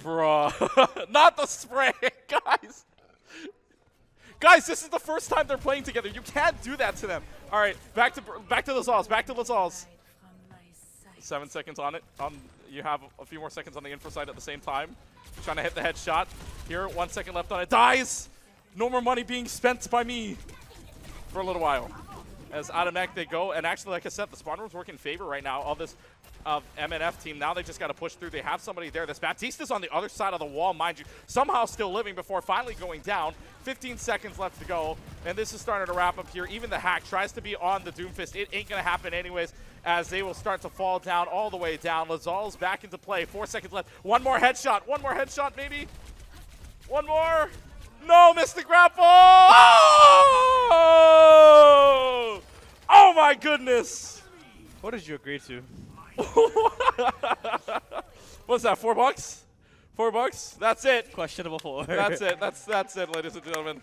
Bruh. Not the spray, guys. Guys, this is the first time they're playing together. You can't do that to them. All right, back to Lazals. Back to Lazals. 7 seconds on it. You have a few more seconds on the info side at the same time. Trying to hit the headshot. Here, 1 second left on it. Dies. No more money being spent by me for a little while. As out of neck they go, and actually, like I said, the spawn room's working in favor right now of this MNF team. Now they just got to push through. They have somebody there. This Batista's on the other side of the wall, mind you, somehow still living before finally going down. 15 seconds left to go, and this is starting to wrap up here. Even the hack tries to be on the Doomfist. It ain't going to happen anyways, as they will start to fall down all the way down. Lazal's back into play. 4 seconds left. One more headshot, maybe. One more. No, missed the grapple. Oh! Oh my goodness. What did you agree to? What's that, $4? $4? That's it. Questionable 4. That's it. That's it, ladies and gentlemen.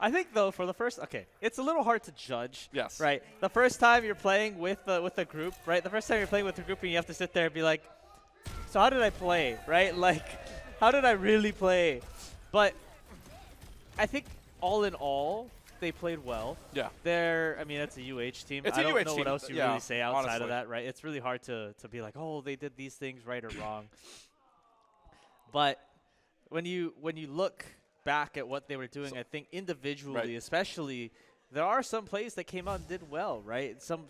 I think though for the first, it's a little hard to judge. Yes. Right. The first time you're playing with a group, right? The first time you're playing with a group and you have to sit there and be like, so how did I play, right? Like, how did I really play? But I think all in all, they played well. Yeah. It's a UH team. It's I a don't UH know team. what else you Yeah, really say outside honestly. of that, right? It's really hard to be like, oh, they did these things right or wrong. But when you look back at what they were doing, I think individually, especially, there are some plays that came out and did well, right? Some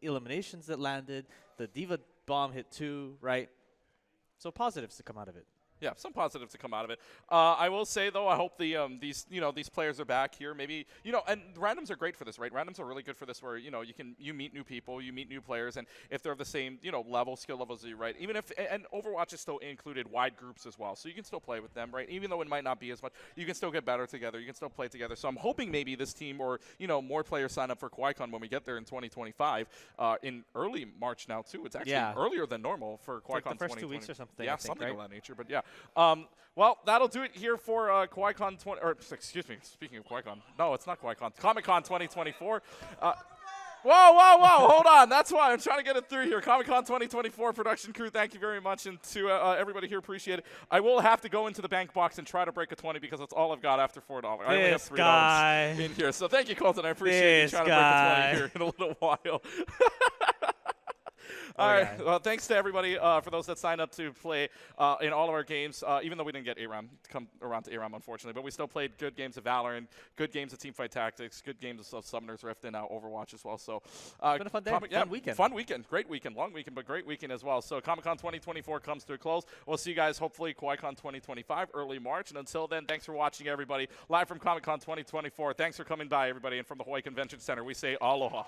eliminations that landed. The Diva bomb hit 2, right? So positives to come out of it. Yeah, some positives to come out of it. I will say though, I hope these players are back here. Maybe and randoms are great for this, right? Randoms are really good for this, where you meet new people, you meet new players, and if they're of the same skill levels as you, right? Even if and Overwatch is still included wide groups as well, so you can still play with them, right? Even though it might not be as much, you can still get better together. You can still play together. So I'm hoping maybe this team or more players sign up for KawaiiCon when we get there in 2025 in early March now too. It's actually earlier than normal for KawaiiCon. Like the first 2 weeks or something. Yeah, I think, something right? of that nature. But yeah. Well, that'll do it here for KawaiiCon 20. Or excuse me. Speaking of KawaiiCon, no, it's not KawaiiCon. Comic-Con 2024. Whoa! Hold on. That's why I'm trying to get it through here. Comic-Con 2024 production crew. Thank you very much, and to everybody here, appreciate it. I will have to go into the bank box and try to break a 20 because that's all I've got after $4. I only have $3 in here. So thank you, Colton. I appreciate you trying to break a 20 here in a little while. All right. Well, thanks to everybody for those that signed up to play in all of our games. Even though we didn't get ARAM to come around to ARAM, unfortunately, but we still played good games of Valorant, good games of Teamfight Tactics, good games of Summoner's Rift, and Overwatch as well. So it's been a fun day. Fun weekend. Fun weekend. Great weekend. Long weekend, but great weekend as well. So Comic-Con 2024 comes to a close. We'll see you guys hopefully KawaiiCon 2025 early March. And until then, thanks for watching, everybody. Live from Comic-Con 2024. Thanks for coming by, everybody. And from the Hawaii Convention Center, we say aloha.